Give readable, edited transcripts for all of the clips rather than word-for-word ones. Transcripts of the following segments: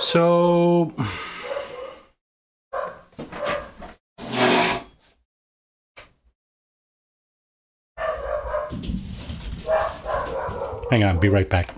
So hang on, be right back.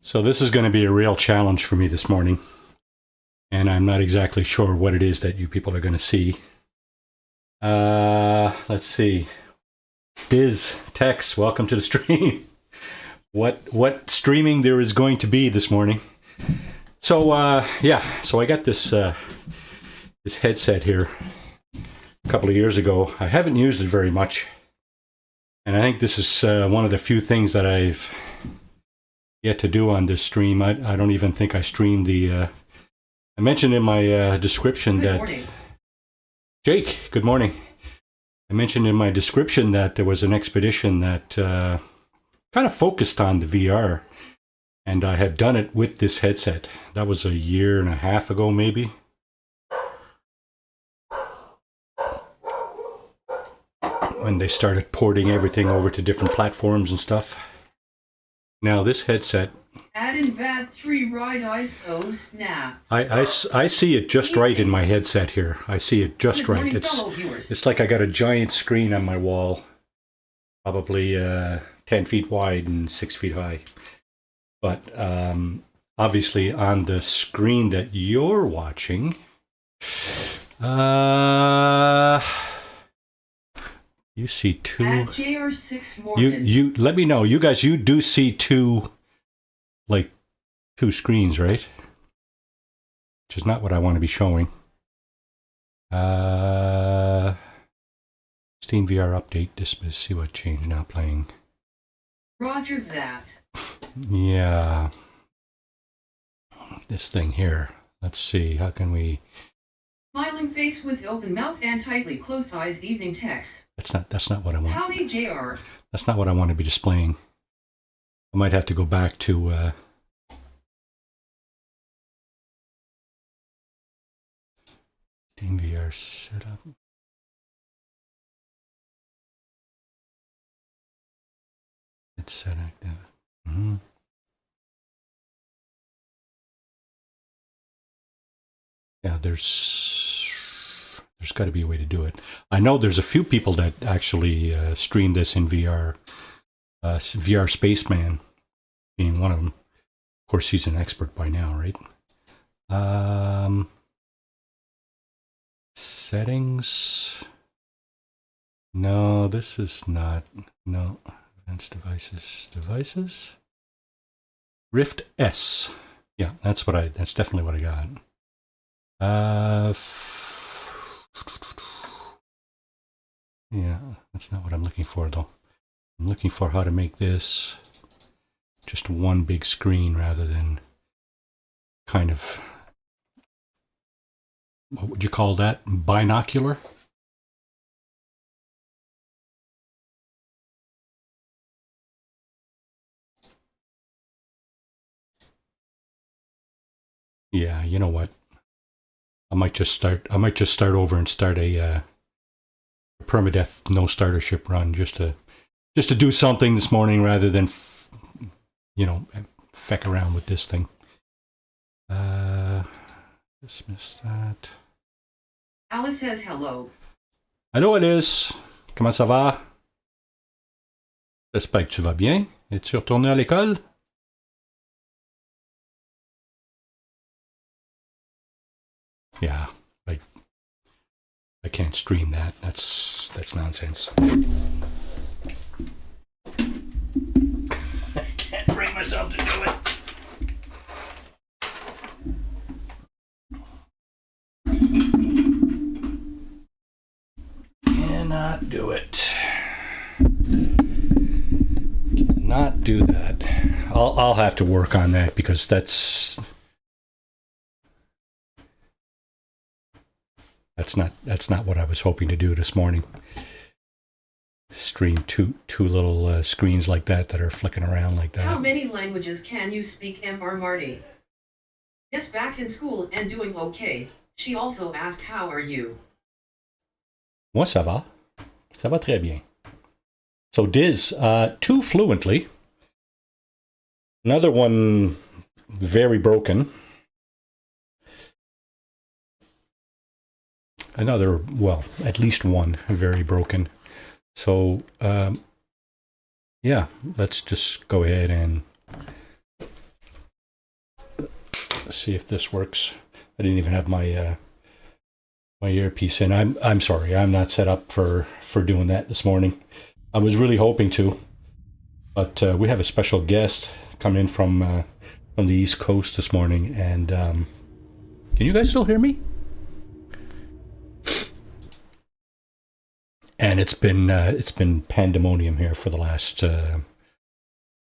So this is going to be a real challenge for me this morning, and I'm not exactly sure what it is that you people are going to see. Let's see. Diz Tex, welcome to the stream. What streaming there is going to be this morning? So so I got this this headset here a couple of years ago. I haven't used it very much, and I think this is one of the few things that I've yet to do on this stream. I don't even think I streamed the. I mentioned in my description Good that. morning. Jake, good morning. I mentioned in my description that there was an expedition that kind of focused on the VR, and I had done it with this headset. That was a year and a half ago, maybe. When they started porting everything over to different platforms and stuff. Now this headset, Add in VAT3 ride ISO snap. I see it just right in my headset here. I see it just Good right. morning, It's fellow viewers. it's like I got a giant screen on my wall, probably 10 feet wide and 6 feet high. But obviously on the screen that you're watching, you see two. Add JR6 Morgan. You let me know. You guys, you do see two screens, right? Which is not what I want to be showing. Steam VR update. Let's see what changed now playing. Roger that. Yeah. This thing here. Let's see. How can we... Smiling face with open mouth and tightly closed eyes. Evening text. That's not what I want. Howdy, JR. That's not what I want to be displaying. I might have to go back to Steam VR setup. It's set active. Mm-hmm. Yeah, there's got to be a way to do it. I know there's a few people that actually stream this in VR. VR Spaceman being one of them. Of course, he's an expert by now, right? Settings. No, this is not. No. Advanced devices. Devices? Rift S. Yeah, that's definitely what I got. Yeah, that's not what I'm looking for though. I'm looking for how to make this just one big screen rather than kind of, what would you call that? Binocular? Yeah, you know what? I might just start over and start a permadeath no startership run just to do something this morning rather than feck around with this thing. Dismiss that. Alice says hello. Allô Alice, comment ça va? J'espère que tu vas bien. Es-tu retourné à l'école? Yeah, I can't stream that. That's nonsense. I can't bring myself to do it. Cannot do it. Cannot do that. I'll have to work on that because that's not what I was hoping to do this morning. Stream two little screens like that are flicking around like that. How many languages can you speak, Mr. Marty? Yes, back in school and doing okay. She also asked, how are you? Moi, ça va. Ça va très bien. So Diz, two fluently. Another one very broken. Another, well, at least one very broken. So, yeah, let's just go ahead and see if this works. I didn't even have my my earpiece in. I'm sorry, I'm not set up for doing that this morning. I was really hoping to, but we have a special guest coming in from the East Coast this morning, and can you guys still hear me? And it's been pandemonium here for the last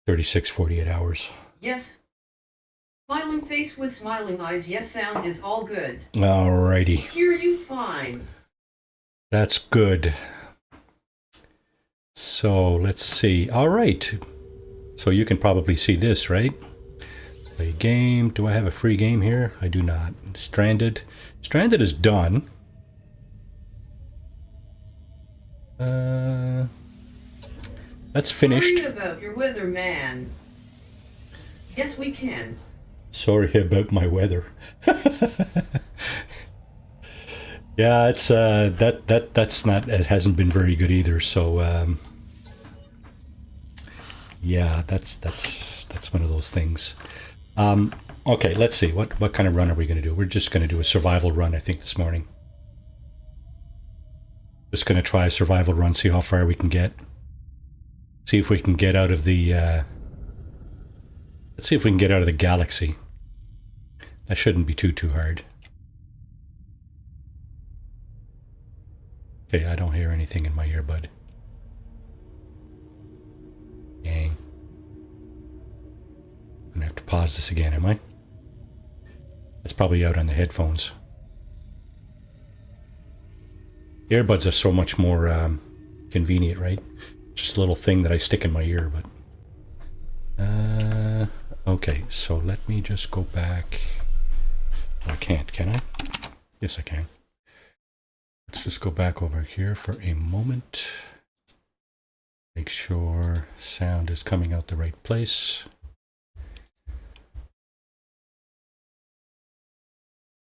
36, 48 hours. Yes. Smiling face with smiling eyes. Yes, sound is all good. Alrighty. Hear you fine. That's good. So let's see. All right. So you can probably see this, right? Play game. Do I have a free game here? I do not. Stranded. Stranded is done. That's finished. Sorry about your weather, man. Yes, we can. Sorry about my weather. Yeah, it's that's not, it hasn't been very good either. So yeah, that's one of those things. Okay, let's see what kind of run are we going to do. We're just going to do a survival run, I think, this morning. Just going to try a survival run, see how far we can get. See if we can get out of the let's see if we can get out of the galaxy. That shouldn't be too hard. Okay, I don't hear anything in my earbud. Dang. I'm gonna have to pause this again, am I? That's probably out on the headphones. Earbuds are so much more convenient, right? Just a little thing that I stick in my ear, but okay, so let me just go back. I can't, can I? Yes, I can. Let's just go back over here for a moment. Make sure sound is coming out the right place.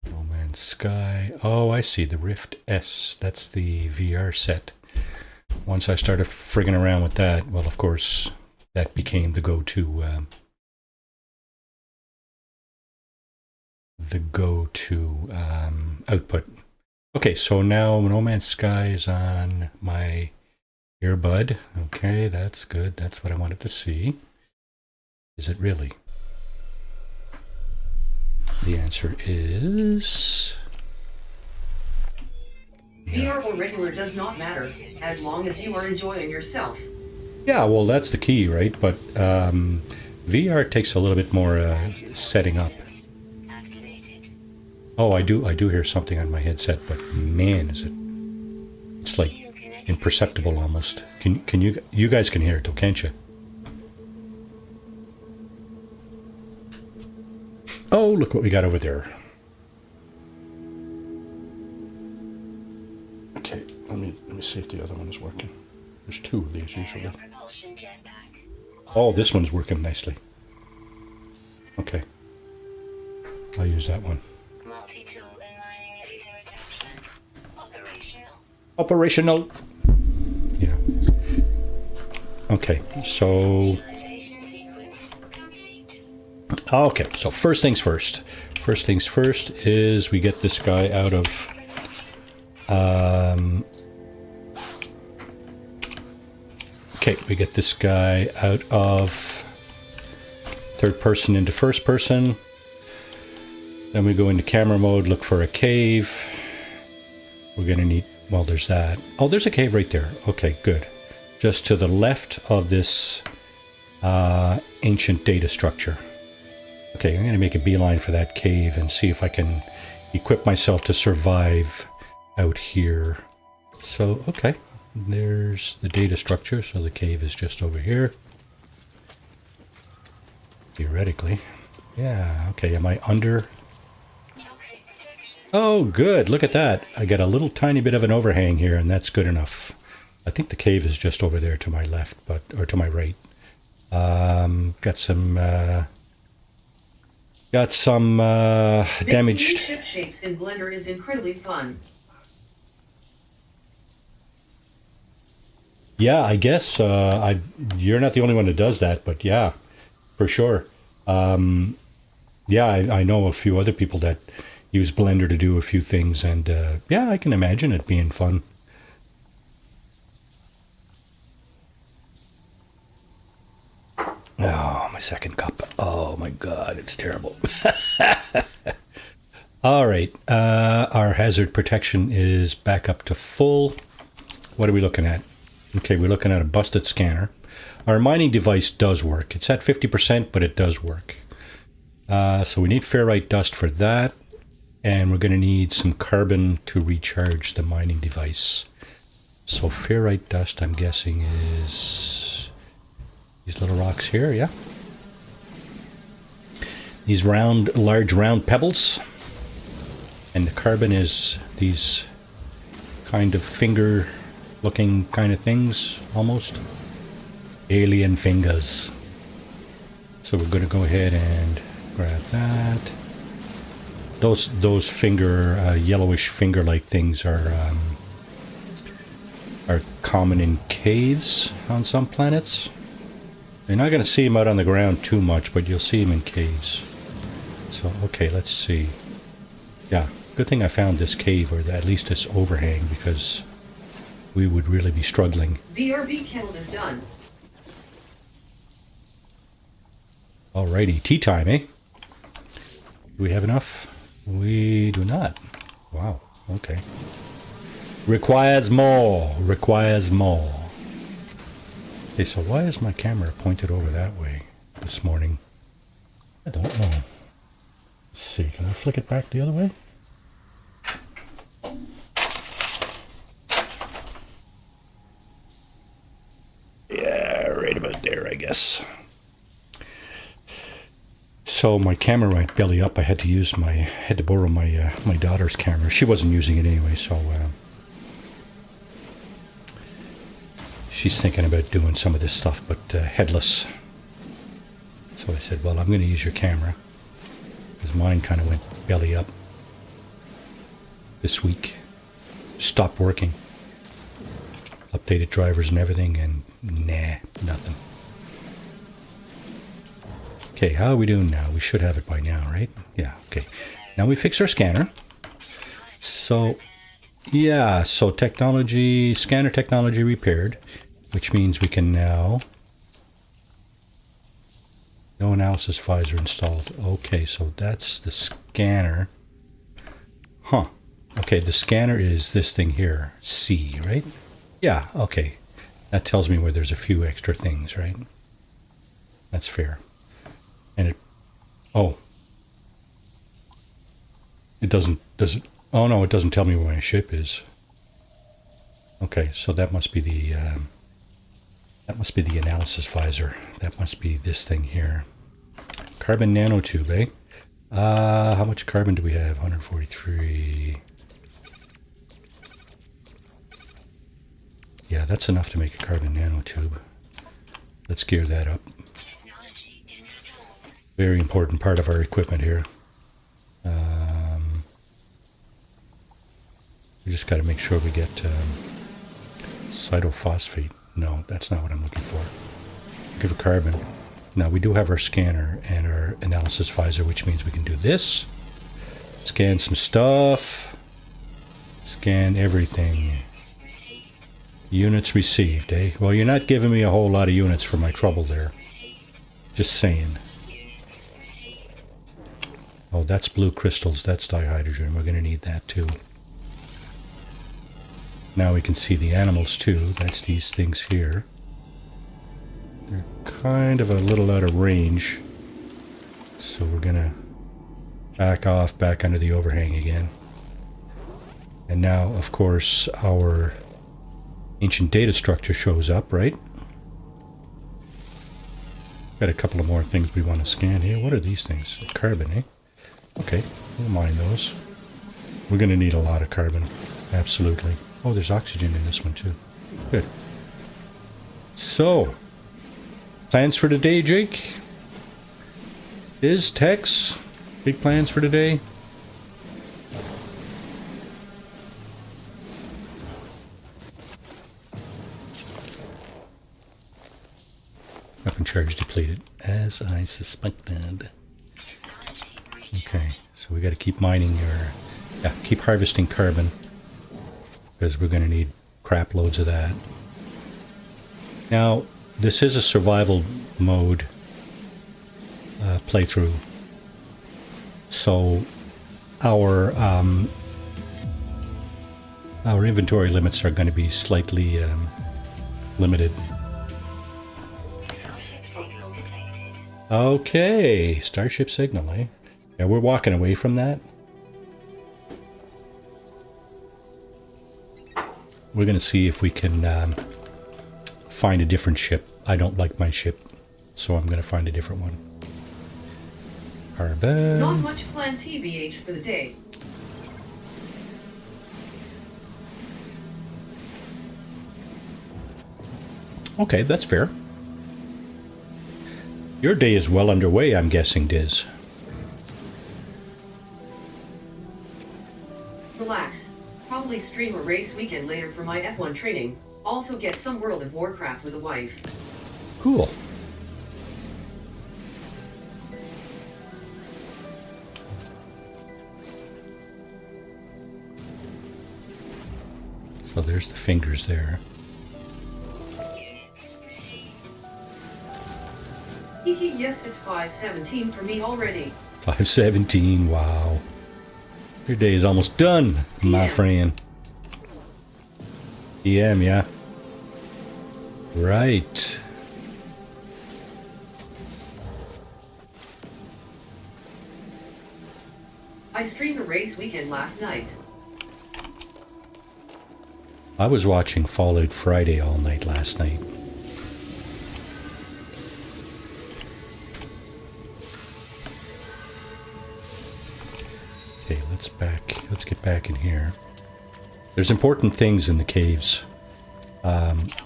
No Man's Sky. Oh, I see, the Rift S. That's the VR set. Once I started frigging around with that, well, of course, that became the go-to output. Okay, so now No Man's Sky is on my earbud. Okay, that's good. That's what I wanted to see. Is it really? The answer is... VR or regular does not matter, as long as you are enjoying yourself. Yeah, well, that's the key, right? But VR takes a little bit more setting up. Oh, I do hear something on my headset, but man, is it... It's like imperceptible almost. Can you guys can hear it though, can't you? Oh, look what we got over there. Okay, let me see if the other one is working. There's two of these usually. Oh, this one's working nicely. Okay. I'll use that one. Multi-tool and mining laser attachment. Operational. Operational. Yeah. Okay, so... Initialization sequence complete. Okay, so first things first. First things first is we get this guy out of... okay, we get this guy out of third person into first person. Then we go into camera mode, look for a cave. We're going to need... well, there's that. Oh, there's a cave right there. Okay, good. Just to the left of this ancient data structure. Okay, I'm going to make a beeline for that cave and see if I can equip myself to survive out here. So, okay. There's the data structure, so the cave is just over here. Theoretically. Yeah, okay, am I under... Toxic protection. oh, good. Look at that. I got a little tiny bit of an overhang here, and that's good enough. I think the cave is just over there to my left, but or to my right. Got some Making damaged. ship shapes in Blender is incredibly fun. Yeah, I guess you're not the only one that does that, but yeah, for sure. Yeah, I know a few other people that use Blender to do a few things, and yeah, I can imagine it being fun. Oh, my second cup. Oh my God, it's terrible. All right, our hazard protection is back up to full. What are we looking at? Okay, we're looking at a busted scanner. Our mining device does work. It's at 50%, but it does work. So we need ferrite dust for that. And we're going to need some carbon to recharge the mining device. So ferrite dust, I'm guessing, is these little rocks here, yeah? These large round pebbles. And the carbon is these kind of finger-looking kind of things, almost. Alien fingers. So we're going to go ahead and grab that. Those finger, yellowish finger-like things are common in caves on some planets. You're not going to see them out on the ground too much, but you'll see them in caves. So, okay, let's see. Yeah, good thing I found this cave, or at least this overhang, because we would really be struggling. BRB kennel is done. Alrighty, tea time, eh? Do we have enough? We do not. Wow, okay. Requires more. Requires more. Okay, so why is my camera pointed over that way this morning? I don't know. Let's see, can I flick it back the other way? Yeah, right about there, I guess. So my camera went belly up. I had to borrow my my daughter's camera. She wasn't using it anyway, so she's thinking about doing some of this stuff, but headless. So I said, well, I'm going to use your camera, because mine kind of went belly up this week. Stopped working. Updated drivers and everything, and nah, nothing. Okay, how are we doing now? We should have it by now, right? Yeah, okay. Now we fix our scanner. So, yeah, so scanner technology repaired, which means we can now... no analysis visor installed. Okay, so that's the scanner. Huh. Okay, the scanner is this thing here, C, right? Yeah, okay. That tells me where there's a few extra things, right? That's fair. And it, oh, it does it, oh no, it doesn't tell me where my ship is. Okay, so that must be the analysis visor. That must be this thing here. Carbon nanotube, eh? How much carbon do we have? 143. Yeah, that's enough to make a carbon nanotube. Let's gear that up. Technology installed. Very important part of our equipment here. We just got to make sure we get cytophosphate. No, that's not what I'm looking for. Give a carbon. Now we do have our scanner and our analysis visor, which means we can do this. Scan some stuff. Scan everything. Received. Units received, eh? Well, you're not giving me a whole lot of units for my trouble there. Received. Just saying. Units received. Oh, that's blue crystals. That's dihydrogen. We're going to need that too. Now we can see the animals too. That's these things here. They're kind of a little out of range. So we're going to back off, back under the overhang again. And now, of course, our ancient data structure shows up, right? Got a couple of more things we want to scan here. What are these things? Carbon, eh? Okay, we'll mine those. We're going to need a lot of carbon. Absolutely. Oh, there's oxygen in this one too. Good. So, plans for today, Jake? Tex? Big plans for today? Weapon charge depleted, as I suspected. Technology breach. Okay, so we got to keep mining keep harvesting carbon, because we're going to need crap loads of that. Now, this is a survival mode playthrough, so our inventory limits are going to be slightly limited. Starship signal detected. Okay, starship signal, eh? Yeah, we're walking away from that. We're going to see if we can find a different ship. I don't like my ship, so I'm going to find a different one. Not Carbon. much planned TBH for the day. Okay, that's fair. Your day is well underway, I'm guessing, Diz. Relax. Probably stream a race weekend later for my F1 training. Also get some World of Warcraft with a wife. Cool. So there's the fingers there. Units received. Hee yes, it's 5:17 for me already. 5:17, wow. Your day is almost done, my PM. friend. PM, yeah. Right. I streamed a race weekend last night. I was watching Fallout Friday all night last night. Okay, let's get back in here. There's important things in the caves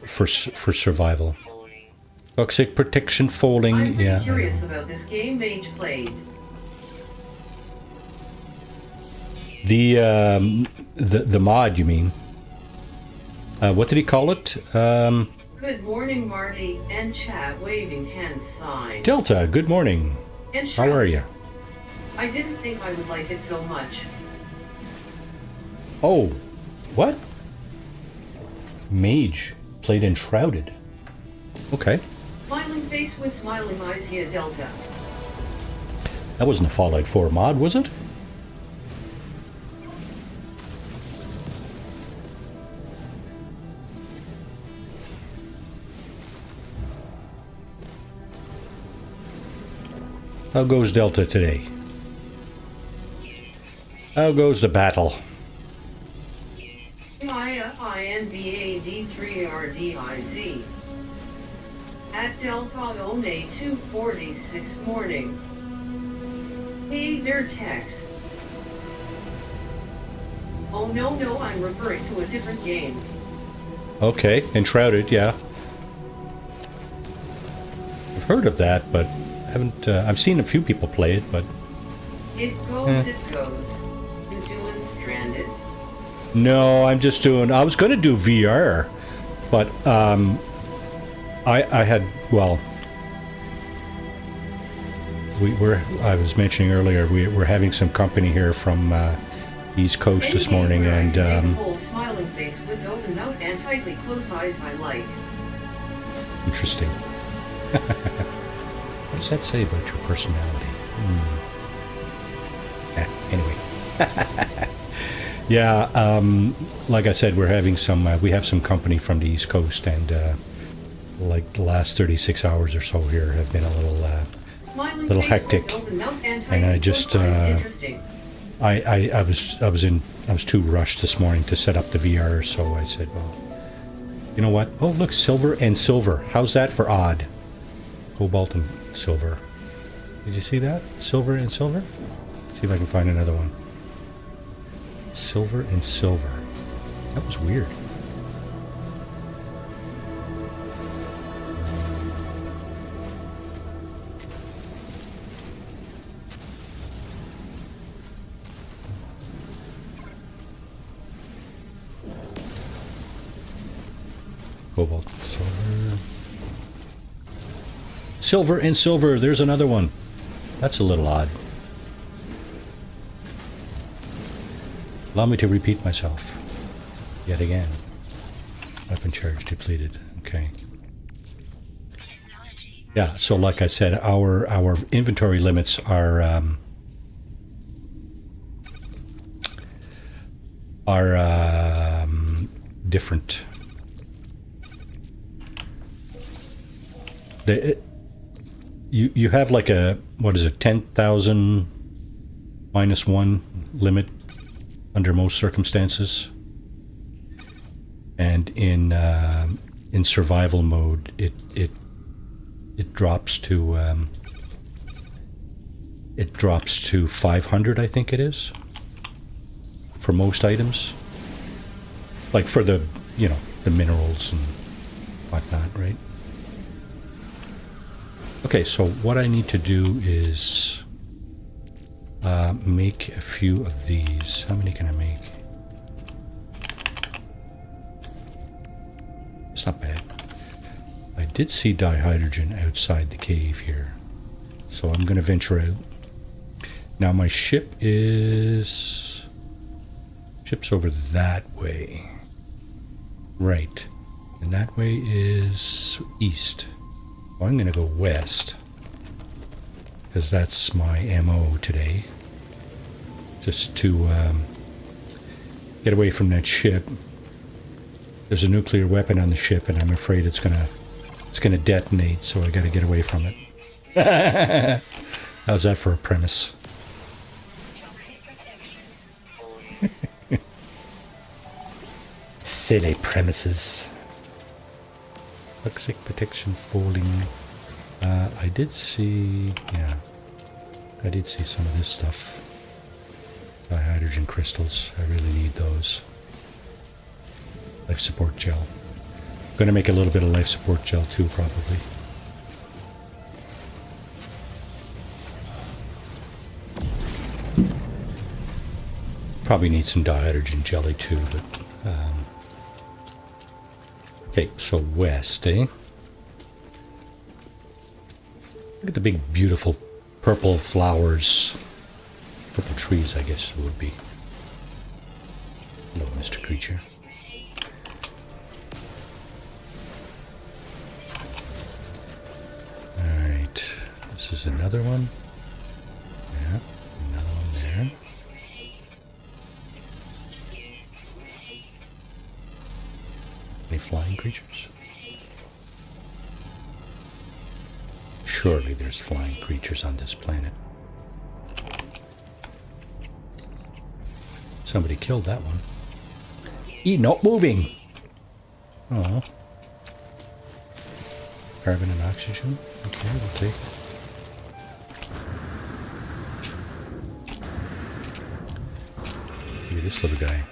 for survival. Falling. Toxic protection folding, I'm pretty yeah. curious about this game Mage played. The mod, you mean? What did he call it? Good morning, Marty, and Chad waving hand sign. Delta, good morning. And How are you? I didn't think I would like it so much. Oh, what? Mage played Enshrouded. Okay. Smiling face with smiling eyes here, Delta. That wasn't a Fallout 4 mod, was it? How goes Delta today? How goes the battle? INVAD3RDIZ. At Delta One 246 morning. Hey there, Tex. Oh no, I'm referring to a different game. Okay, Enshrouded, yeah. I've heard of that, but haven't. I've seen a few people play it, but It goes, it goes. You doing Stranded? no, I'm just doing. I was going to do VR, but I had well. I was mentioning earlier we're having some company here from East Coast this morning, and Full smiling face with open mouth and tightly closed eyes I like. interesting. What does that say about your personality? Anyway. Yeah, like I said, we're having some. We have some company from the East Coast, and like the last 36 hours or so here have been a little hectic. And I just, I was too rushed this morning to set up the VR, so I said, well, you know what? Oh, look, silver and silver. How's that for odd? Cobalt and silver. Did you see that? Silver and silver? See if I can find another one. Silver and silver. That was weird. Cobalt, silver. Silver and silver. There's another one. That's a little odd. Allow me to repeat myself. Yet again. Weapon charge depleted. Okay. Yeah, so like I said, our inventory limits are different. You have like a, what is it, 10,000 minus 1 limit under most circumstances, and in survival mode it drops to 500, I think it is, for most items, like for the the minerals and whatnot, right? Okay, so what I need to do is make a few of these. How many can I make? It's not bad. I did see dihydrogen outside the cave here, so I'm going to venture out. Now my ship's over that way. Right. And that way is east. Well, I'm going to go west, because that's my MO today. Just to get away from that ship. There's a nuclear weapon on the ship, and I'm afraid it's gonna detonate, so I gotta get away from it. How's that for a premise? Silly premises. Toxic protection falling. I did see some of this stuff. Hydrogen crystals. I really need those. Life support gel. I'm going to make a little bit of life support gel too, probably. Probably need some dihydrogen jelly too, but okay, so west, eh? Look at the big, beautiful purple flowers. Purple trees, I guess it would be. Hello, Mr. Creature. Alright, this is another one. Yeah, another one there. Any flying creatures? Surely there's flying creatures on this planet. Somebody killed that one. Not moving! Oh. Carbon and oxygen? Okay, we'll take it. this little guy.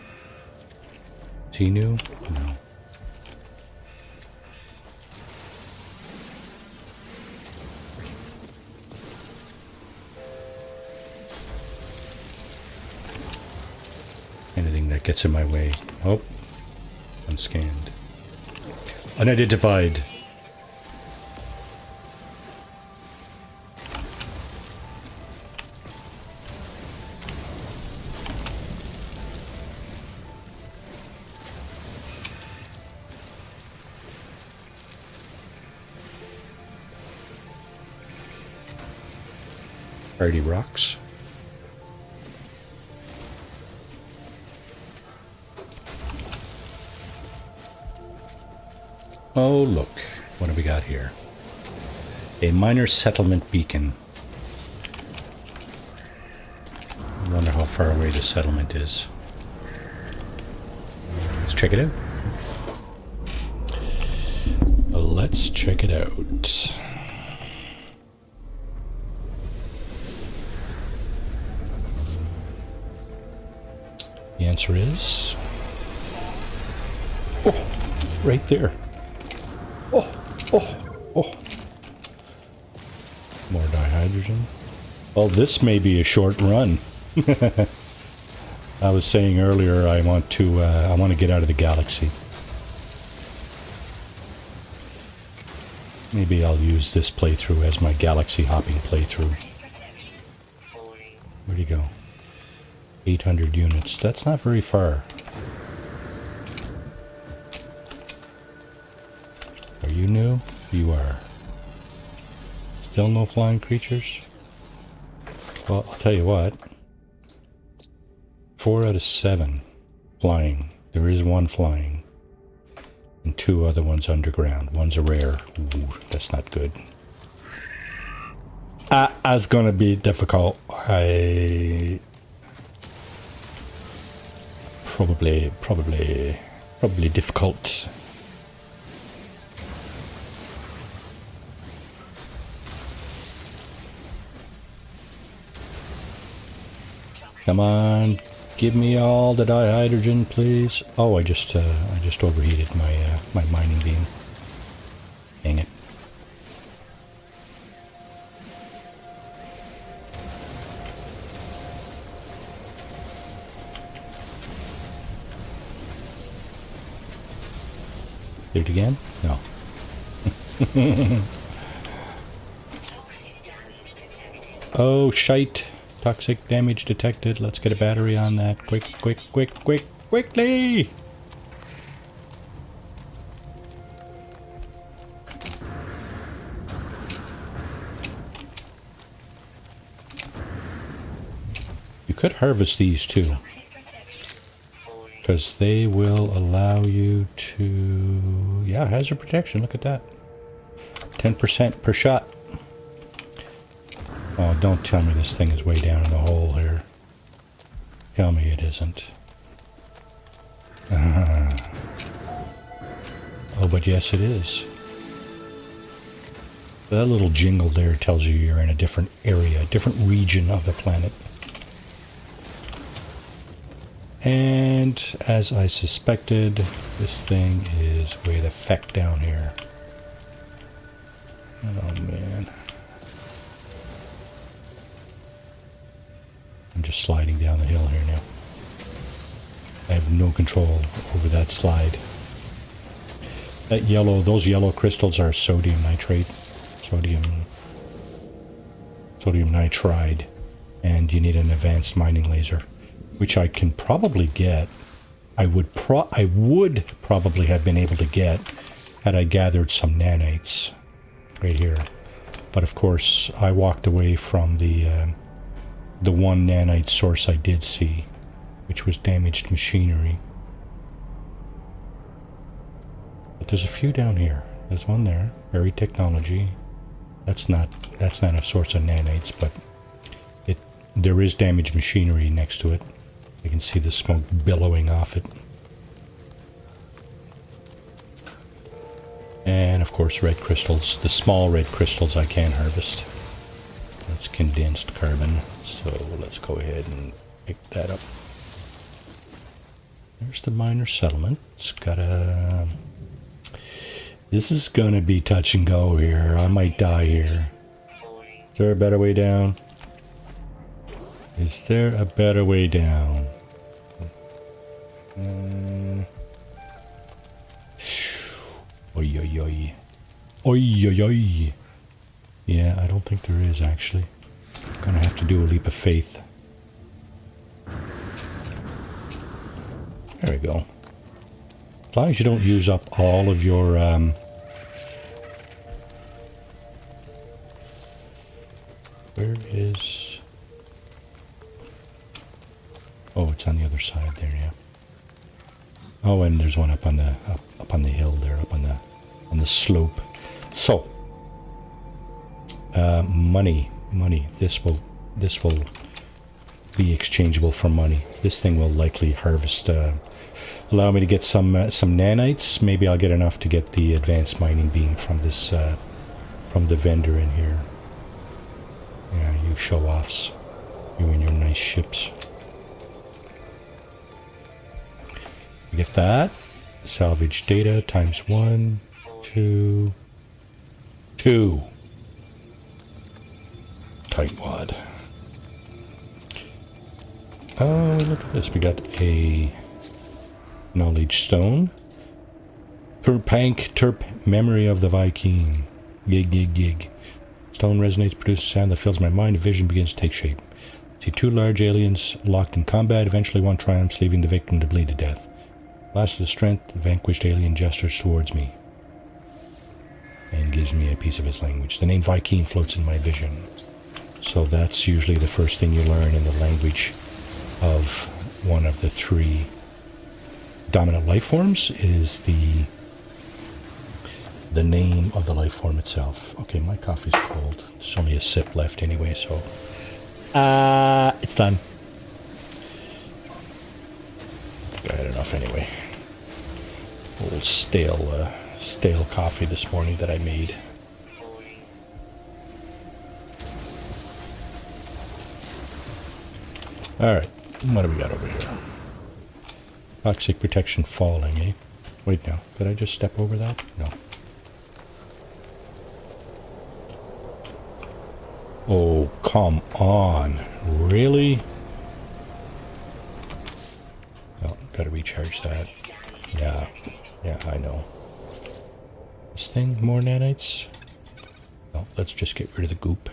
Is he new? No. Anything that gets in my way. Oh, unscanned. Unidentified. Party rocks. Oh, look. What have we got here? A minor settlement beacon. I wonder how far away the settlement is. Let's check it out. Let's check it out. The answer is... oh, right there. Oh. More dihydrogen. Well, this may be a short run. I was saying earlier I want to get out of the galaxy. Maybe I'll use this playthrough as my galaxy hopping playthrough. Where'd he go? 800 units. That's not very far. Are you new? You are. Still no flying creatures? Well, I'll tell you what. 4 out of 7 flying. There is one flying. And 2 other ones underground. One's a rare. Ooh, that's not good. That's gonna be difficult. Probably difficult. Come on, give me all the dihydrogen, please. Oh, I just overheated my mining beam. Dang it. Do it again? No. Oh, shite. Toxic damage detected. Let's get a battery on that. Quickly! You could harvest these too, because they will allow you to... yeah, hazard protection. Look at that. 10% per shot. Oh, don't tell me this thing is way down in the hole here. Tell me it isn't. Oh, but yes it is. That little jingle there tells you you're in a different area, a different region of the planet. And as I suspected, this thing is way the feck down here. Oh man. I'm just sliding down the hill here now. I have no control over that slide. That yellow, those yellow crystals are sodium nitrate, sodium nitride, and you need an advanced mining laser, which I can probably get. I would probably have been able to get had I gathered some nanites right here. But of course, I walked away from the one nanite source I did see, which was damaged machinery. But there's a few down here. There's one there, buried technology. That's not a source of nanites, but there is damaged machinery next to it. You can see the smoke billowing off it. And of course red crystals, the small red crystals I can harvest. That's condensed carbon, so let's go ahead and pick that up. There's the minor settlement. It's got a... This is gonna be touch and go here. I might die here. Is there a better way down? Is there a better way down? Oi, oi, oi. Oi, oi, oi. Yeah, I don't think there is, actually. Gonna have to do a leap of faith. There we go. As long as you don't use up all of your, where is... Oh, it's on the other side there, yeah. Oh, and there's one up on the up on the hill there, up on the slope. So, money. This will be exchangeable for money. This thing will likely harvest. Allow me to get some nanites. Maybe I'll get enough to get the advanced mining beam from this from the vendor in here. Yeah, you show-offs. You and your nice ships. You get that. Salvage data times 1, 2. Tightwad. Oh, look at this. We got a knowledge stone. Terp memory of the Viking. Gig. Stone resonates, produces sound that fills my mind. A vision begins to take shape. See 2 large aliens locked in combat. Eventually one triumphs, leaving the victim to bleed to death. Last of the strength, the vanquished alien gestures towards me and gives me a piece of his language. The name Viking floats in my vision. So that's usually the first thing you learn in the language of one of the 3 dominant life forms is the name of the life form itself. Okay, my coffee's cold. There's only a sip left anyway, so it's done. I had enough anyway. Old stale coffee this morning that I made. Alright, what do we got over here? Toxic protection falling, eh? Wait, no. Did I just step over that? No. Oh, come on. Really? Oh, gotta recharge that. Yeah, I know. This thing, more nanites? No, let's just get rid of the goop.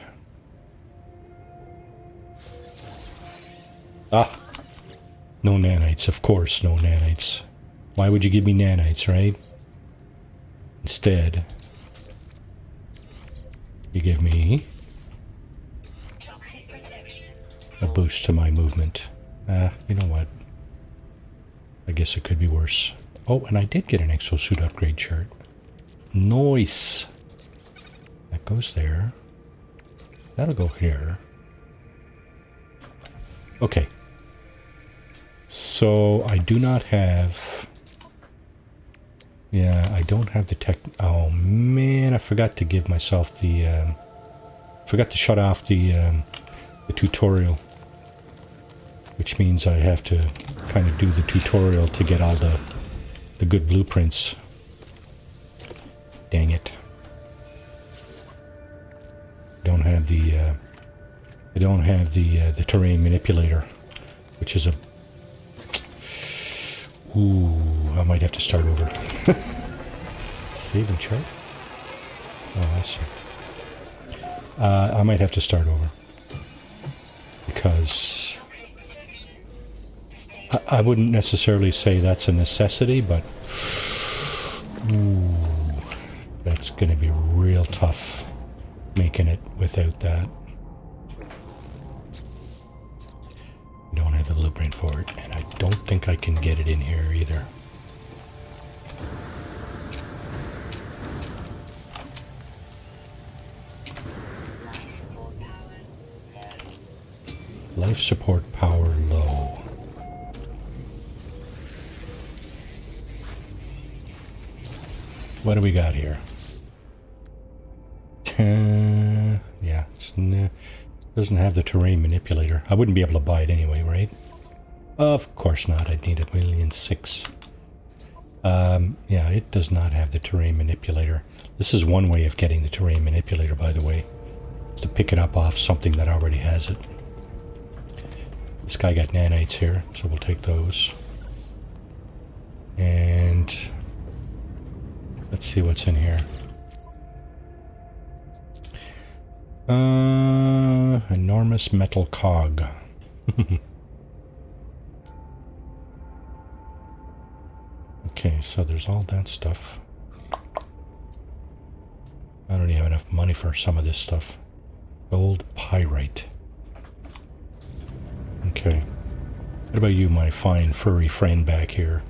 Ah! No nanites, of course, no nanites. Why would you give me nanites, right? Instead, you give me a boost to my movement. You know what? I guess it could be worse. Oh, and I did get an exosuit upgrade chart. Nice! That goes there. That'll go here. Okay. So, I do not have... Yeah, I don't have the tech... Oh, man, I forgot to give myself the... Forgot to shut off the tutorial. Which means I have to kind of do the tutorial to get all the good blueprints. Dang it. Don't have the I don't have the terrain manipulator, which is a... Ooh, I might have to start over. Save and chart? Oh, I see. I might have to start over. Because... I wouldn't necessarily say that's a necessity, but... Ooh, that's going to be real tough making it without that. Don't have the blueprint for it, and I don't think I can get it in here either. Life support power low. What do we got here? Yeah, doesn't have the terrain manipulator. I wouldn't be able to buy it anyway, right? Of course not. I'd need 1,000,006. Yeah, it does not have the terrain manipulator. This is one way of getting the terrain manipulator, by the way, is to pick it up off something that already has it. This guy got nanites here, so we'll take those. And let's see what's in here. Enormous metal cog. Okay, so there's all that stuff. I don't even have enough money for some of this stuff. Gold pyrite. Okay. What about you, my fine furry friend back here?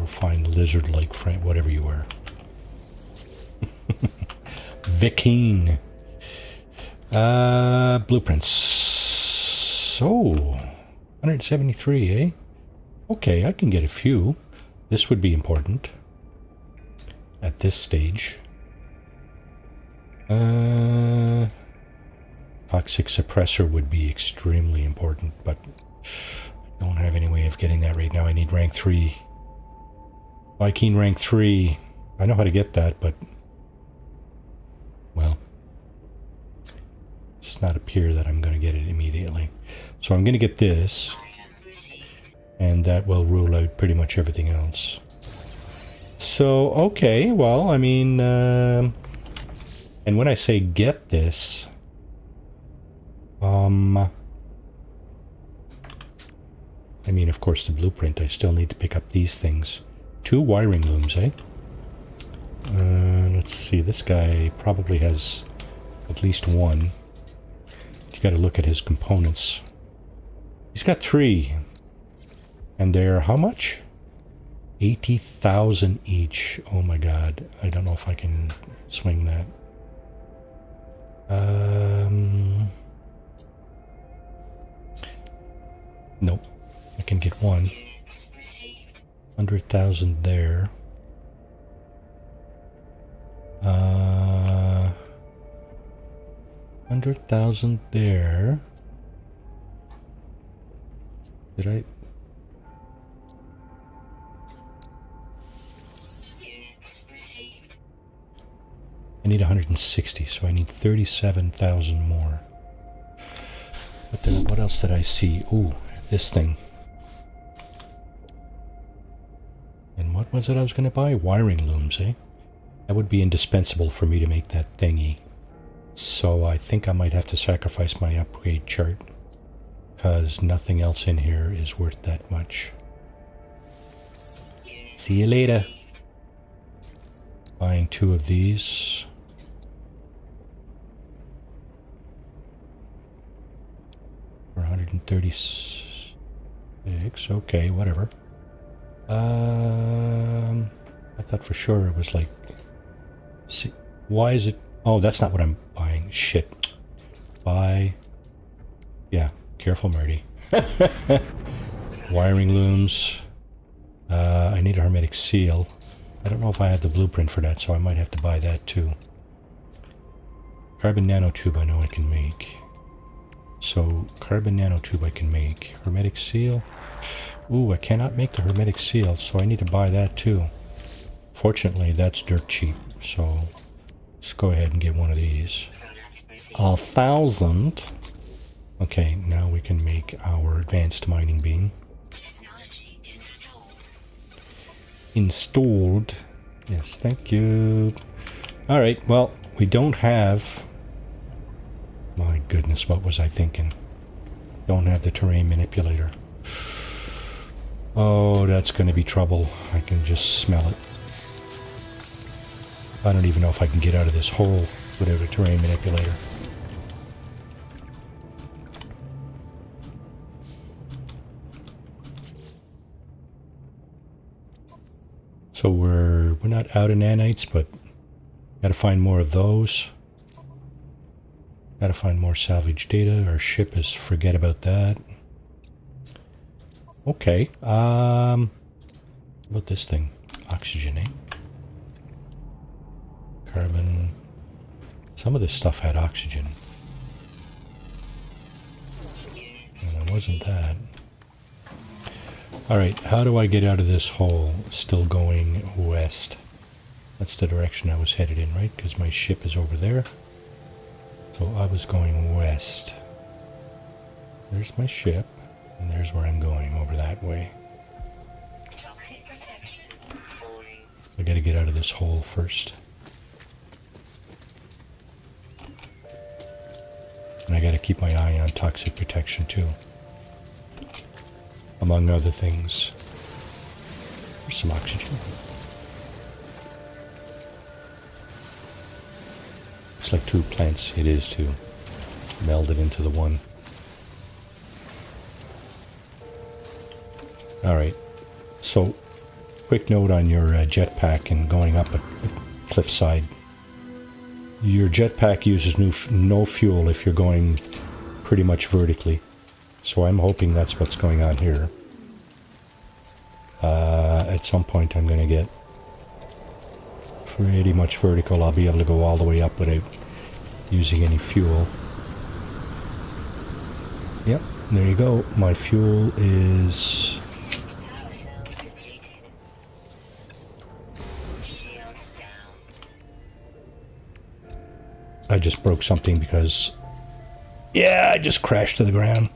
Or fine lizard-like friend, whatever you are. Viking. Blueprints. Oh, 173, eh? Okay, I can get a few. This would be important at this stage. Toxic suppressor would be extremely important, but I don't have any way of getting that right now. I need rank 3. Viking rank 3. I know how to get that, but well, it's not appear that I'm going to get it immediately. So I'm going to get this, and that will rule out pretty much everything else. So, okay, well, I mean, and when I say get this, I mean, of course, the blueprint, I still need to pick up these things. 2 wiring looms, eh? Let's see, this guy probably has at least 1. You gotta look at his components. He's got 3. And they're how much? 80,000 each. Oh my god. I don't know if I can swing that. Nope. I can get 1. 100,000 there. 100,000 there. Did I? I need 160, so I need 37,000 more. But then what else did I see? Ooh, this thing. And what was it I was going to buy? Wiring looms, eh? That would be indispensable for me to make that thingy. So I think I might have to sacrifice my upgrade chart, because nothing else in here is worth that much. See you later. Buying 2 of these. For 136. Okay, whatever. I thought for sure it was like... See, why is it... Oh, that's not what I'm buying. Shit. Buy... Yeah, careful, Marty. Wiring looms. I need a hermetic seal. I don't know if I have the blueprint for that, so I might have to buy that too. Carbon nanotube I know I can make. So, carbon nanotube I can make. Hermetic seal. Ooh, I cannot make the hermetic seal, so I need to buy that too. Fortunately, that's dirt cheap, so let's go ahead and get one of these. 1,000. Okay, now we can make our advanced mining beam. Installed. Yes, thank you. Alright, well, we don't have... My goodness, what was I thinking? Don't have the terrain manipulator. Oh, that's going to be trouble. I can just smell it. I don't even know if I can get out of this hole without a terrain manipulator. So we're not out of nanites, but gotta find more of those. Gotta find more salvage data. Our ship is forget about that. Okay. What about this thing? Oxygen, eh? Carbon. Some of this stuff had oxygen. And it wasn't that. Alright, how do I get out of this hole? Still going west. That's the direction I was headed in, right? Because my ship is over there. So I was going west. There's my ship, and there's where I'm going, over that way. Toxic protection falling. I gotta get out of this hole first. And I gotta keep my eye on toxic protection too. Among other things. There's some oxygen. It's like two plants. It is too. Melded into the one. Alright. So, quick note on your jetpack and going up a cliffside. Your jetpack uses no fuel if you're going pretty much vertically. So I'm hoping that's what's going on here. At some point I'm going to get pretty much vertical. I'll be able to go all the way up without using any fuel. Yep, there you go. My fuel is... Power cells depleted. Shields down. I just broke something because... Yeah, I just crashed to the ground.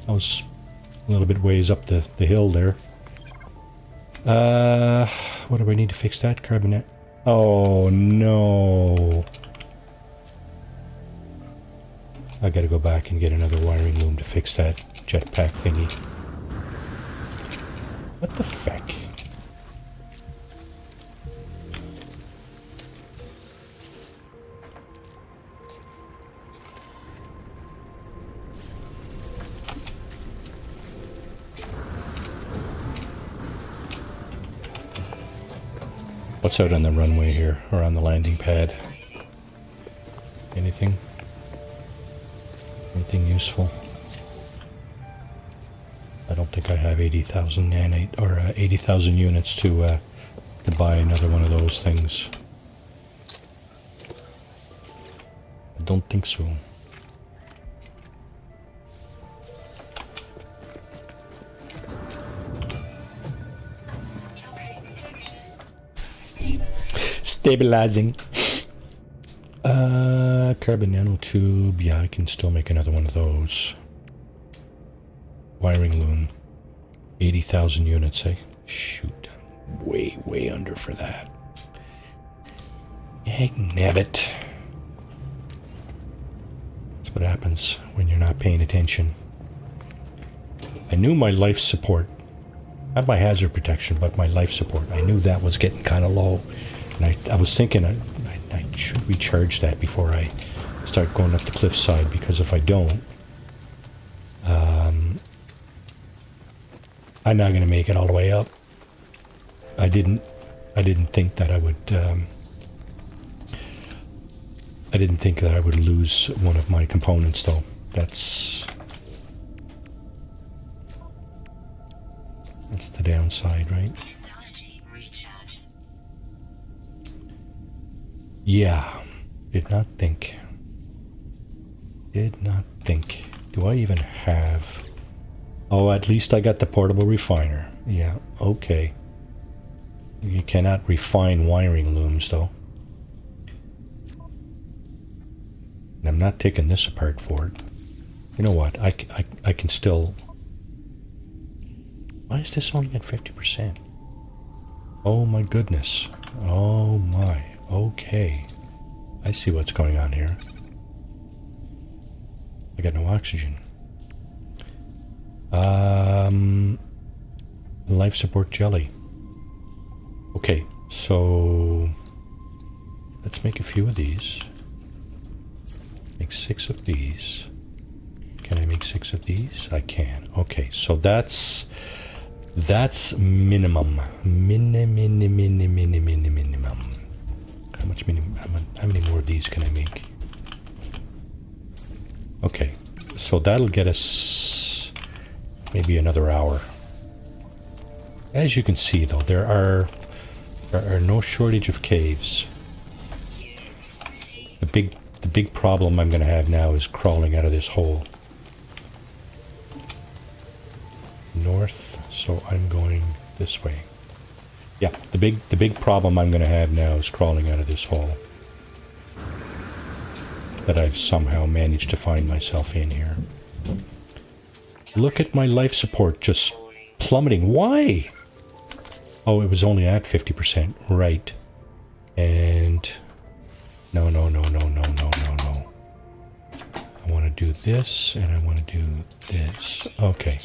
I was a little bit ways up the hill there. What do I need to fix that? Carbonate. Oh, no. I gotta go back and get another wiring loom to fix that jetpack thingy. What the feck? What's out on the runway here, or on the landing pad? Anything? Anything useful? I don't think I have 80,000 nanite or 80,000 units to buy another one of those things. I don't think so. Toxic protection. Stabilizing. Carbon nanotube. Yeah, I can still make another one of those. Wiring loom. 80,000 units, eh? Shoot. I'm way under for that. Heck, nabbit. That's what happens when you're not paying attention. I knew my life support, not my hazard protection, but my life support. I knew that was getting kind of low. And I was thinking I should recharge that before I start going up the cliffside, because if I don't, I'm not going to make it all the way up. I didn't think that I would. I didn't think that I would lose one of my components, though. That's the downside, right? Technology recharge. Yeah. Did not think. Did not think. Do I even have... Oh, at least I got the portable refiner. Yeah, okay. You cannot refine wiring looms, though. And I'm not taking this apart for it. You know what? I can still... Why is this only at 50%? Oh my goodness. Oh my. Okay. I see what's going on here. I got no oxygen. Life support jelly. Okay, so let's make a few of these. Make 6 of these. Can I make 6 of these? I can. Okay, so that's minimum. Minimum. How much minimum? How many more of these can I make? Okay, so that'll get us maybe another hour. As you can see, though, there are no shortage of caves. The big problem I'm going to have now is crawling out of this hole. north, so I'm going this way. Yeah, the big problem I'm going to have now is crawling out of this hole that I've somehow managed to find myself in here. Look at my life support just plummeting. Why? Oh, it was only at 50%. Right. And no. I want to do this, and I want to do this. Okay.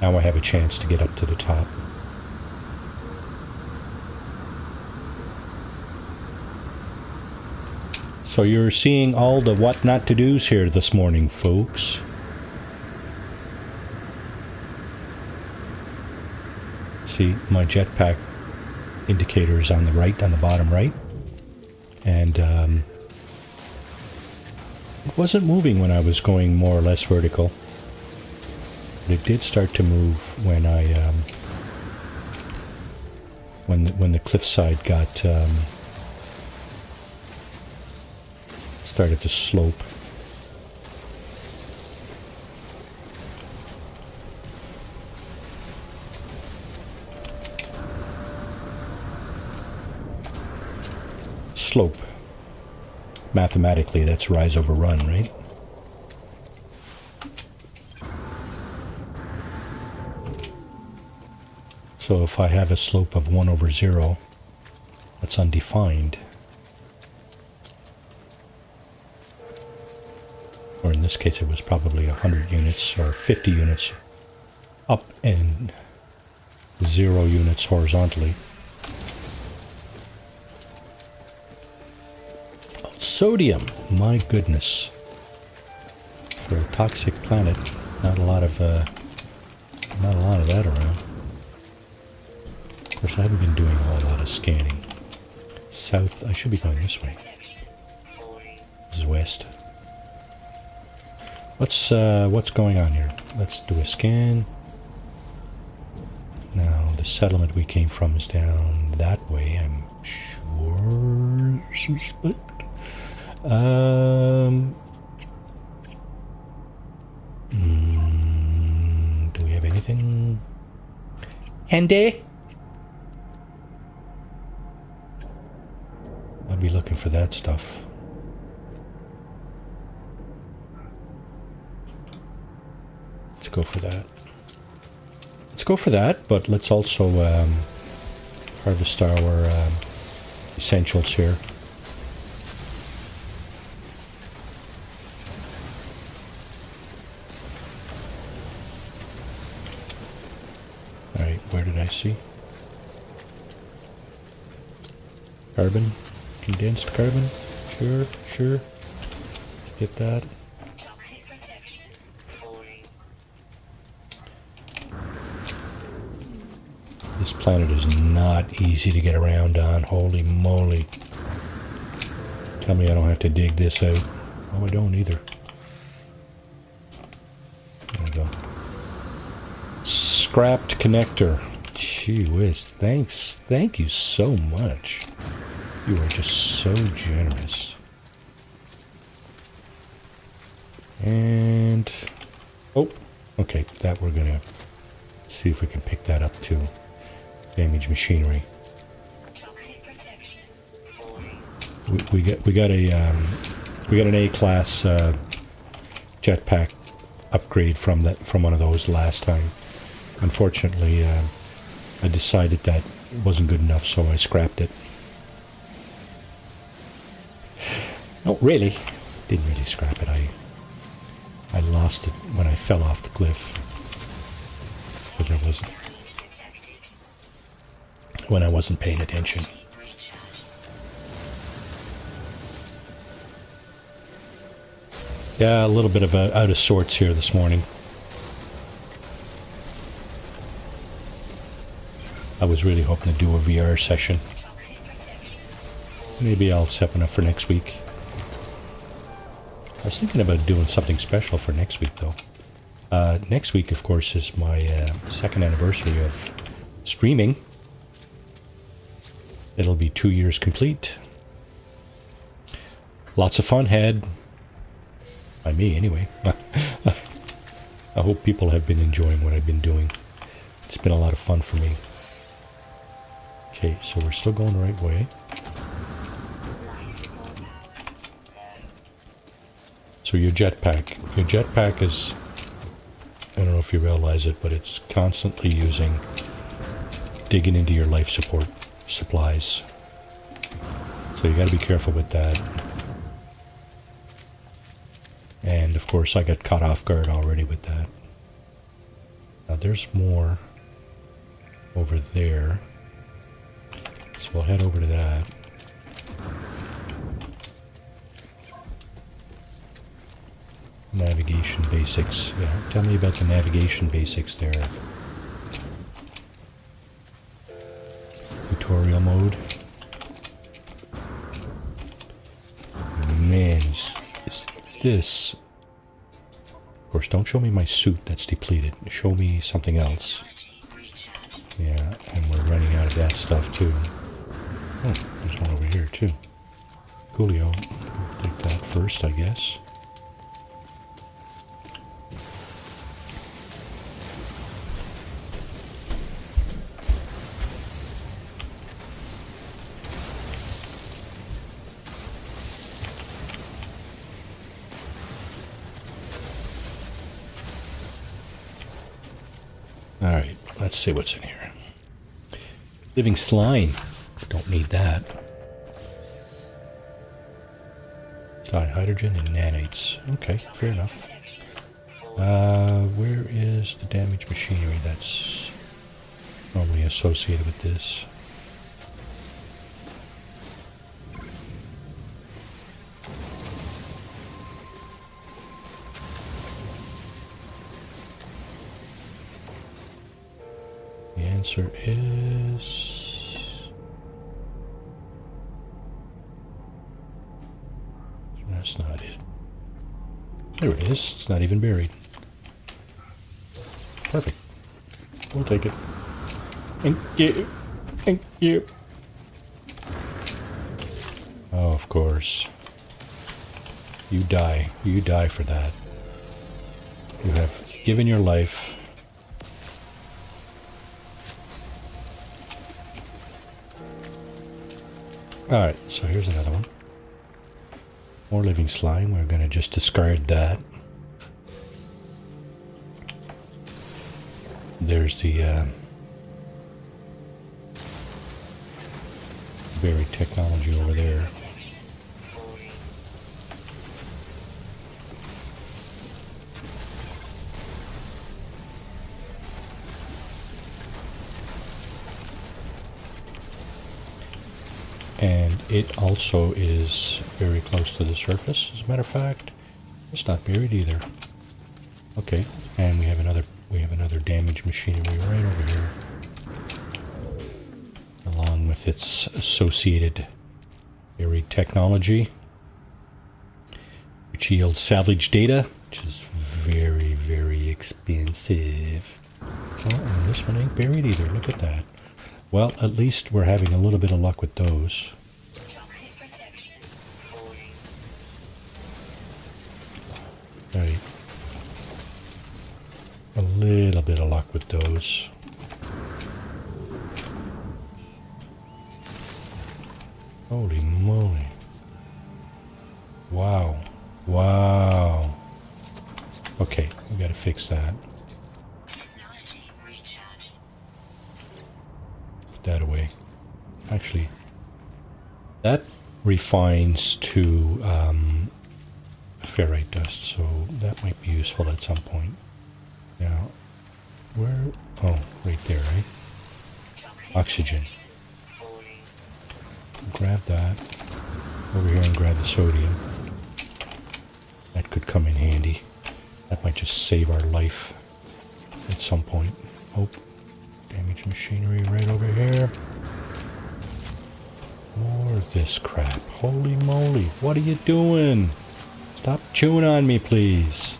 Now I have a chance to get up to the top. So you're seeing all the what not to do's here this morning, folks. See, my jetpack indicator is on the right, on the bottom right. And it wasn't moving when I was going more or less vertical. But it did start to move when I when the cliffside got started to slope. Slope. Mathematically, that's rise over run, right? So if I have a slope of 1 over 0, that's undefined. Or in this case, it was probably 100 units or 50 units up and 0 units horizontally. Sodium, my goodness. For a toxic planet, not a lot of that around. Of course, I haven't been doing a whole lot of scanning. South, I should be going this way. This is west. What's going on here? Let's do a scan. Now, the settlement we came from is down that way, I'm sure. Suspect. Do we have anything handy? I'll be looking for that stuff. Let's go for that. Let's go for that, but let's also harvest our essentials here. Alright, where did I see? Carbon? Condensed carbon? Sure. Get that. Toxic protection. Falling. This planet is not easy to get around on. Holy moly. Tell me I don't have to dig this out. Oh, I don't either. There we go. Scrapped connector. Gee whiz. Thanks. Thank you so much. You are just so generous. And... oh, okay. That we're gonna see if we can pick that up too. Damaged machinery. Toxic protection. Falling. We got an A-class jetpack upgrade from one of those last time. Unfortunately, I decided that it wasn't good enough, so I scrapped it. No, really, didn't really scrap it. I lost it when I fell off the cliff because when I wasn't paying attention. Yeah, a little bit of out of sorts here this morning. I was really hoping to do a VR session. Maybe I'll set one up for next week. I was thinking about doing something special for next week, though. Next week, of course, is my second anniversary of streaming. It'll be 2 years complete. Lots of fun had, by me anyway, I hope people have been enjoying what I've been doing. It's been a lot of fun for me. Okay, so we're still going the right way. So your jetpack is, I don't know if you realize it, but it's constantly digging into your life support supplies. So you gotta be careful with that. And of course I got caught off guard already with that. Now there's more over there. So we'll head over to that. Navigation basics. Yeah, tell me about the navigation basics there. Tutorial mode. Man, is this... Of course, don't show me my suit that's depleted. Show me something else. Yeah, and we're running out of that stuff too. Oh, there's one over here too. Coolio. Take that first, I guess. Alright, let's see what's in here. Living slime. Don't need that. Dihydrogen and nanites. Okay, fair enough. Where is the damaged machinery that's normally associated with this? The answer is... That's not it. There it is. It's not even buried. Perfect. We'll take it. Thank you. Thank you. Oh, of course. You die. You die for that. You have given your life. Alright, so here's another one. More living slime. We're going to just discard that. There's the buried technology over there. And it also is very close to the surface, as a matter of fact. It's not buried either. Okay, and we have another damaged machinery right over here. Along with its associated buried technology. Which yields salvage data, which is very, very expensive. Oh, and this one ain't buried either, look at that. Well, at least we're having a little bit of luck with those. Toxic protection. Right. A little bit of luck with those. Holy moly. Wow. Wow. Okay, we gotta fix that. Technology recharge. Put that away. Actually, that refines to ferrite dust, so that might be useful at some point. Now, where? Oh, right there, right? Toxic Oxygen. falling. Grab that. Over here and grab the sodium. That could come in handy. That might just save our life at some point. Oh, damaged machinery right over here. More of this crap. Holy moly, what are you doing? Stop chewing on me, please.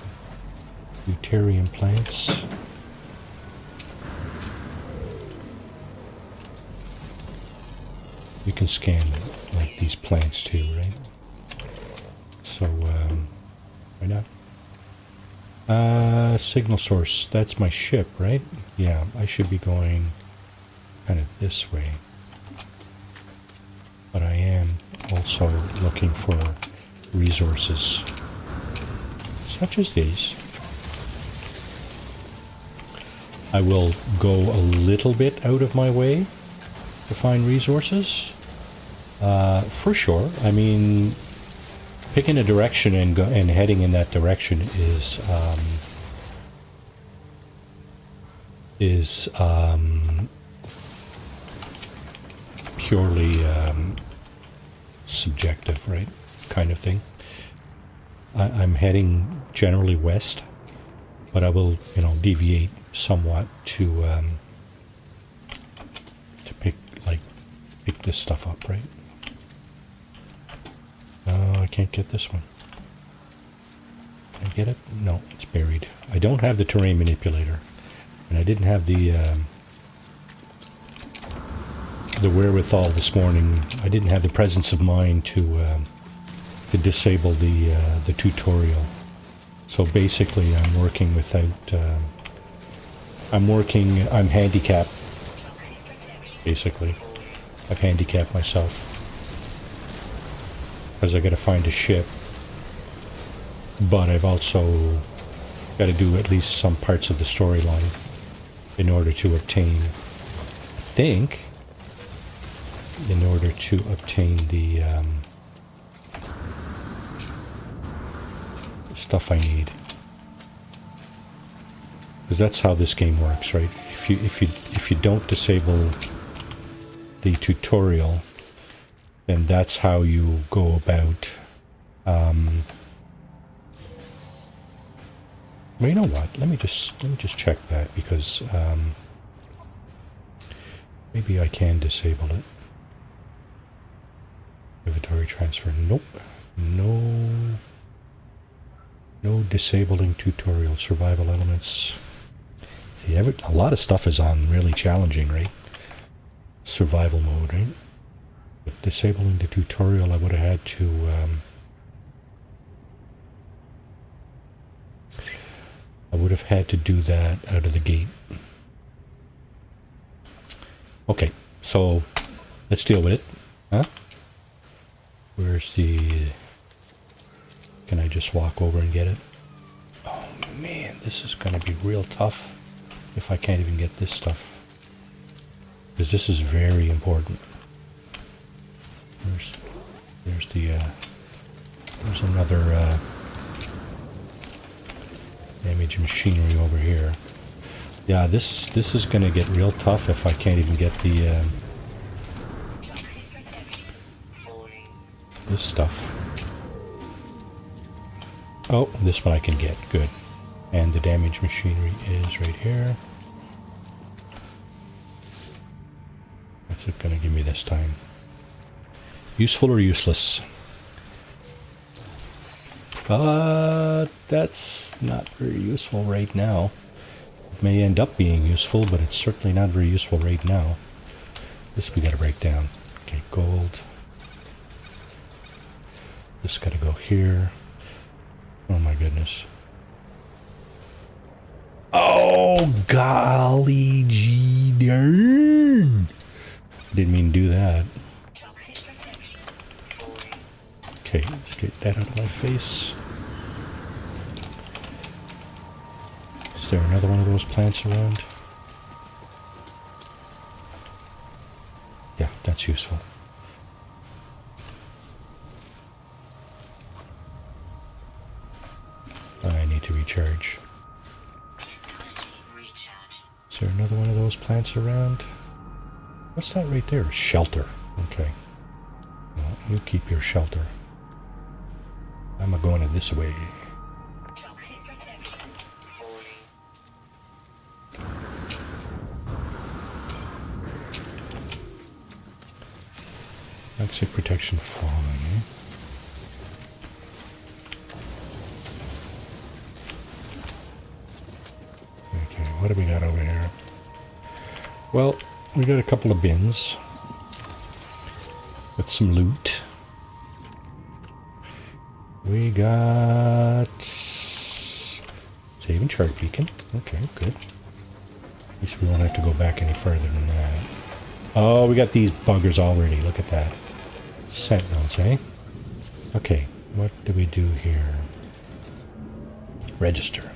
Deuterium plants. You can scan like these plants too, right? So, why not? Signal source. That's my ship, right? Yeah, I should be going kind of this way. But I am also looking for resources, such as these. I will go a little bit out of my way to find resources, for sure. I mean, picking a direction and heading in that direction is purely subjective, right? Kind of thing. I'm heading generally west, but I will, deviate somewhat to pick this stuff up, right? Oh, I can't get this one. Can I get it? No, it's buried. I don't have the terrain manipulator, and I didn't have the wherewithal this morning. I didn't have the presence of mind to disable the tutorial. So basically, I'm working without. I'm handicapped. Basically, I've handicapped myself because I got to find a ship, but I've also got to do at least some parts of the storyline in order to obtain. I think. In order to obtain the stuff I need, because that's how this game works, right? If you don't disable the tutorial, then that's how you go about. Well, you know what? Let me just check that, because maybe I can disable it. Inventory transfer. Nope. No disabling tutorial. Survival elements. See, a lot of stuff is on really challenging, right? Survival mode, right? But disabling the tutorial, I would have had to. I would have had to do that out of the gate. Okay, so let's deal with it, huh? Where's the... Can I just walk over and get it? Oh man, this is gonna be real tough if I can't even get this stuff. Because this is very important. There's another damaged machinery over here. Yeah, this is gonna get real tough if I can't even get the this stuff. Oh, this one I can get. Good. And the damaged machinery is right here. What's it going to give me this time? Useful or useless? But that's not very useful right now. It may end up being useful, but it's certainly not very useful right now. This we got to break down. Okay, gold. This got to go here. Oh my goodness. Oh, golly gee darn. Didn't mean to do that. Okay, let's get that out of my face. Is there another one of those plants around? Yeah, that's useful. I need to recharge. Is there another one of those plants around? What's that right there? Shelter. Okay. Well, you keep your shelter. I'm going in this way. Toxic protection falling. Okay, what do we got over here? Well, we got a couple of bins with some loot. We got... Is Save and chart beacon. Okay, good. At least we won't have to go back any further than that. Oh, we got these buggers already. Look at that. Sentinels, eh? Okay, what do we do here? Register.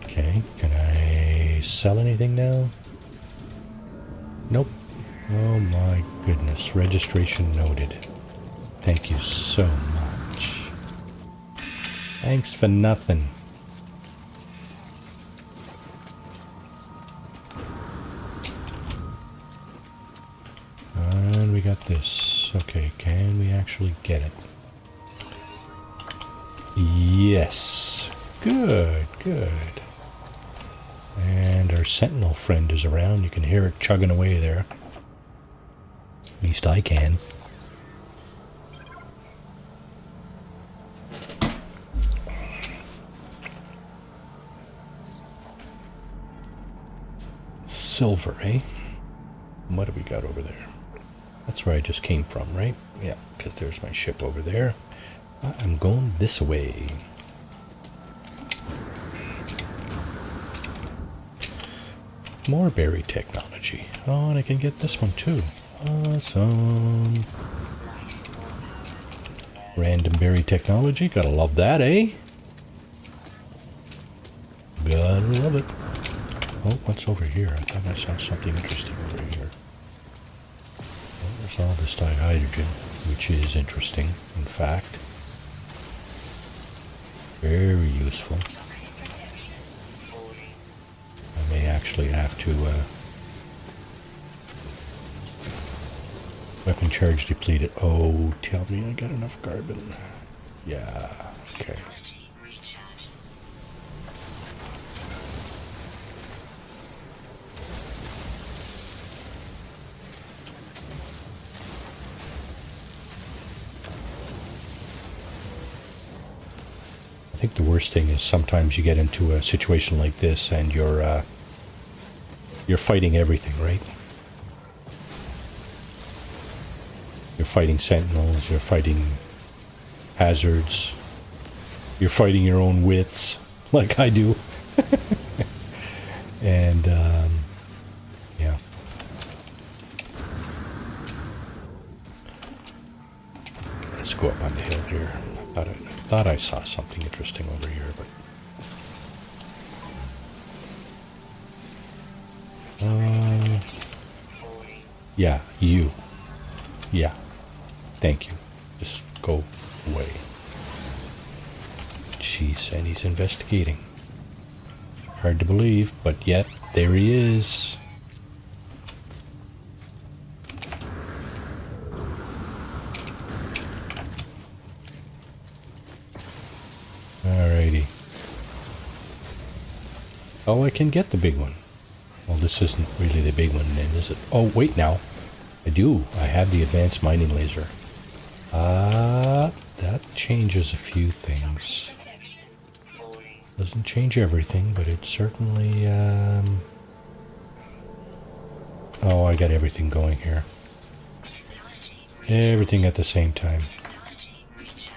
Okay, can I sell anything now? Nope. Oh my goodness. Registration noted. Thank you so much. Thanks for nothing. And we got this. Okay, can we actually get it? Yes. Good, good. And our sentinel friend is around. You can hear it chugging away there. At least I can. Silver, eh? What do we got over there? That's where I just came from, right? Yeah, because there's my ship over there. I'm going this way. More berry technology. Oh, and I can get this one too. Awesome. Random berry technology. Gotta love that, eh? Gotta love it. Oh, what's over here? I thought I saw something interesting over here. Well, there's all this dihydrogen, which is interesting, in fact. Very useful. I may actually have to weapon charge depleted. Oh, tell me I got enough carbon. Yeah, okay. Technology recharge. I think the worst thing is sometimes you get into a situation like this and you're fighting everything, right? You're fighting sentinels, you're fighting hazards, you're fighting your own wits, like I do. And, yeah. Let's go up on the hill here. I thought I saw something interesting over here, but... yeah, you. Yeah. Thank you. Just go away. Jeez, and he's investigating. Hard to believe, but yet, there he is. Alrighty. Oh, I can get the big one. Well, this isn't really the big one then, is it? Oh, wait now. I do. I have the advanced mining laser. That changes a few things. Protection. Falling. Doesn't change everything, but it certainly, Oh, I got everything going here. Technology. Everything at the same time. Technology recharge.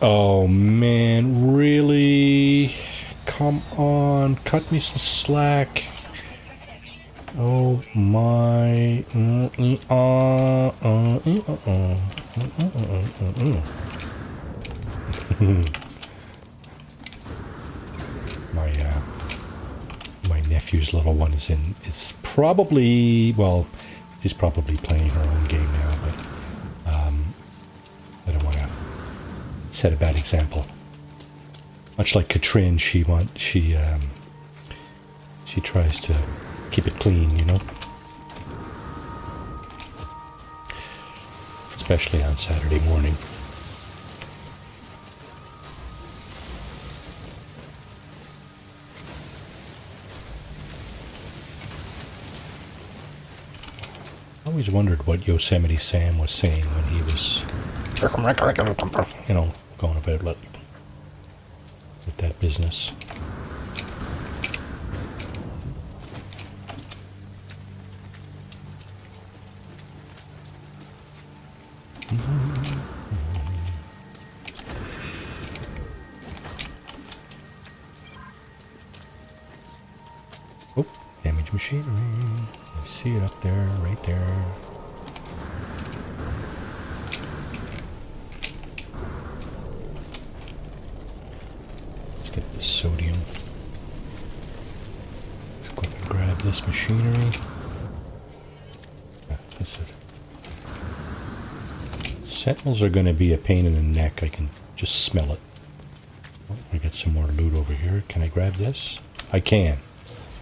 Oh man, really? Come on, cut me some slack. Toxic protection. Oh my. My nephew's little one is probably, well, she's probably playing her own game now, but I don't want to set a bad example. Much like Katrin, she tries to keep it clean, you know? Especially on Saturday morning. I always wondered what Yosemite Sam was saying when he was, you know, going about it with that business. Storage machinery. I see it up there, right there. Let's get the sodium. Let's go and grab this machinery. That's it. Sentinels are going to be a pain in the neck. I can just smell it. Oh, I got some more loot over here. Can I grab this? I can.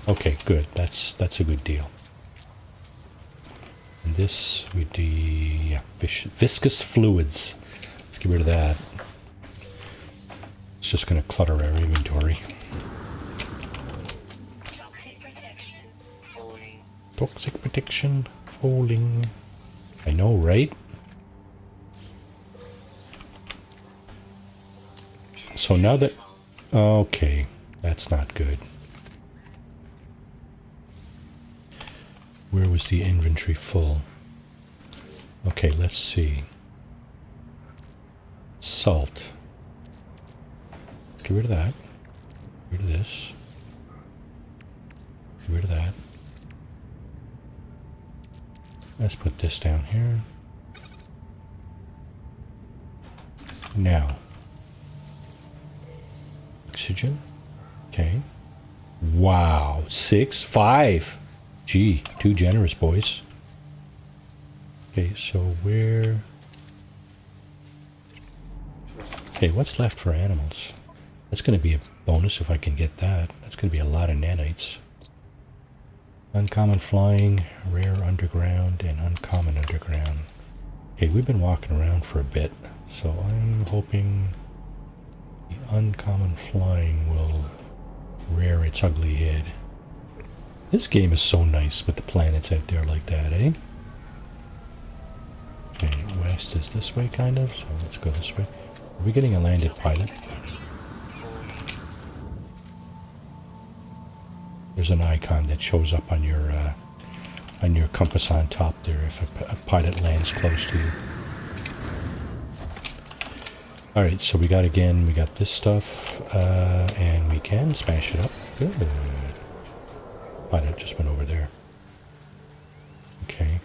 Okay, good. That's a good deal. And this with the viscous fluids. Let's get rid of that. It's just going to clutter our inventory. Toxic protection. Falling. Toxic protection falling. I know, right? So now that... Okay, that's not good. Where was the inventory full? Okay, let's see. Salt. Get rid of that. Get rid of this. Get rid of that. Let's put this down here. Now. Oxygen. Okay. Wow. 6, 5. Gee, too generous, boys. Okay, so where... Okay, what's left for animals? That's going to be a bonus if I can get that. That's going to be a lot of nanites. Uncommon flying, rare underground, and uncommon underground. Okay, we've been walking around for a bit, so I'm hoping the uncommon flying will rear its ugly head. This game is so nice with the planets out there like that, eh? Okay, west is this way, kind of, so let's go this way. Are we getting a landed pilot? There's an icon that shows up on your compass on top there if a pilot lands close to you. Alright, so we got this stuff, and we can smash it up. Good. Pilot just went over there. Okay.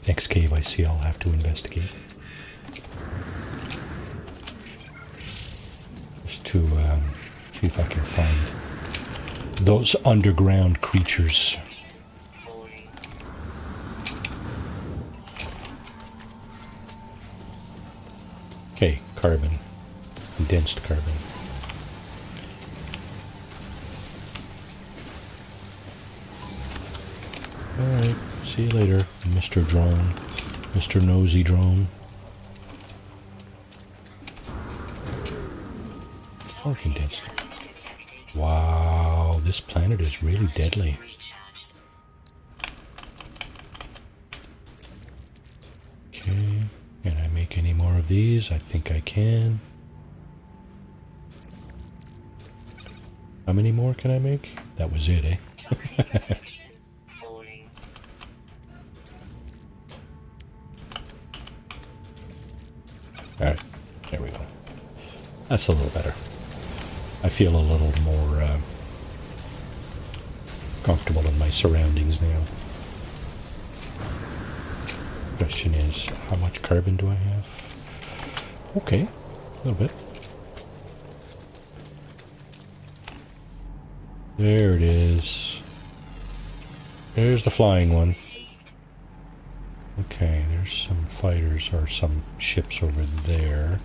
Next cave I see I'll have to investigate. Just to see if I can find those underground creatures. Okay, carbon. Condensed carbon. Alright, see you later, Mr. Drone. Mr. Nosy Drone. Oh, condensed. Wow, this planet is really deadly. Okay, can I make any more of these? I think I can. How many more can I make? That was it, eh? Alright, there we go. That's a little better. I feel a little more comfortable in my surroundings now. Question is, how much carbon do I have? Okay, a little bit. There it is. There's the flying one. Okay, there's some fighters or some ships over there.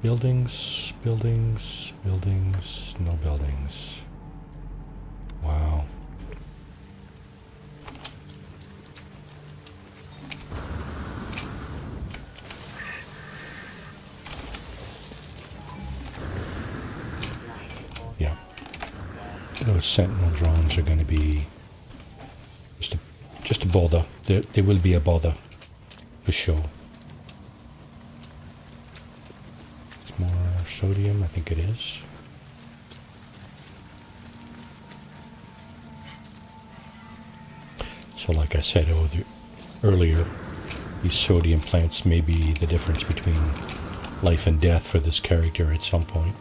Buildings, buildings, buildings, no buildings. Wow. Yeah. Those Sentinel drones are going to be just a bother. They will be a bother for sure. It's more sodium, I think it is. So like I said earlier, These sodium plants may be the difference between life and death for this character at some point.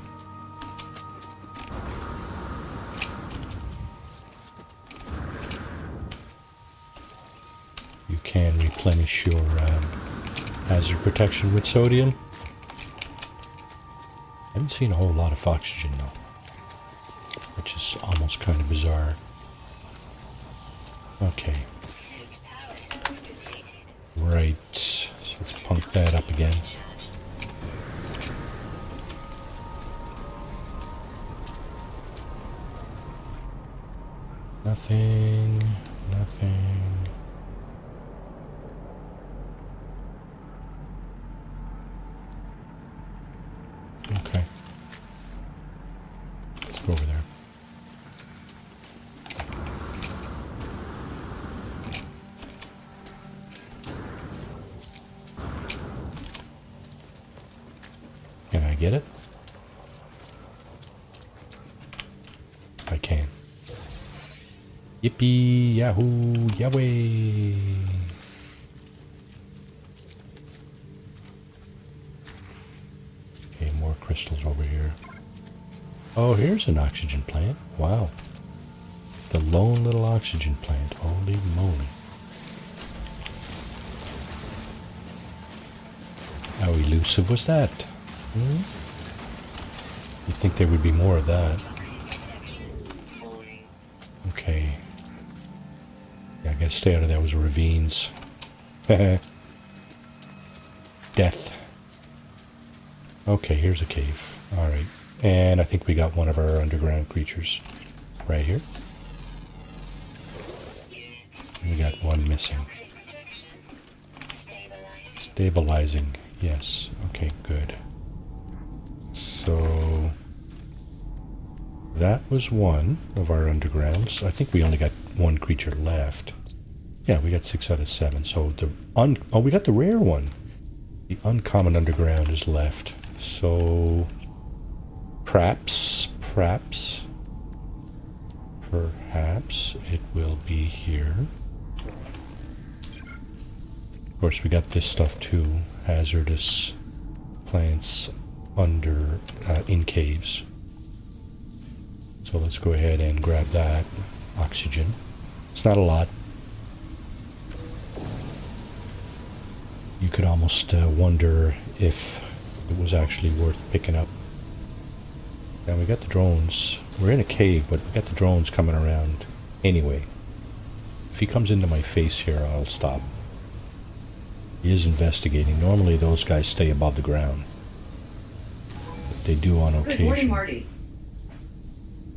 You can replenish your hazard protection with sodium. I haven't seen a whole lot of oxygen though, which is almost kind of bizarre. Okay. Suit power source completed. Right, so let's pump that up again. Nothing, nothing. Okay. Let's go over there. Can I get it? I can. Yippee, yahoo, yahweh! Okay, more crystals over here. Oh, here's an oxygen plant. Wow. The lone little oxygen plant. Holy moly. How elusive was that? You'd think there would be more of that. Toxic detection. Falling. Okay. Yeah, I gotta stay out of those ravines. Death. Okay, here's a cave. Alright. And I think we got one of our underground creatures right here. Units. We got one missing. Toxic protection. Stabilizing. Stabilizing. Yes. Okay, good. So that was one of our undergrounds. I think we only got one creature left. Yeah, we got 6 out of 7. So the we got the rare one. The uncommon underground is left. So perhaps it will be here. Of course, we got this stuff too. Hazardous plants under in caves. So let's go ahead and grab that. Oxygen. It's not a lot. You could almost wonder if it was actually worth picking up. Now we got the drones. We're in a cave, but we got the drones coming around anyway. If he comes into my face here, I'll stop. He is investigating. Normally those guys stay above the ground. But they do on Good morning, occasion. Marty.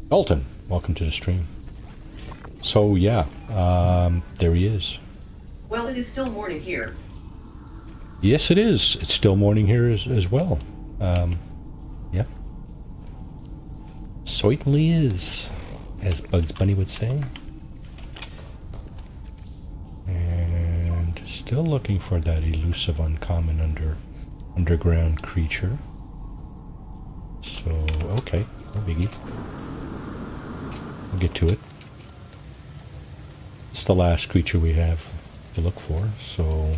Dalton, welcome to the stream. So yeah, there he is. Well, it is still morning here. Yes, it is. It's still morning here as well. Yeah. Certainly is, as Bugs Bunny would say. And still looking for that elusive uncommon underground creature. So, okay, no biggie. We'll get to it. It's the last creature we have to look for, so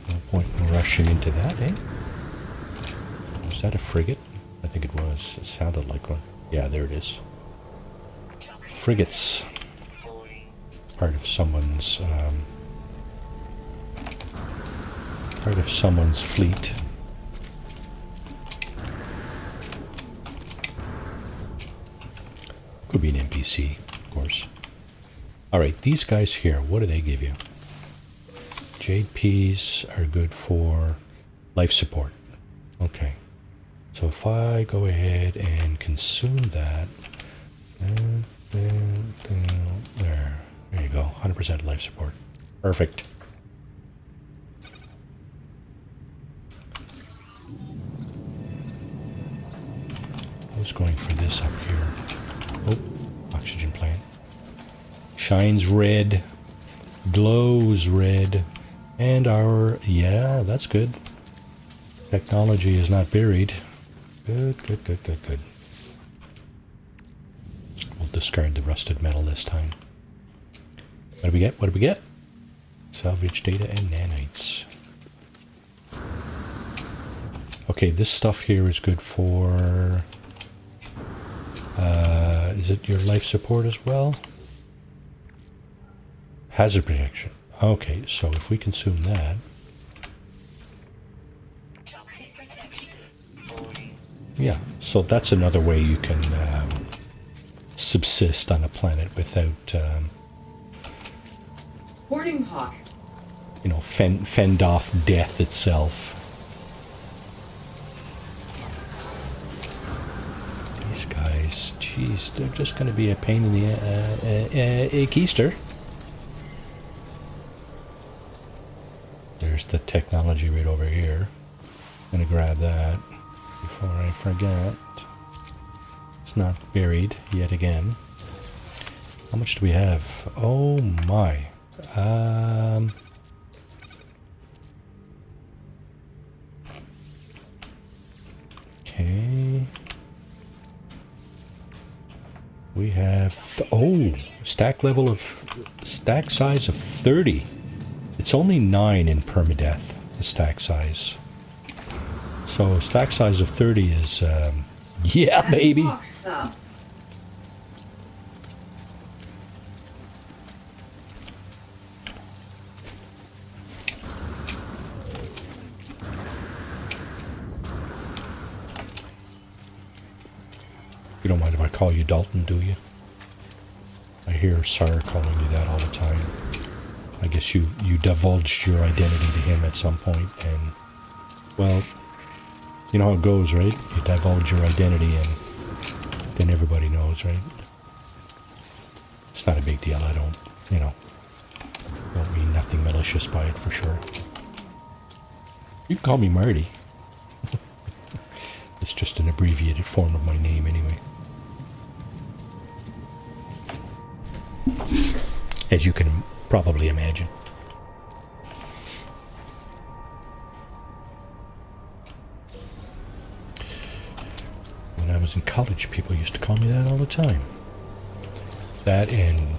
no point in rushing into that, eh? Was that a frigate? I think it was. It sounded like one. Yeah, there it is. Toxic Frigates. falling. Part of someone's fleet. Could be an NPC, of course. Alright, these guys here, what do they give you? Jade peas are good for life support. Okay. So if I go ahead and consume that, there you go, 100% life support. Perfect. I was going for this up here. Oh, oxygen plant. Shines red, glows red, and yeah, that's good. Technology is not buried. Good. We'll discard the rusted metal this time. What do we get? Salvage data and nanites. Okay, this stuff here is good for... is it your life support as well? Hazard protection. Okay, so if we consume that... Toxic protection. 40. Yeah, so that's another way you can subsist on a planet without, Boarding Hawk. you know, fend off death itself. These guys, jeez, they're just going to be a pain in the keister. There's the technology right over here. I'm going to grab that before I forget. It's not buried yet again. How much do we have? Oh my. Okay. We have stack size of 30. It's only 9 in permadeath, the stack size. So stack size of 30 is yeah, baby. Hawk's up. You don't mind if I call you Dalton, do you? I hear Sarah calling you that all the time. I guess you divulged your identity to him at some point, and, well, you know how it goes, right? You divulge your identity, and then everybody knows, right? It's not a big deal. I don't mean nothing malicious by it, for sure. You can call me Marty. It's just an abbreviated form of my name, anyway. As you can probably imagine. When I was in college, people used to call me that all the time. That and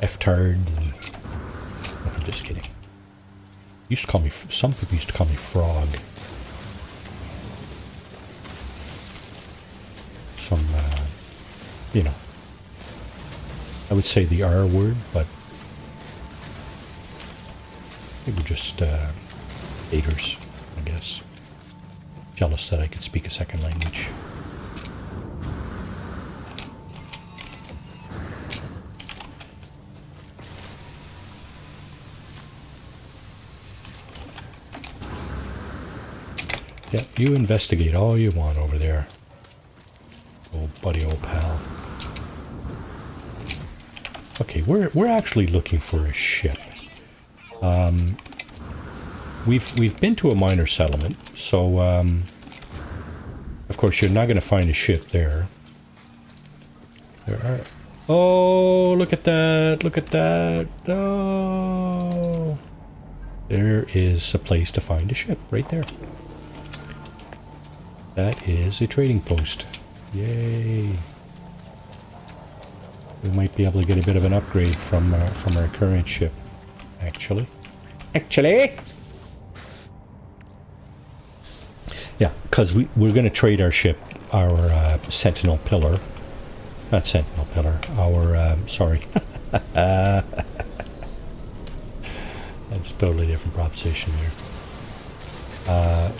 F-tard. No, I'm just kidding. Used to call me. Some people used to call me Frog. Some, you know. I would say the R word, but they were just haters, I guess. Jealous that I could speak a second language. Yeah, you investigate all you want over there, old buddy, old pal. Okay, we're actually looking for a ship. We've been to a minor settlement, so of course you're not going to find a ship there. There are. Oh, look at that! Look at that! Oh, there is a place to find a ship right there. That is a trading post. Yay! We might be able to get a bit of an upgrade from our current ship, actually. Yeah, because we're going to trade our ship, our Sentinel Pillar. Not Sentinel Pillar, our, sorry. That's a totally different proposition here.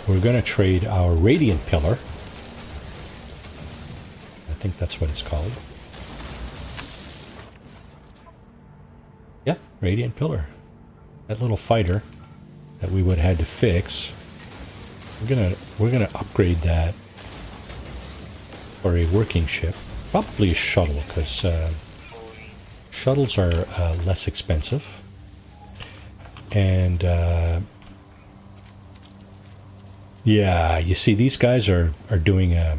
We're going to trade our Radiant Pillar. I think that's what it's called. Yeah, Radiant Pillar. That little fighter that we would have had to fix. We're gonna upgrade that for a working ship, probably a shuttle, because shuttles are less expensive, and yeah, you see these guys are doing they're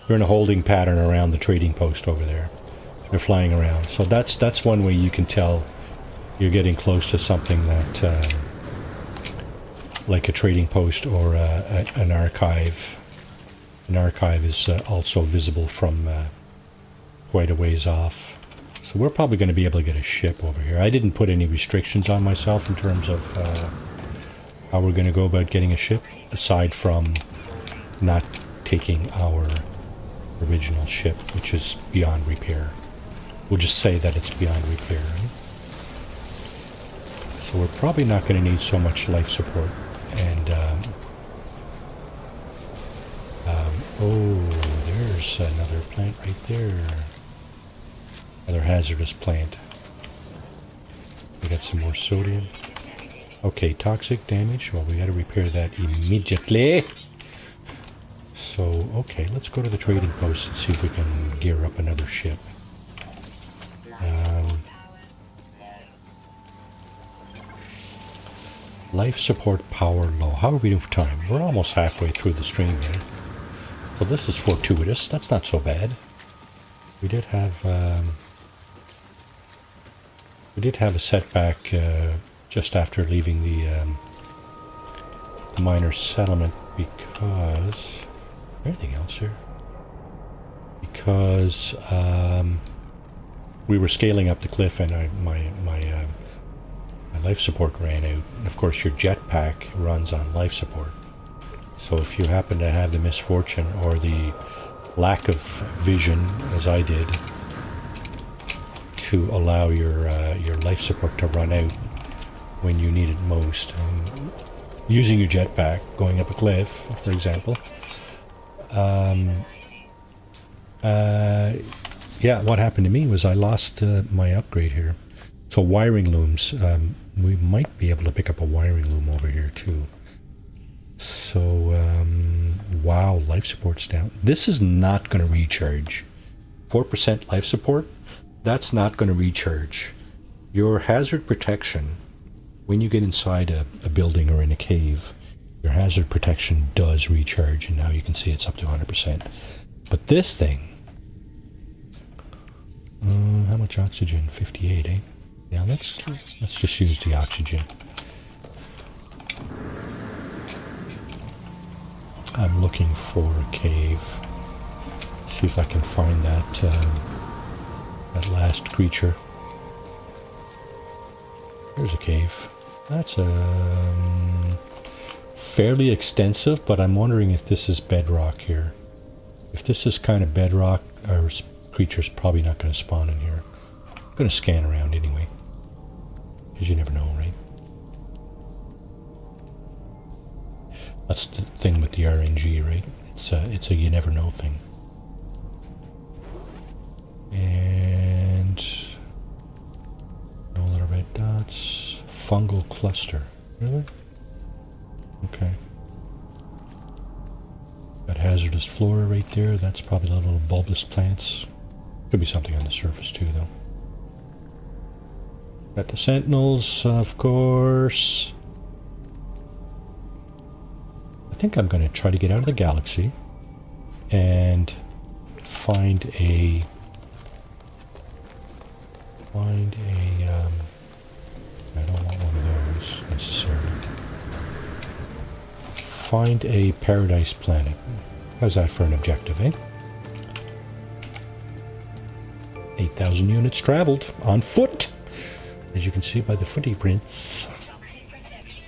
in a holding pattern around the trading post over there. They're flying around, so that's one way you can tell you're getting close to something that like a trading post or an archive. An archive is also visible from quite a ways off, so So we're probably going to be able to get a ship over here. I didn't put any restrictions on myself in terms of how we're going to go about getting a ship, aside from not taking our original ship, which is beyond repair. We'll just say that it's beyond repair. Right? So we're probably not going to need so much life support. And, oh, there's another plant right there. Another hazardous plant. We got some more sodium. Okay, toxic damage. Well, we got to repair that immediately. So, okay, let's go to the trading post and see if we can gear up another ship. Life support power low. How are we doing for time? We're almost halfway through the stream here. So this is fortuitous. That's not so bad. We did have a setback just after leaving the minor settlement because... Anything else here? Because we were scaling up the cliff and my life support ran out. And of course your jetpack runs on life support. So if you happen to have the misfortune or the lack of vision, as I did, to allow your life support to run out when you need it most, using your jetpack, going up a cliff, for example. Yeah, what happened to me was I lost my upgrade here. So wiring looms, we might be able to pick up a wiring loom over here too. So, wow, life support's down. This is not going to recharge. 4% life support, that's not going to recharge. Your hazard protection, when you get inside a building or in a cave, your hazard protection does recharge, and now you can see it's up to 100%. But this thing, how much oxygen? 58, eh? Yeah, let's just use the oxygen. I'm looking for a cave. See if I can find that that last creature. There's a cave. That's fairly extensive, but I'm wondering if this is bedrock here. If this is kind of bedrock, our creature's probably not going to spawn in here. I'm going to scan around anyway, because you never know, right? That's the thing with the RNG, right? It's a you never know thing. And no little red dots. Fungal cluster. Really? Okay. Got hazardous flora right there. That's probably the little bulbous plants. Could be something on the surface too, though. Got the sentinels, of course. I think I'm going to try to get out of the galaxy and find a I don't want one of those necessarily. Find a paradise planet. How's that for an objective, eh? 8,000 units traveled on foot, as you can see by the footy prints. Toxic protection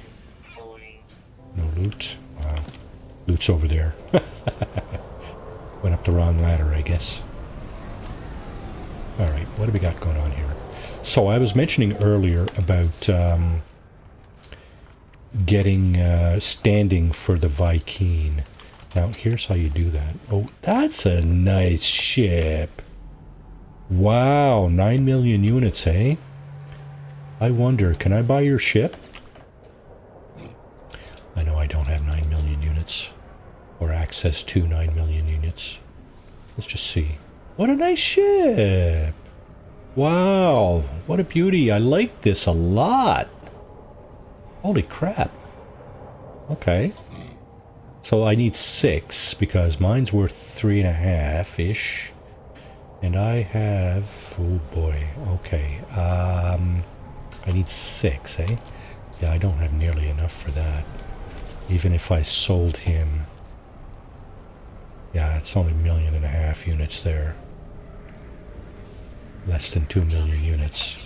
falling. No loot. Wow. Loot's over there. Went up the wrong ladder, I guess. Alright, what do we got going on here? So I was mentioning earlier about getting standing for the Vy'keen. Now, here's how you do that. Oh, that's a nice ship. Wow, 9 million units, eh? I wonder, can I buy your ship? I know I don't have 9 million units, or access to 9 million units. Let's just see. What a nice ship! Wow, what a beauty. I like this a lot. Holy crap. Okay. So I need 6, because mine's worth 3.5-ish. And I have... oh boy, okay. I need 6, eh? Yeah, I don't have nearly enough for that. Even if I sold him... yeah, it's only 1.5 million units there. Less than 2 million units.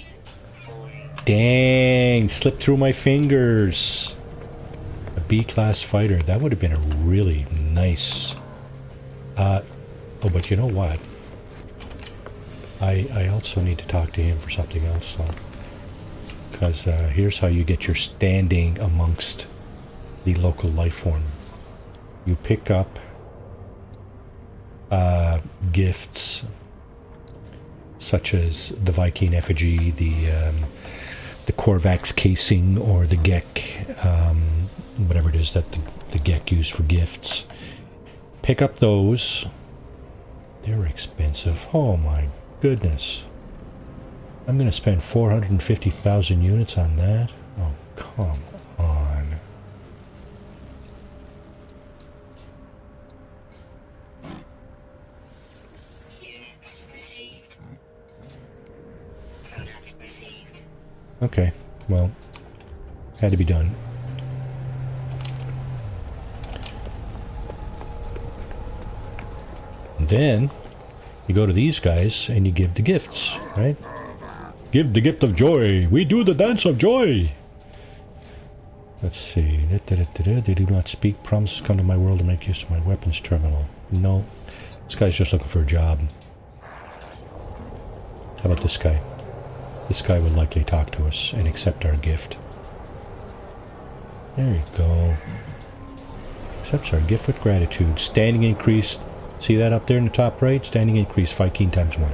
Dang, slipped through my fingers. A B-class fighter. That would have been a really nice... oh, but you know what? I also need to talk to him for something else, though. Because here's how you get your standing amongst the local life form. You pick up gifts such as the Viking effigy, the Korvax casing, or the Gek, whatever it is that the Gek used for gifts. Pick up those. They're expensive. Oh my goodness. I'm going to spend 450,000 units on that? Oh, come on. Units received. Product received. Okay, well, had to be done. And then you go to these guys and you give the gifts, right? Give the gift of joy. We do the dance of joy. Let's see. They do not speak. Promises come to my world to make use of my weapons terminal. No. This guy's just looking for a job. How about this guy? This guy will likely talk to us and accept our gift. There you go. Accepts our gift with gratitude. Standing increase. See that up there in the top right? Standing increase Viking times 1.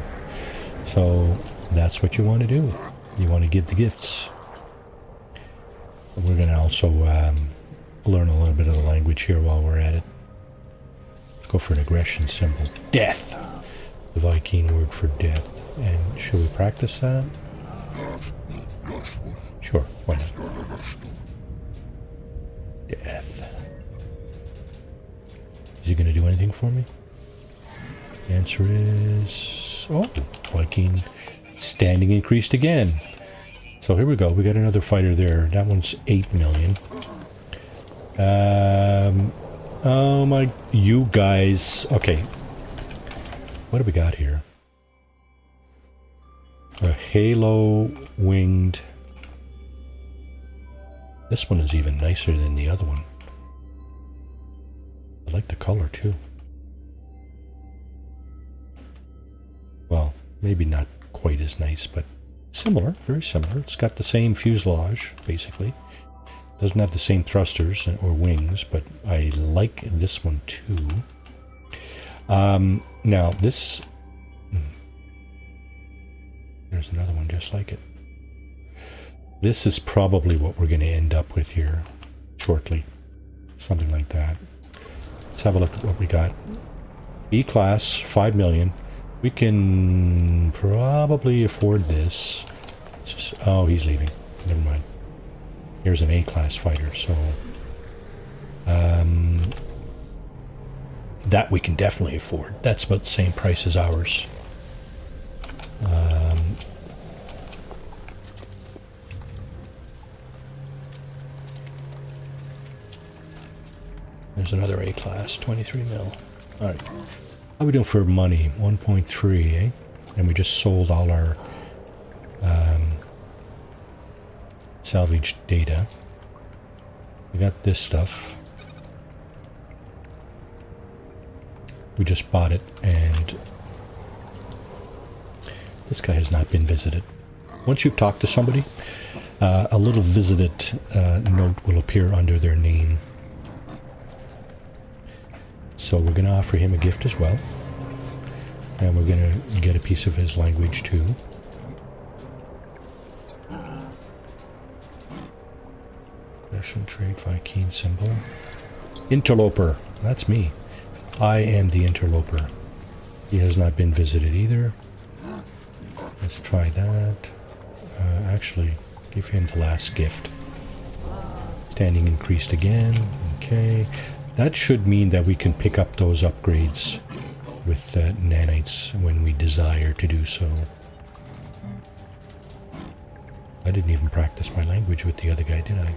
So that's what you want to do. You want to give the gifts. We're going to also learn a little bit of the language here while we're at it. Go for an aggression symbol. Death. The Viking word for death. And should we practice that? Sure, why not? Death. Is he going to do anything for me? The answer is... oh, Viking standing increased again. So here we go. We got another fighter there. That one's 8 million. Oh my... you guys... okay. What do we got here? A halo winged... this one is even nicer than the other one. I like the color too. Well, maybe not quite as nice, but similar, very similar. It's got the same fuselage, basically. Doesn't have the same thrusters or wings, but I like this one too. Now this... there's another one just like it. This is probably what we're going to end up with here shortly. Something like that. Let's have a look at what we got. B-class, 5 million. We can probably afford this. It's just, oh, he's leaving. Never mind. Here's an A-class fighter, so... that we can definitely afford. That's about the same price as ours. There's another A-class, 23 mil. Alright. How are we doing for money? 1.3, eh? And we just sold all our salvaged data. We got this stuff. We just bought it, and this guy has not been visited. Once you've talked to somebody, a little visited note will appear under their name. So we're going to offer him a gift as well. And we're going to get a piece of his language too. Russian trade Viking symbol. Interloper. That's me. I am the interloper. He has not been visited either. Let's try that. Actually, give him the last gift. Standing increased again. Okay. That should mean that we can pick up those upgrades with nanites when we desire to do so. I didn't even practice my language with the other guy, did I?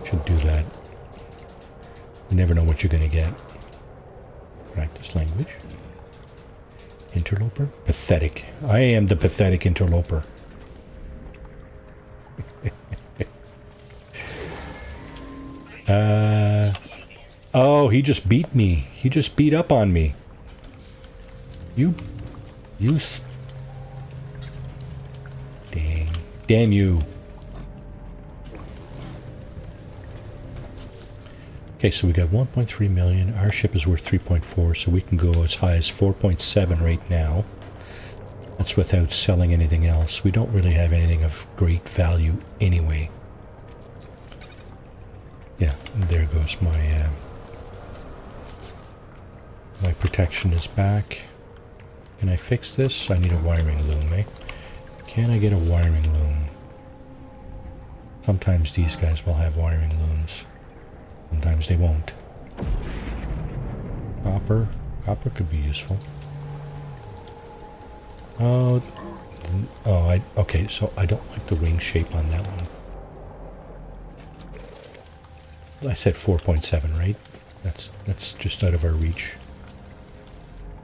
Should do that. You never know what you're going to get. Practice language. Interloper? Pathetic. I am the pathetic interloper. Oh, he just beat me. He just beat up on me. Damn you. Okay, so we got 1.3 million. Our ship is worth 3.4, so we can go as high as 4.7 right now. That's without selling anything else. We don't really have anything of great value anyway. Yeah, there goes my my protection is back. Can I fix this? I need a wiring loom, eh? Can I get a wiring loom? Sometimes these guys will have wiring looms. Sometimes they won't. Copper. Copper could be useful. Okay, so I don't like the wing shape on that one. I said 4.7, right? That's just out of our reach.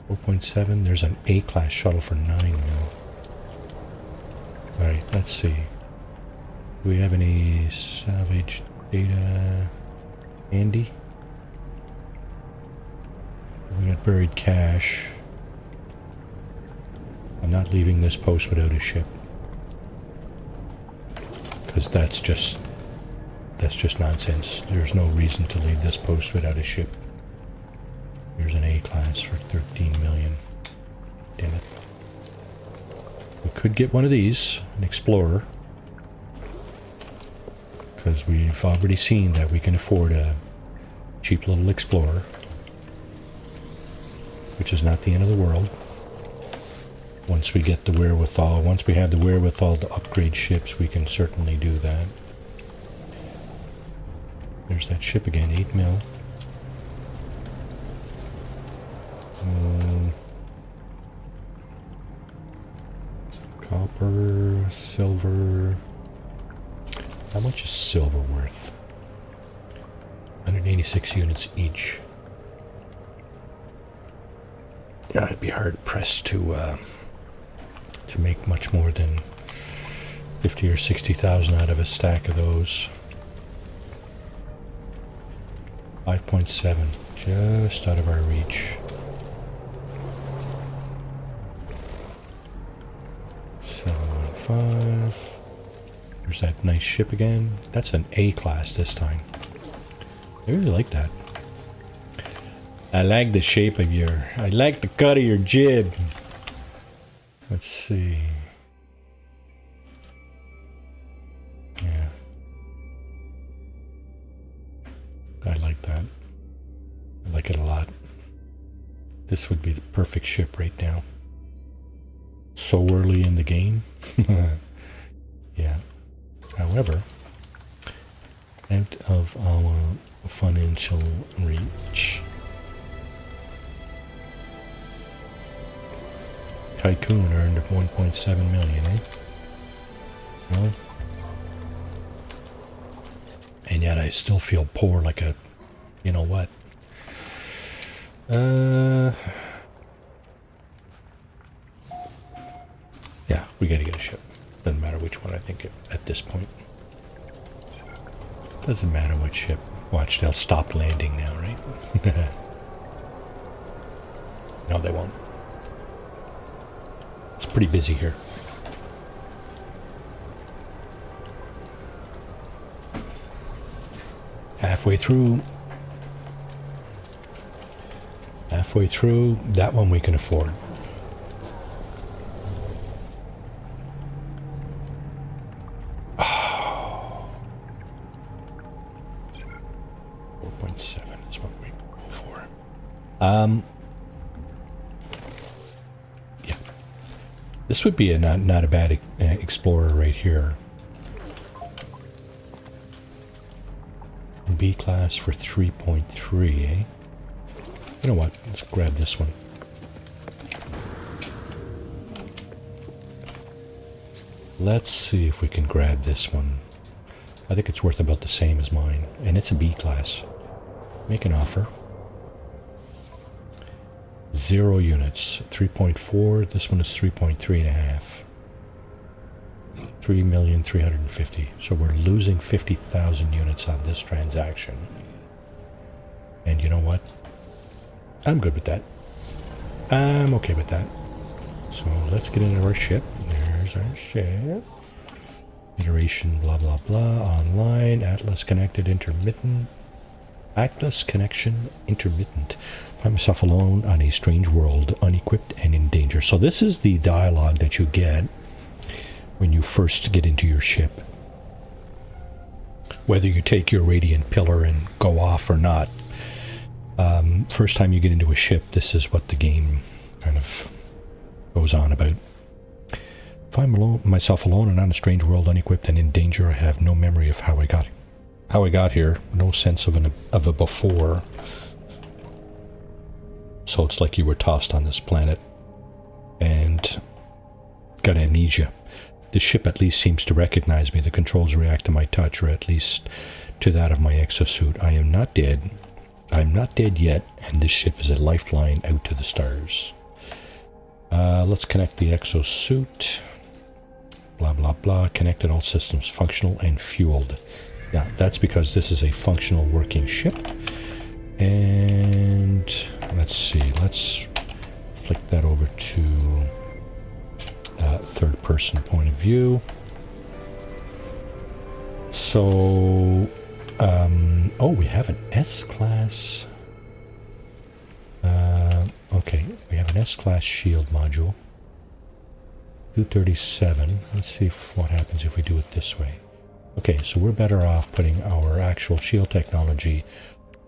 4.7, there's an A-class shuttle for 9 mil. Alright, let's see. Do we have any salvage data handy? We got buried cash. I'm not leaving this post without a ship. Because that's just nonsense. There's no reason to leave this post without a ship. Here's an A-class for 13 million. Damn it. We could get one of these, an Explorer. Because we've already seen that we can afford a cheap little Explorer. Which is not the end of the world. Once we get the wherewithal, once we have the wherewithal to upgrade ships, we can certainly do that. There's that ship again, 8 mil. Copper, silver. How much is silver worth? 186 units each. Yeah, I'd be hard pressed to make much more than 50 or 60,000 out of a stack of those. 5.7, just out of our reach. 715. There's that nice ship again. That's an A-class this time. I really like that. I like the shape of your... I like the cut of your jib. Let's see. Yeah. I like that. I like it a lot. This would be the perfect ship right now. So early in the game. Yeah. However, out of our financial reach. Tycoon earned 1.7 million, eh? Really? And yet I still feel poor like a... You know what? Yeah, we gotta get a ship. Doesn't matter which one I think at this point. Doesn't matter what ship. Watch, they'll stop landing now, right? No, they won't. It's pretty busy here. Halfway through. Halfway through. That one we can afford. Oh. 4.7 is what we go for. Yeah. This would be a not a bad Explorer right here. B class for 3.3, eh? You know what? Let's grab this one. Let's see if we can grab this one. I think it's worth about the same as mine. And it's a B class. Make an offer. 0 units. 3.4. This one is 3.3.5. 3,350,000. So we're losing 50,000 units on this transaction. And you know what? I'm good with that. I'm okay with that. So let's get into our ship. There's our ship. Iteration, blah, blah, blah. Online. Atlas connected, intermittent. Atlas connection, intermittent. Find myself alone on a strange world, unequipped and in danger. So this is the dialogue that you get when you first get into your ship. Whether you take your radiant pillar and go off or not. First time you get into a ship, this is what the game kind of goes on about. If I'm myself alone and on a strange world, unequipped and in danger, I have no memory of how I got here. No sense of a before. So it's like you were tossed on this planet and got amnesia. The ship at least seems to recognize me. The controls react to my touch, or at least to that of my exosuit. I am not dead. I'm not dead yet, and this ship is a lifeline out to the stars. Let's connect the exosuit. Blah, blah, blah. Connected, all systems functional and fueled. Yeah, that's because this is a functional working ship. And let's see. Let's flick that over to third person point of view. So, oh, we have an S-class. Okay, we have an S-class shield module. 237. Let's see what happens if we do it this way. Okay, so we're better off putting our actual shield technology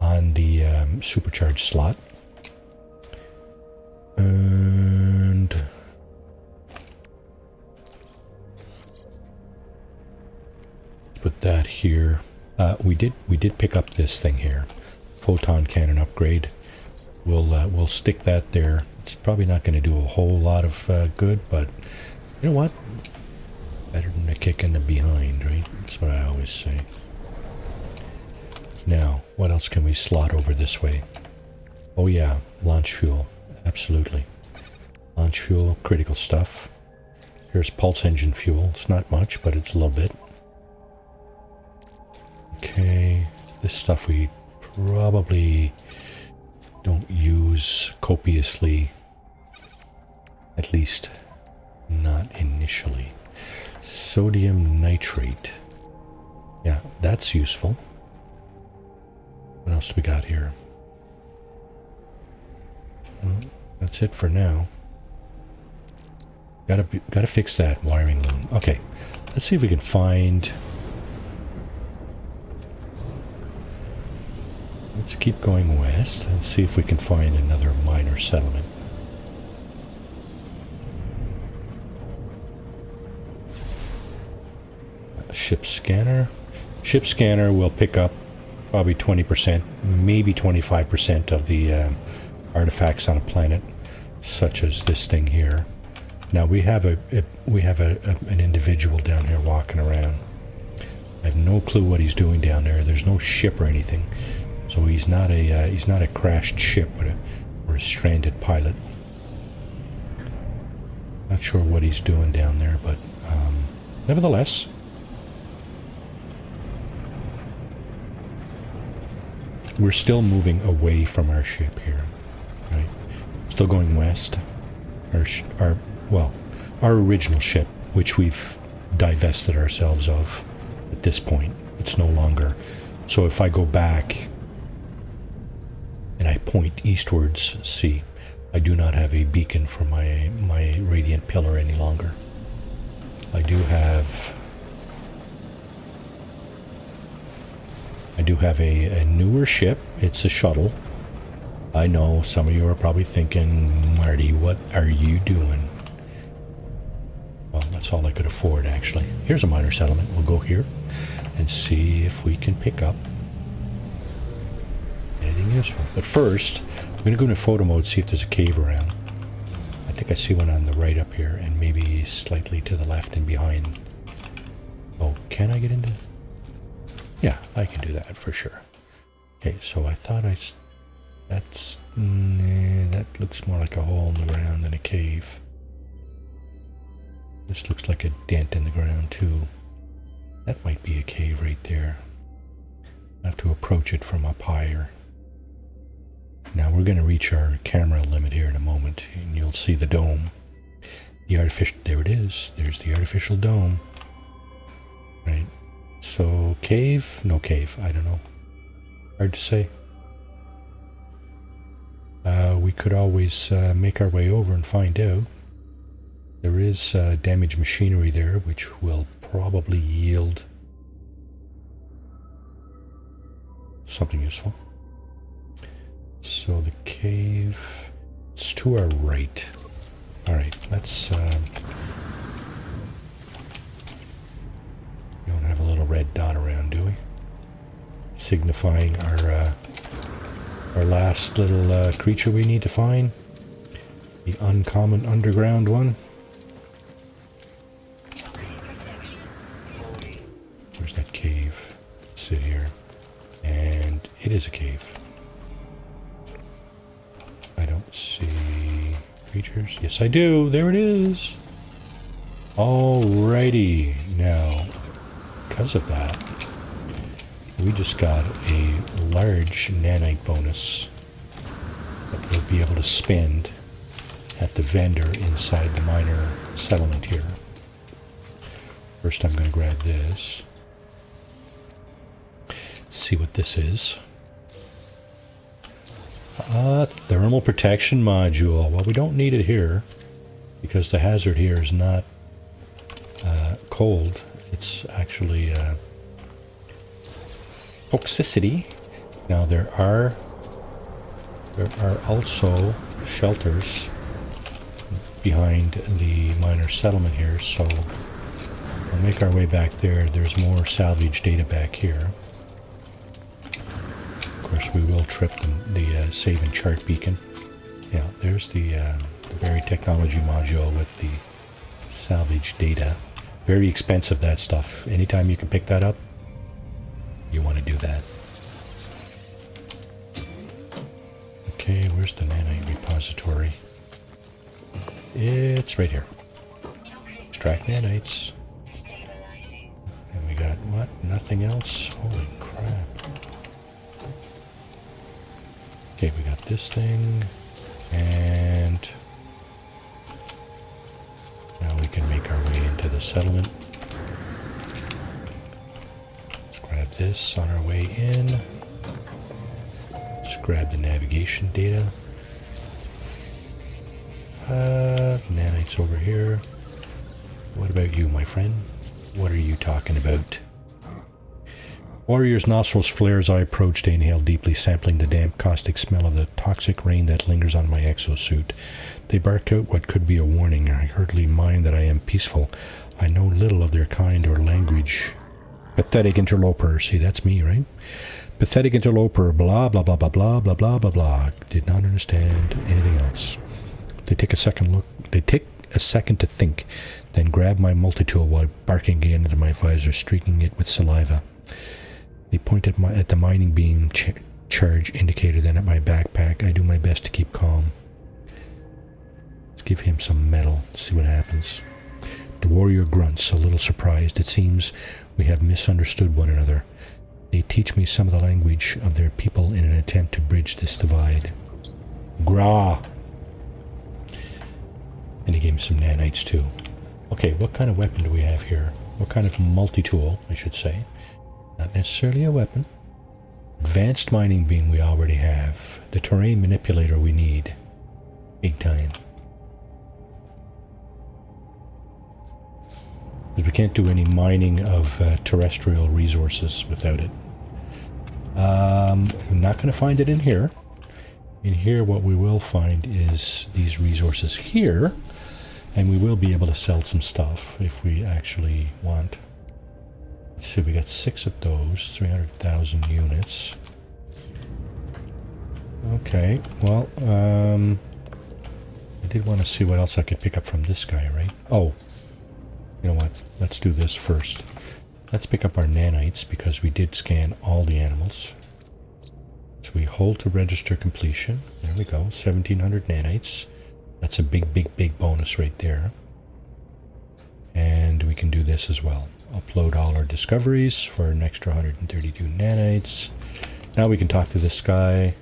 on the supercharged slot. And put that here. We did pick up this thing here, photon cannon upgrade. We'll stick that there. It's probably not going to do a whole lot of good, but you know what? Better than a kick in the behind, right? That's what I always say. Now, what else can we slot over this way? Oh yeah, launch fuel. Absolutely. Launch fuel, critical stuff. Here's pulse engine fuel. It's not much, but it's a little bit. Okay, this stuff we probably don't use copiously. At least not initially. Sodium nitrate. Yeah, that's useful. What else do we got here? Well, that's it for now. Gotta fix that wiring loom. Okay, let's see if we can find. Let's keep going west and see if we can find another minor settlement. Ship scanner. Ship scanner will pick up probably 20%, maybe 25% of the artifacts on a planet, such as this thing here. Now we have an individual down here walking around. I have no clue what he's doing down there. There's no ship or anything, so he's not a crashed ship or a stranded pilot. Not sure what he's doing down there, but nevertheless. We're still moving away from our ship here, right? Still going west. Our original ship, which we've divested ourselves of at this point. It's no longer. So if I go back and I point eastwards, see, I do not have a beacon for my radiant pillar any longer. I do have a newer ship. It's a shuttle. I know some of you are probably thinking, Marty, what are you doing? Well, that's all I could afford, actually. Here's a minor settlement. We'll go here and see if we can pick up anything useful. But first, I'm going to go into photo mode, see if there's a cave around. I think I see one on the right up here, and maybe slightly to the left and behind. Oh, can I get into... Yeah, I can do that for sure. Okay, so I thought That's... Nah, that looks more like a hole in the ground than a cave. This looks like a dent in the ground too. That might be a cave right there. I have to approach it from up higher. Now we're going to reach our camera limit here in a moment, and you'll see the dome. The artificial... There it is. There's the artificial dome. Right. So, cave? No cave. I don't know. Hard to say. We could always make our way over and find out. There is damaged machinery there, which will probably yield something useful. So the cave, it's to our right. All right, let's. We don't have a little red dot around, do we? Signifying our last little creature we need to find, the uncommon underground one. Where's that cave? Sit here. And it is a cave. I don't see creatures. Yes, I do. There it is. Alrighty. Now, because of that, we just got a large nanite bonus that we'll be able to spend at the vendor inside the miner settlement here. First, I'm going to grab this. See what this is. Thermal protection module. Well, we don't need it here because the hazard here is not cold. It's actually toxicity. Now there are also shelters behind the miner settlement here, so we'll make our way back there. There's more salvage data back here. Of course, we will trip the save and chart beacon. Yeah, there's the berry technology module with the salvage data. Very expensive, that stuff. Anytime you can pick that up, you want to do that. Okay, where's the nanite repository? It's right here. Extract nanites. And we got what? Nothing else? Holy crap. Okay, we got this thing. And now we can make our way into the settlement. Let's grab this on our way in. Let's grab the navigation data. Nanites over here. What about you, my friend? What are you talking about? Warrior's nostrils flare as I approach to inhale deeply, sampling the damp, caustic smell of the toxic rain that lingers on my exosuit. They bark out what could be a warning. I hardly mind that I am peaceful. I know little of their kind or language. Pathetic interloper. See, that's me, right? Pathetic interloper. Blah, blah, blah, blah, blah, blah, blah, blah, blah. Did not understand anything else. They take a second look. They take a second to think, then grab my multi-tool while barking again into my visor, streaking it with saliva. They point at the mining beam charge indicator, then at my backpack. I do my best to keep calm. Let's give him some metal, see what happens. The warrior grunts, a little surprised. It seems we have misunderstood one another. They teach me some of the language of their people in an attempt to bridge this divide. Gra! And he gave me some nanites too. Okay, what kind of weapon do we have here? What kind of multi-tool, I should say. Not necessarily a weapon. Advanced mining beam we already have. The terrain manipulator we need. Big time. Because we can't do any mining of terrestrial resources without it. I'm not going to find it in here. In here what we will find is these resources here. And we will be able to sell some stuff if we actually want. Let's see, we got 6 of those, 300,000 units. Okay, well, I did want to see what else I could pick up from this guy, right? Oh, you know what? Let's do this first. Let's pick up our nanites because we did scan all the animals. So So we hold to register completion. There we go, 1700 nanites. That's a big bonus right there. And we can do this as well. Upload all our discoveries for an extra 132 nanites. Now we can talk to this guy.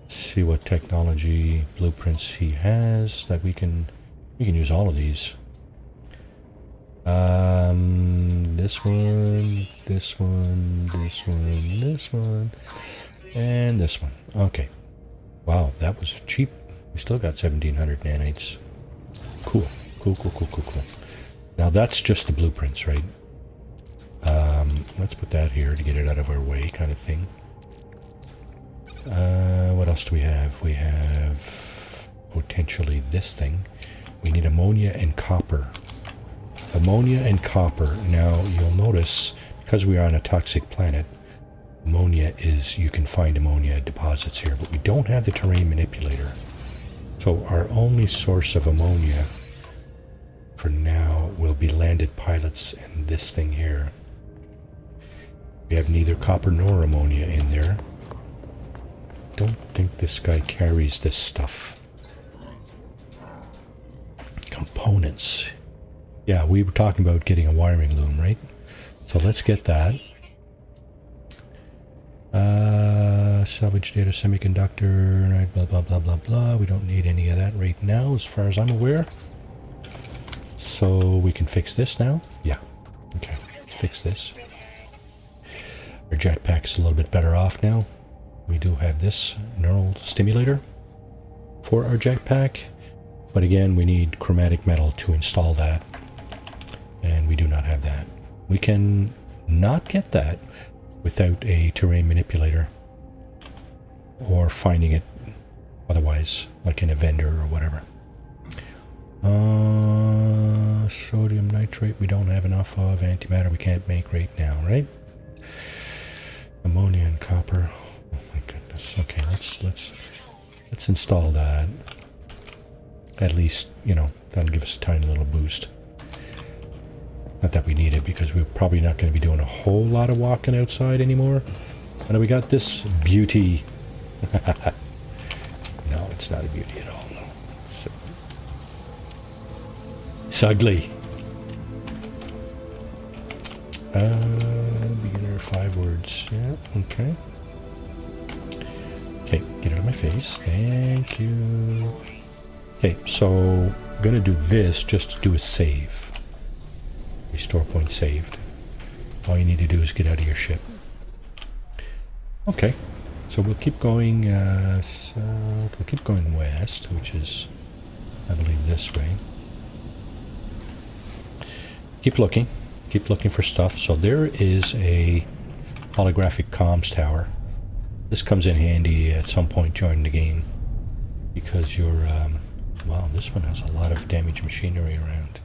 See what technology blueprints he has that we can use all of these. This one, this one, this one, this one, and this one. Okay. Wow, that was cheap. We still got 1700 nanites. Cool. Cool. Now that's just the blueprints, right? Let's put that here to get it out of our way, kind of thing. What else do we have? We have potentially this thing. We need ammonia and copper. Ammonia and copper. Now you'll notice, because we are on a toxic planet, ammonia is, you can find ammonia deposits here, but we don't have the terrain manipulator. So our only source of ammonia for now will be landed pilots and this thing here. We have neither copper nor ammonia in there. Don't think this guy carries this stuff. Components. Yeah, we were talking about getting a wiring loom, right? So let's get that. Salvage data, semiconductor, right, blah, blah, blah, blah, blah. We don't need any of that right now, as far as I'm aware. So we can fix this now? Yeah. Okay, let's fix this. Our jetpack's a little bit better off now. We do have this neural stimulator for our jetpack. But again, we need chromatic metal to install that. And we do not have that. We can not get that without a terrain manipulator. Or finding it otherwise, like in a vendor or whatever. Sodium nitrate we don't have enough of. Antimatter we can't make right now, right? Ammonia and copper. Oh my goodness. Okay, let's install that. At least, you know, that'll give us a tiny little boost. Not that we need it, because we're probably not going to be doing a whole lot of walking outside anymore. And we got this beauty. No, it's not a beauty at all. No. It's ugly. Beginner 5 words. Yeah, okay. Okay, get out of my face. Thank you. Okay, so I'm going to do this just to do a save. Restore point saved. All you need to do is get out of your ship. Okay, so we'll keep going south. We'll keep going west, which is, I believe, this way. Keep looking for stuff. So there is a holographic comms tower. This comes in handy at some point during the game, because you're wow, this one has a lot of damaged machinery around.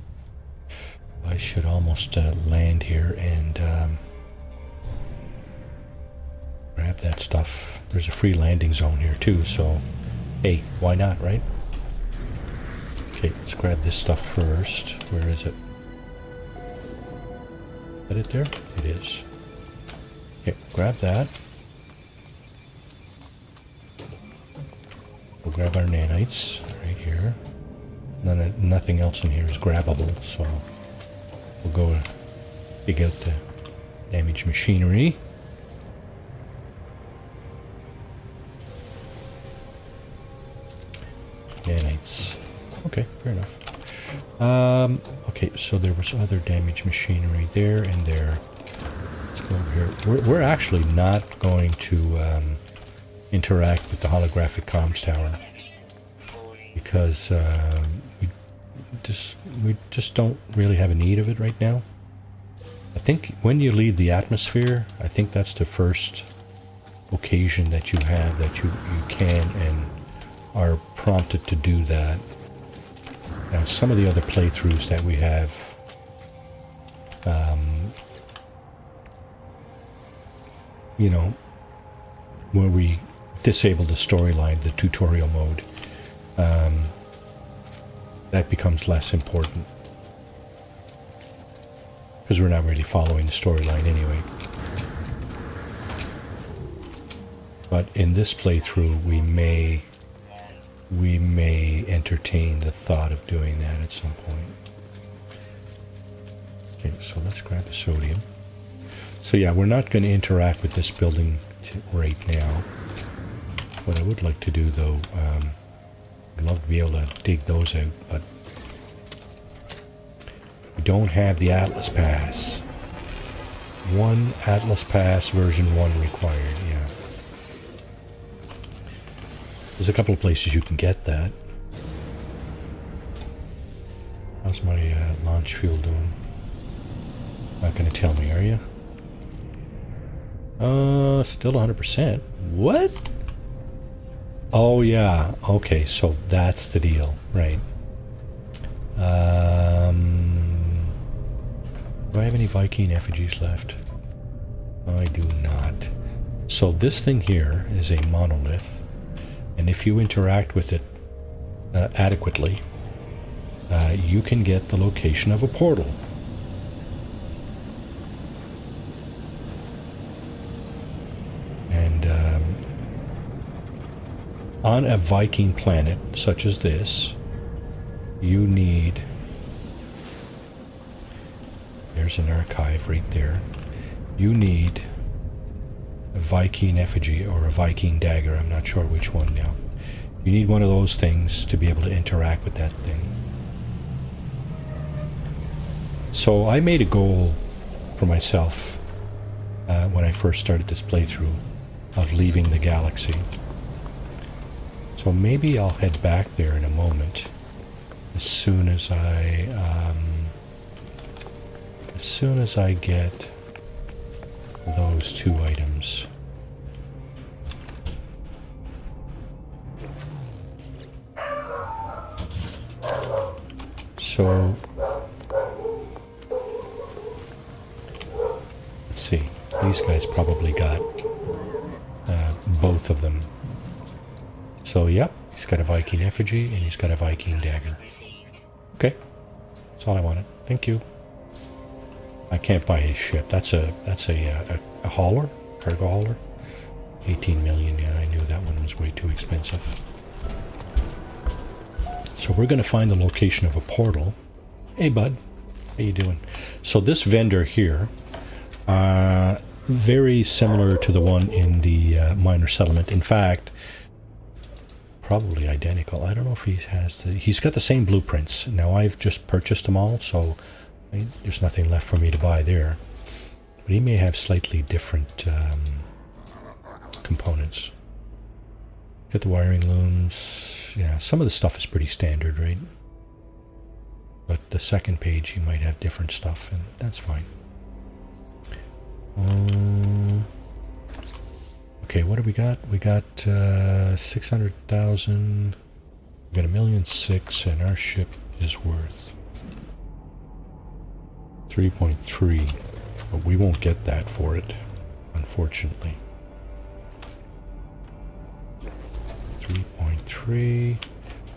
I should almost land here and grab that stuff. There's a free landing zone here too, so hey, why not, right? Okay, let's grab this stuff first. Where is it? Is that it there? It is. Okay, grab that. We'll grab our nanites right here. Nothing else in here is grabbable, so we'll go dig out the damaged machinery. Nanites. Okay, fair enough. Okay, so there was other damaged machinery there and there. Let's go over here. We're actually not going to interact with the holographic comms tower, because we just don't really have a need of it right now. I think when you leave the atmosphere, I think that's the first occasion that you have that you can and are prompted to do that. Now, some of the other playthroughs that we have, you know, where we disable the storyline, the tutorial mode, that becomes less important, because we're not really following the storyline anyway. But in this playthrough, we may entertain the thought of doing that at some point. Okay, so let's grab the sodium. So yeah, we're not going to interact with this building right now. What I would like to do, though, I'd love to be able to dig those out, but we don't have the Atlas Pass. One Atlas Pass version 1 required, yeah. There's a couple of places you can get that. How's my launch fuel doing? Not going to tell me, are you? Still 100%. What? Oh, yeah. Okay, so that's the deal. Right. Do I have any Viking effigies left? I do not. So this thing here is a monolith. And if you interact with it adequately, you can get the location of a portal. And on a Viking planet such as this, you need... There's an archive right there. You need a Viking effigy or a Viking dagger. I'm not sure which one now. You need one of those things to be able to interact with that thing. So I made a goal for myself when I first started this playthrough of leaving the galaxy. So maybe I'll head back there in a moment as soon as I get those two items. So let's see. These guys probably got both of them. So yep, he's got a Viking effigy and he's got a Viking dagger. Okay, that's all I wanted. Thank you. I can't buy his ship. That's a hauler, cargo hauler. 18 million. Yeah, I knew that one was way too expensive. So we're going to find the location of a portal. Hey, bud, how you doing? So this vendor here, very similar to the one in the minor settlement. In fact, probably identical. I don't know if he has he's got the same blueprints. Now I've just purchased them all, so there's nothing left for me to buy there. But he may have slightly different components. Got the wiring looms. Yeah, some of the stuff is pretty standard, right? But the second page, you might have different stuff, and that's fine. Okay, what do we got? We got 600,000. We got 1,600,000, and our ship is worth 3.3. But we won't get that for it, unfortunately. 3.3.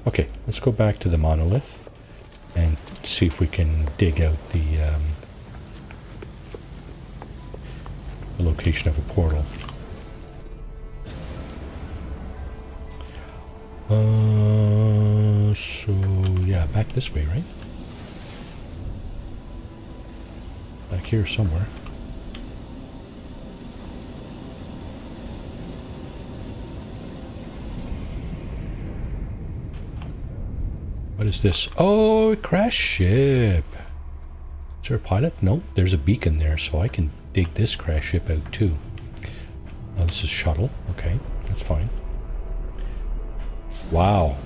Okay, let's go back to the monolith and see if we can dig out the location of a portal. So yeah, back this way, right? Back here somewhere. What is this? Oh, a crash ship. Is there a pilot? No, there's a beacon there, so I can dig this crash ship out too. Oh, this is shuttle. Okay, that's fine. Wow.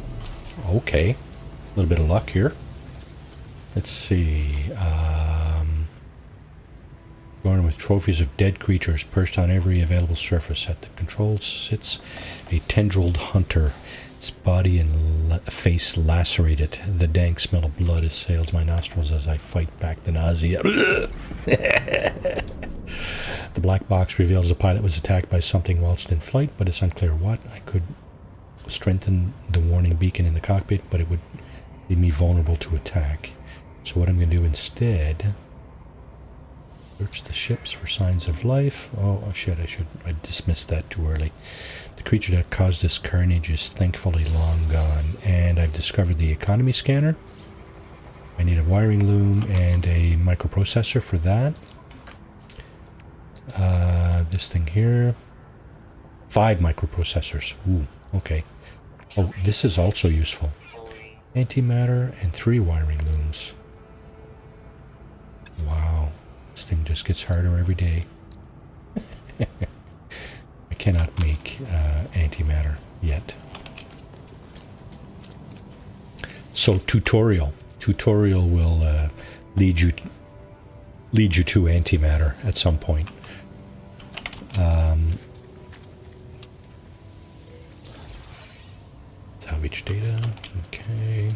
Okay. A little bit of luck here. Let's see. Going with trophies of dead creatures perched on every available surface. At the controls sits a tendrilled hunter. Its body and face lacerated. The dank smell of blood assails my nostrils as I fight back the nausea. The black box reveals the pilot was attacked by something whilst in flight, but it's unclear what. I could strengthen the warning beacon in the cockpit, but it would leave me vulnerable to attack. So what I'm going to do instead Search the ships for signs of life. Oh shit, I dismissed that too early. The creature that caused this carnage is thankfully long gone. And I've discovered the economy scanner. I need a wiring loom and a microprocessor for that. This thing here. 5 microprocessors. Ooh, okay. Oh, this is also useful. Antimatter and 3 wiring looms. Wow. This thing just gets harder every day. I cannot make antimatter yet. So tutorial will lead you to antimatter at some point. Salvage data. Okay.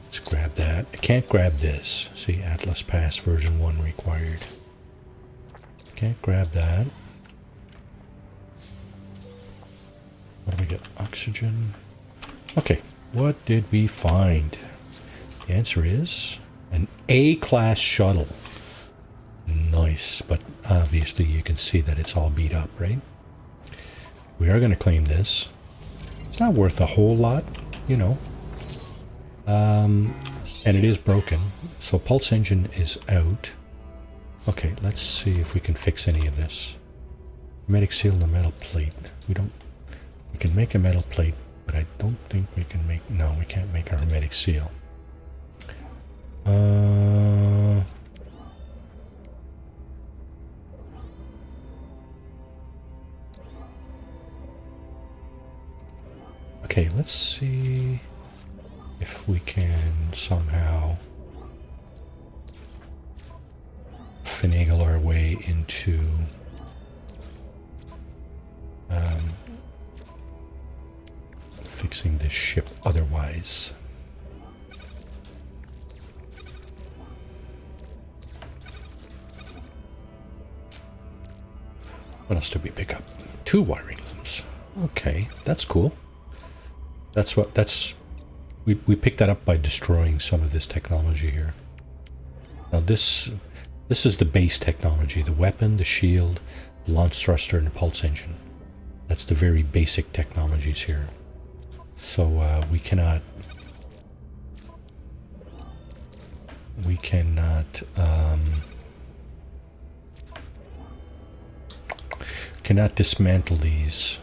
Let's grab that. I can't grab this. See, Atlas Pass version 1 required. Can't grab that. What do we get? Oxygen. Okay, what did we find? The answer is an A-class shuttle. Nice, but obviously you can see that it's all beat up, right? We are going to claim this. It's not worth a whole lot, you know. And it is broken, so pulse engine is out. Okay, let's see if we can fix any of this. Hermetic seal and a metal plate. We can make a metal plate, but I don't think we can make... No, we can't make a hermetic seal. Okay, let's see if we can somehow finagle our way into fixing this ship otherwise. What else did we pick up? 2 wiring looms. Okay, that's cool. We picked that up by destroying some of this technology here. Now this is the base technology, the weapon, the shield, the launch thruster, and the pulse engine. That's the very basic technologies here. So we cannot dismantle these.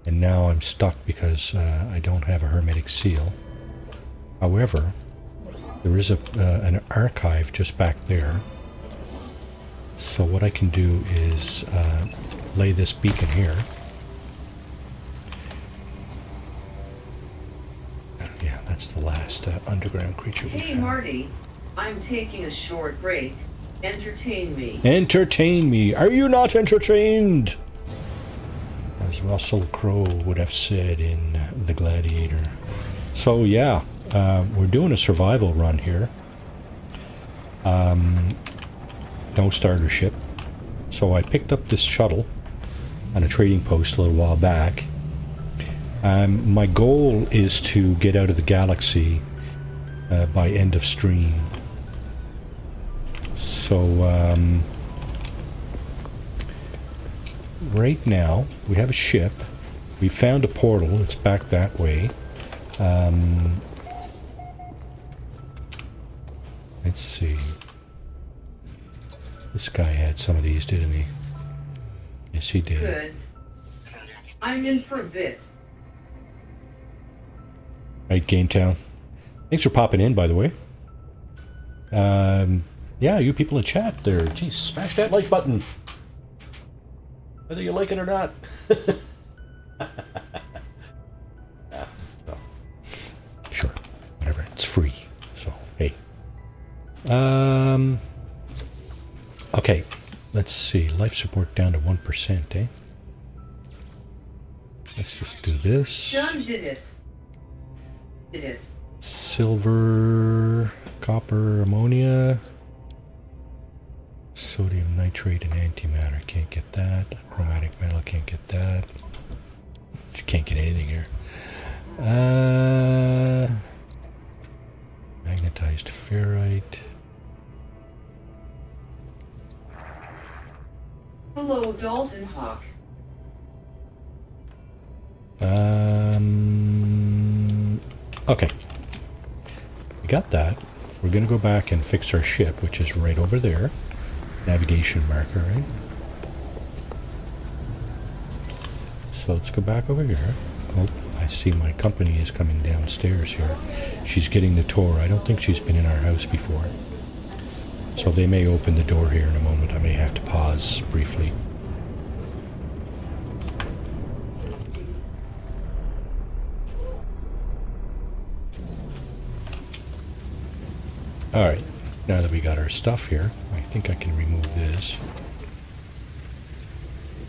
And now I'm stuck because I don't have a hermetic seal. However, there is an archive just back there. So what I can do is lay this beacon here. Yeah, that's the last underground creature we Hey found. Marty, I'm taking a short break. Entertain me. Entertain me. Are you not entertained? As Russell Crowe would have said in The Gladiator. So yeah, we're doing a survival run here. No starter ship. So I picked up this shuttle on a trading post a little while back. My goal is to get out of the galaxy by end of stream. So right now we have a ship. We found a portal. It's back that way. Let's see. This guy had some of these, didn't he? Yes, he did. Good. I'm in for a bit. Right, Game Town. Thanks for popping in, by the way. Yeah, you people in chat there. Geez, smash that like button. Whether you like it or not. Yeah, so. Sure. Whatever. It's free. So, hey. Okay. Let's see. Life support down to 1%, eh? Let's just do this. Done did it. Did it. Silver, copper, ammonia, sodium nitrate, and antimatter. Can't get that. Chromatic metal, can't get that. Just can't get anything here. magnetized ferrite. Hello, Dalton Hawk. Okay. We got that. We're going to go back and fix our ship, which is right over there. Navigation marker, right? So let's go back over here. Oh, I see my company is coming downstairs here. She's getting the tour. I don't think she's been in our house before. So they may open the door here in a moment. I may have to pause briefly. Alright, now that we got our stuff here, I think I can remove this.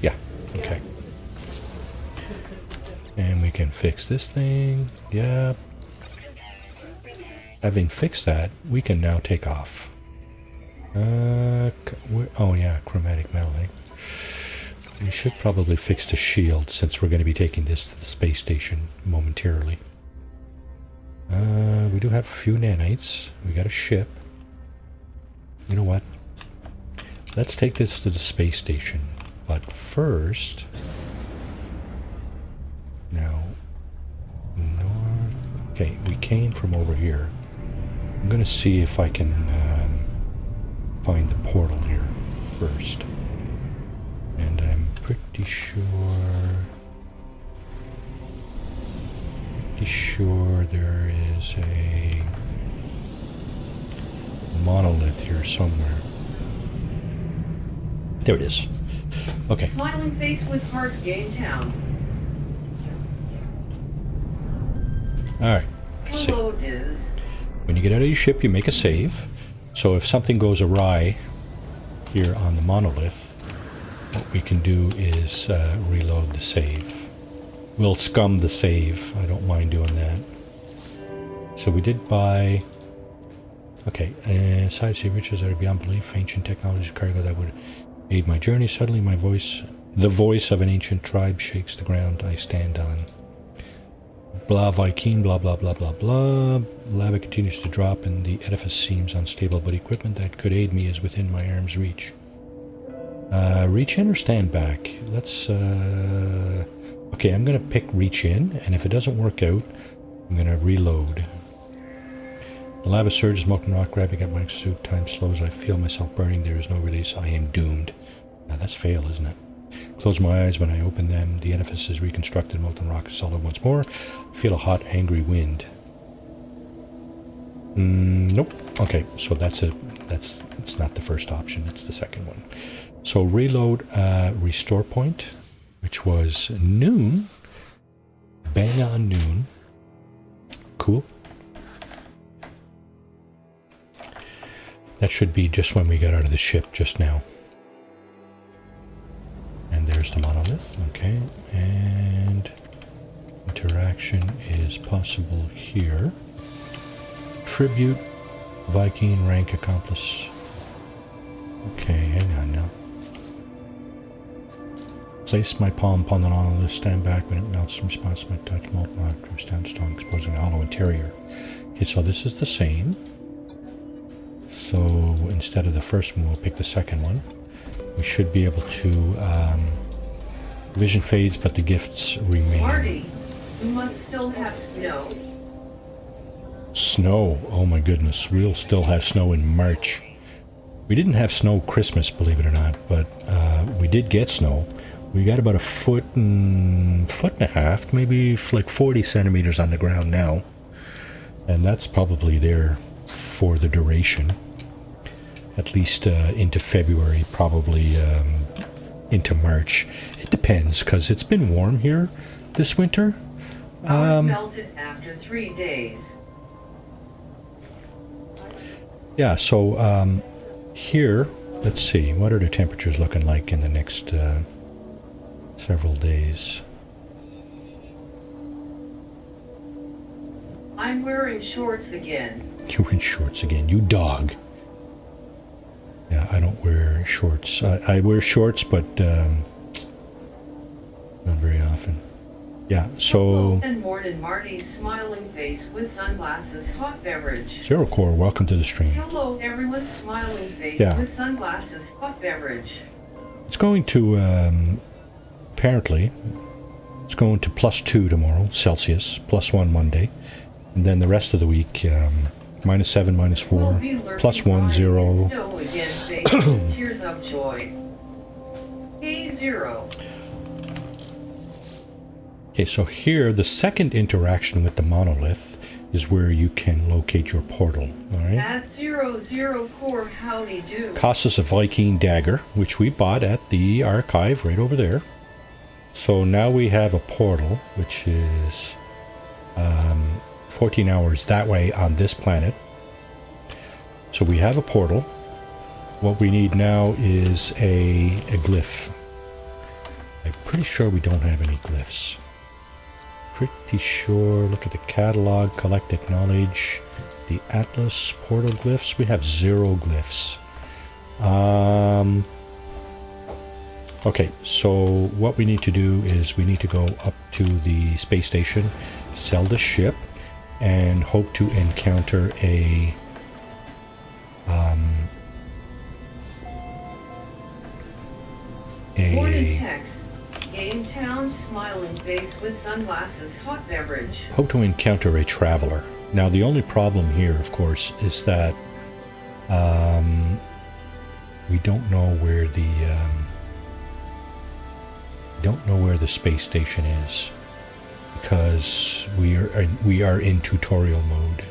Yeah, okay. And we can fix this thing. Yep. Having fixed that, we can now take off. Oh yeah, chromatic metal. We should probably fix the shield since we're going to be taking this to the space station momentarily. We do have a few nanites. We got a ship. You know what? Let's take this to the space station. But first... Now... North... Okay, we came from over here. I'm going to see if I can find the portal here first. And I'm pretty sure there is a monolith here somewhere. There it is. Okay. Smiling face with hearts gain town. Alright. Let's see. Hello, Diz. When you get out of your ship, you make a save. So if something goes awry here on the monolith, what we can do is reload the save. We'll scum the save. I don't mind doing that. So we did buy... Okay, and side sea riches that are beyond belief, ancient technology cargo that would aid my journey. Suddenly the voice of an ancient tribe shakes the ground I stand on. Blah Viking, blah blah blah blah blah. Lava continues to drop and the edifice seems unstable, but equipment that could aid me is within my arm's reach. Reach in or stand back? Let's... Okay, I'm going to pick reach in, and if it doesn't work out, I'm going to reload. The lava surges, molten rock grabbing at my suit. Time slows. I feel myself burning. There is no release. I am doomed. Now that's fail, isn't it? Close my eyes. When I open them, the edifice is reconstructed. Molten rock is solid once more. I feel a hot, angry wind. Nope. Okay, so that's it. It's not the first option. It's the second one. So reload restore point, which was noon. Bang on noon. Cool. That should be just when we got out of the ship just now. And there's the monolith. Okay. And interaction is possible here. Tribute. Viking rank accomplice. Okay, hang on now. Place my palm upon the monolith, stand back when it melts in response to my touch, molten rock drips down stone, exposing a hollow interior. Okay, so this is the same. So instead of the first one, we'll pick the second one. We should be able to... vision fades, but the gifts remain. Marty, we must still have snow. Snow. Oh my goodness. We'll still have snow in March. We didn't have snow Christmas, believe it or not, but we did get snow. We got about a foot and a half, maybe like 40 centimeters on the ground now. And that's probably there for the duration. At least into February, probably into March. It depends, because it's been warm here this winter. Melted after 3 days. Yeah, so here, let's see, what are the temperatures looking like in the next several days? I'm wearing shorts again. You're in shorts again, you dog. Yeah, I don't wear shorts. I wear shorts, but not very often. Yeah, so And morning, Marty, smiling face with sunglasses, hot beverage. Zero Core, welcome to the stream. Hello, everyone, smiling face Yeah. with sunglasses, hot beverage. It's going to, apparently, it's going to +2 tomorrow, Celsius, +1 Monday, and then the rest of the week, -7, -4, +1, 0. Snow again, face, tears of joy. K0. Okay, so here, the second interaction with the monolith is where you can locate your portal, alright? At 00 core, howdy do. Costs us a Viking dagger, which we bought at the archive right over there. So now we have a portal, which is 14 hours that way on this planet. So we have a portal. What we need now is a glyph. I'm pretty sure we don't have any glyphs. Pretty sure. Look at the catalog, collect acknowledge, the atlas, portal glyphs. We have 0 glyphs. Okay, so what we need to do is we need to go up to the space station, sell the ship, and hope to encounter a Morning text. Game town, smiling face with sunglasses, hot beverage. hope to encounter a traveler. Now the only problem here, of course, is that we don't know where the space station is, because we are in tutorial mode.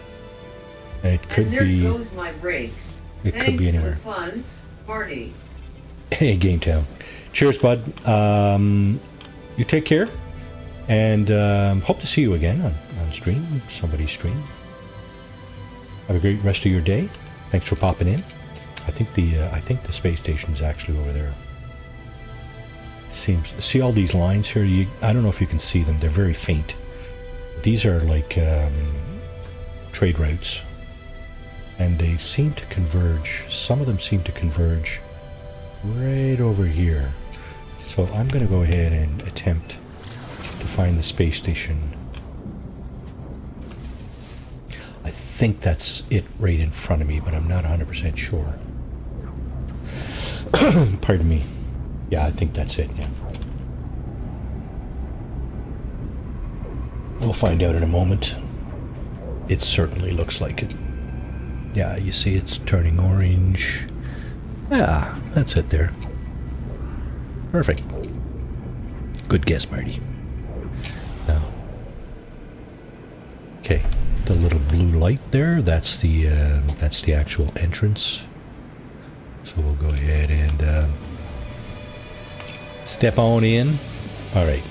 It could And there be goes my break. it could be Thanks anywhere. for fun, Marty. Hey, Game Town. Cheers, bud. You take care, and hope to see you again on stream, somebody's stream. Have a great rest of your day. Thanks for popping in. I think the space station is actually over there. See all these lines here? I don't know if you can see them. They're very faint. These are like trade routes, and they seem to converge. Some of them seem to converge right over here. So I'm going to go ahead and attempt to find the space station. I think that's it right in front of me, but I'm not 100% sure. Pardon me. Yeah, I think that's it, yeah. We'll find out in a moment. It certainly looks like it. Yeah, you see it's turning orange. Yeah, that's it there. Perfect. Good guess, Marty. Now, okay, the little blue light there, that's the actual entrance. So we'll go ahead and step on in. All right,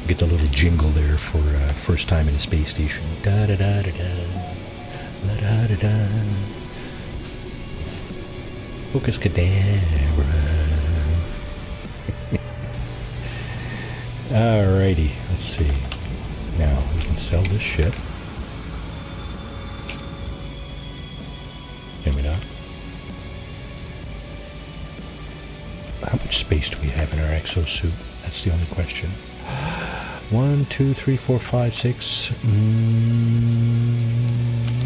get the little jingle there for first time in a space station. Da da da da da, la da da da. Focus cadabra. Alrighty, let's see. Now we can sell this ship. Can we not? How much space do we have in our exosuit? That's the only question. 1, 2, 3, 4, 5, 6.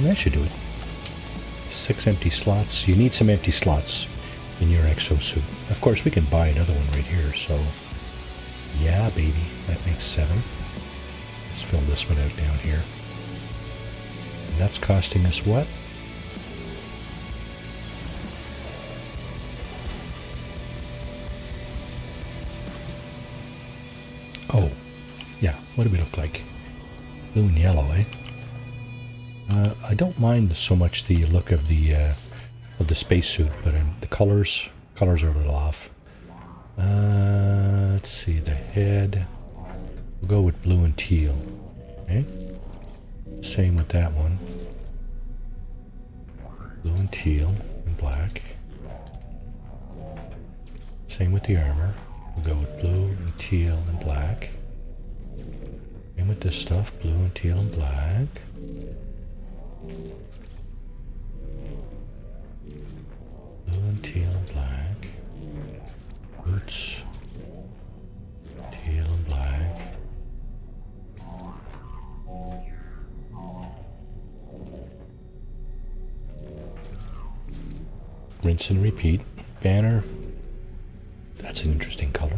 That should do it. 6 empty slots. You need some empty slots in your exosuit. Of course, we can buy another one right here, so yeah, baby, that makes 7. Let's fill this one out down here. And that's costing us what? Oh, yeah, what do we look like? Blue and yellow, eh? I don't mind so much the look of the spacesuit, but the colors are a little off. Let's see, the head. We'll go with blue and teal. Okay. Same with that one. Blue and teal and black. Same with the armor. We'll go with blue and teal and black. Same with this stuff, blue and teal and black. Blue and teal and black. Boots. Teal and black. Rinse and repeat. Banner. That's an interesting color.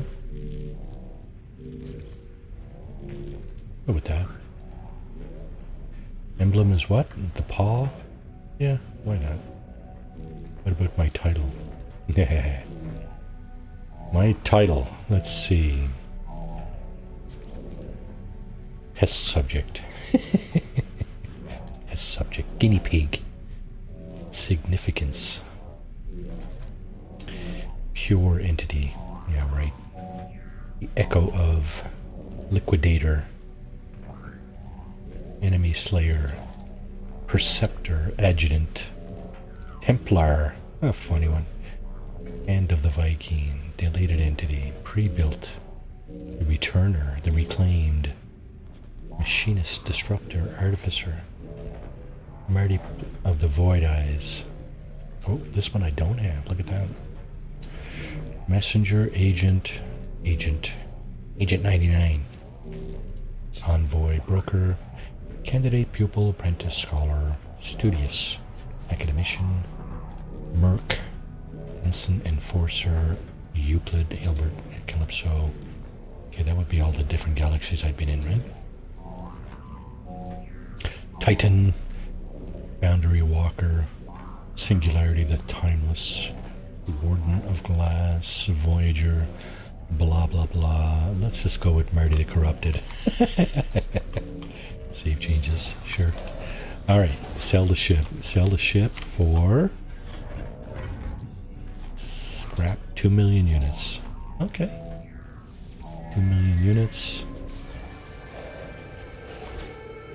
Go with that. Emblem is what? The paw? Yeah, why not? What about my title? Yeah. My title. Let's see. Test subject. Test subject. Guinea pig. Significance. Pure entity. Yeah, right. The echo of liquidator. Enemy slayer. Perceptor. Adjutant. Templar. A funny one. End of the Viking. Deleted entity. Pre-built. The returner. The reclaimed. Machinist. Disruptor. Artificer. Marty of the Void Eyes. Oh, this one I don't have. Look at that. Messenger, Agent 99. Envoy, Broker, Candidate, Pupil, Apprentice, Scholar, Studious, Academician, Merc, Ensign, Enforcer, Euclid, Hilbert, Calypso. Okay, that would be all the different galaxies I've been in, right? Titan, Boundary Walker, Singularity, the Timeless, Warden of Glass, Voyager, blah blah blah. Let's just go with Marty the Corrupted. Save changes, sure. Alright, sell the ship. Sell the ship for scrap 2 million units. Okay. 2 million units.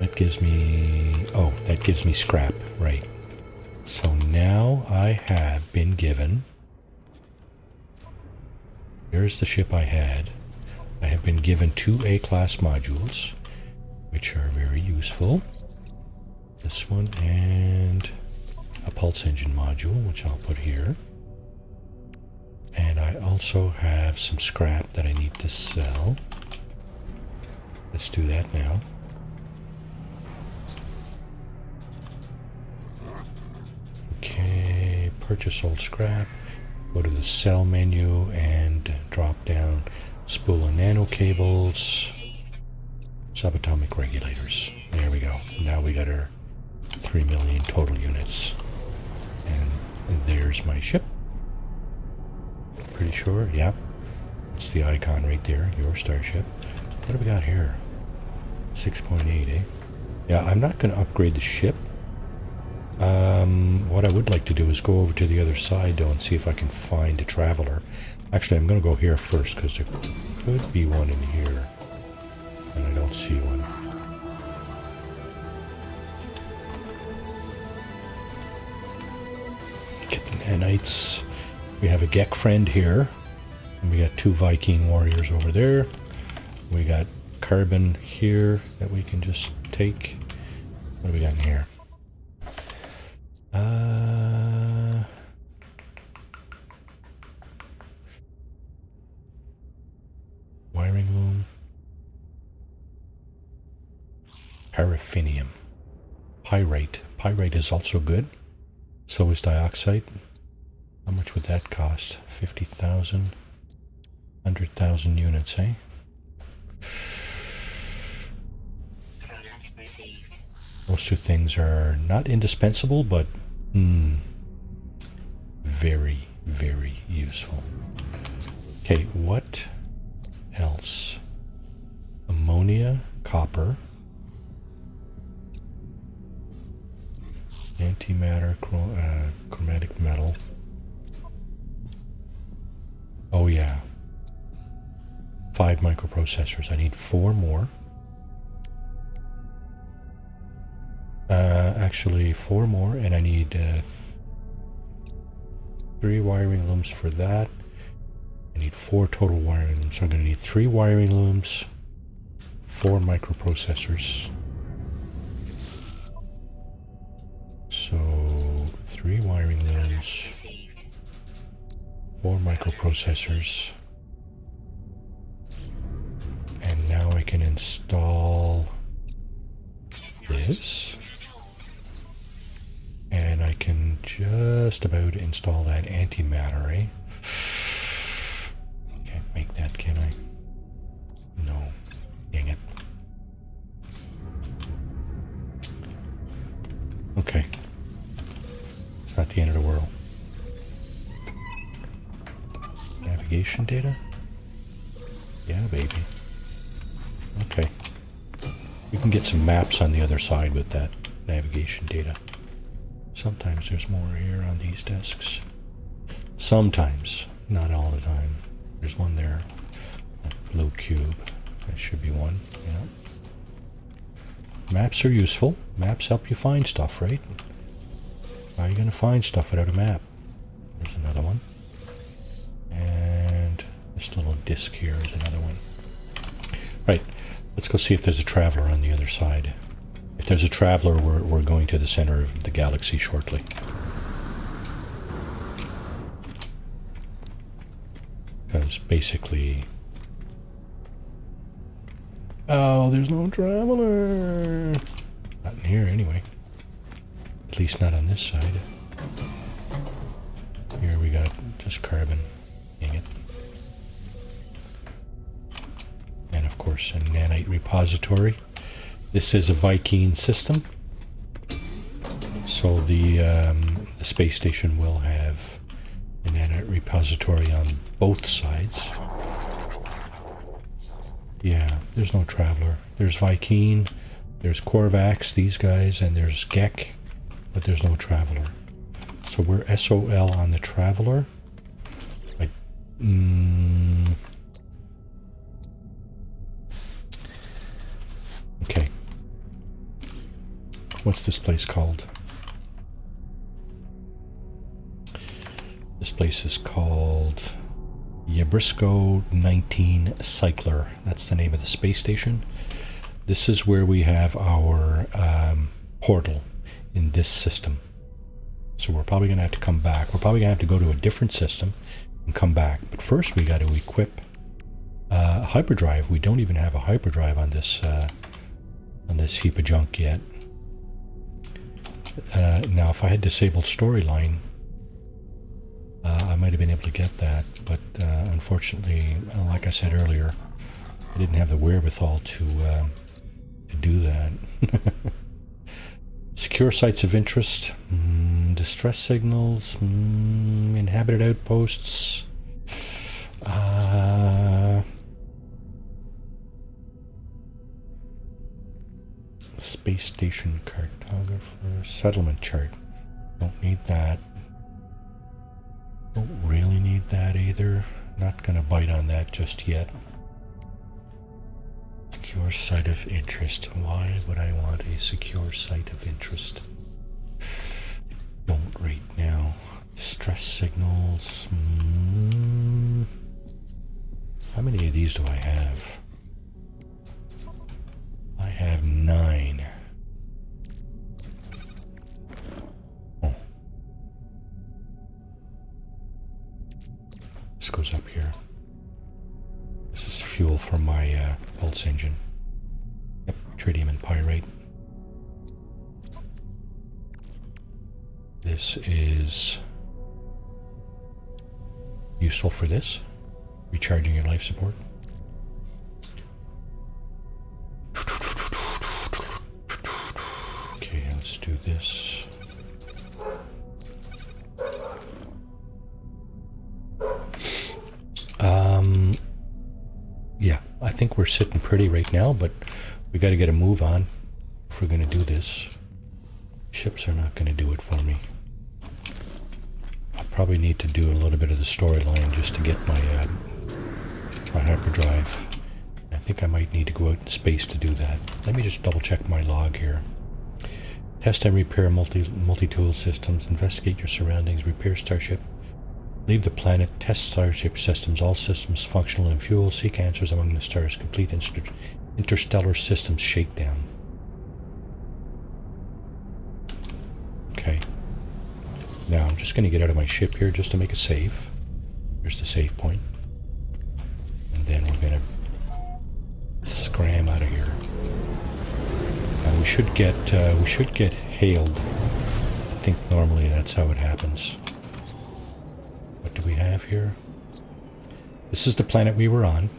That gives me... oh, that gives me scrap, right. So now I have been given... here's the ship I had. I have been given 2 A-class modules, which are very useful. This one and a pulse engine module, which I'll put here. And I also have some scrap that I need to sell. Let's do that now. Okay, purchase old scrap. Go to the sell menu and drop down spool and nano cables, subatomic regulators. There we go. Now we got our 3 million total units. And there's my ship. Pretty sure, yep. It's the icon right there, your starship. What do we got here? 6.8, eh? Yeah, I'm not going to upgrade the ship. What I would like to do is go over to the other side though and see if I can find a traveler. Actually, I'm going to go here first because there could be one in here. And I don't see one. Get the nanites. We have a Gek friend here. And we got 2 Viking warriors over there. We got carbon here that we can just take. What do we got in here? Wiring loom. Paraffinium. Pyrite. Pyrite is also good. So is dioxide. How much would that cost? 50,000. 100,000 units, eh? Product received. Those 2 things are not indispensable, but very, very useful. Okay, what else? Ammonia, copper, antimatter, chromatic metal. Oh yeah. 5 microprocessors. I need 4 more. Actually 4 more, and I need 3 wiring looms for that. I need 4 total wiring looms. So I'm going to need 3 wiring looms, 4 microprocessors. So 3 wiring looms, 4 microprocessors. And now I can install this. And I can just about install that antimatter, eh? Can't make that, can I? No. Dang it. Okay. It's not the end of the world. Navigation data? Yeah, baby. Okay. We can get some maps on the other side with that navigation data. Sometimes there's more here on these desks. Sometimes. Not all the time. There's one there. That blue cube. That should be one. Yeah. Maps are useful. Maps help you find stuff, right? How are you going to find stuff without a map? There's another one. And this little disc here is another one. Right. Let's go see if there's a traveler on the other side. If there's a traveler, we're going to the center of the galaxy shortly. Because basically... Oh, there's no traveler! Not in here, anyway. At least not on this side. Here we got just carbon. Dang it. And of course a nanite repository. This is a Vy'keen system. So the space station will have a nanite repository on both sides. Yeah, there's no traveler. There's Vy'keen, there's Korvax, these guys, and there's Gek, but there's no traveler. So we're SOL on the traveler. Like, okay. What's this place called? This place is called Yabrisco 19 Cycler. That's the name of the space station. This is where we have our portal in this system. So we're probably going to have to come back. We're probably going to have to go to a different system and come back. But first we got to equip a hyperdrive. We don't even have a hyperdrive on this heap of junk yet. Now if I had disabled storyline, I might have been able to get that, but unfortunately, like I said earlier, I didn't have the wherewithal to do that. Secure sites of interest, distress signals, inhabited outposts. Space station cartographer, settlement chart. Don't need that. Don't really need that either. Not gonna bite on that just yet. Secure site of interest. Why would I want a secure site of interest? Don't right now. Distress signals. How many of these do I have? I have 9. Oh. This goes up here. This is fuel for my pulse engine. Yep, tritium and pyrite. This is useful for this. Recharging your life support. Okay, let's do this. Yeah, I think we're sitting pretty right now, but we got to get a move on if we're going to do this. Ships are not going to do it for me. I'll probably need to do a little bit of the storyline just to get my my hyperdrive. I think I might need to go out in space to do that. Let me just double check my log here. Test and repair multi-tool systems. Investigate your surroundings. Repair starship. Leave the planet. Test starship systems. All systems functional and fuel. Seek answers among the stars. Complete interstellar systems shakedown. Okay. Now I'm just going to get out of my ship here just to make a save. Here's the save point. And then we're going to scram out of here. And we should get hailed think normally that's how it happens. What do we have here? This is the planet we were on.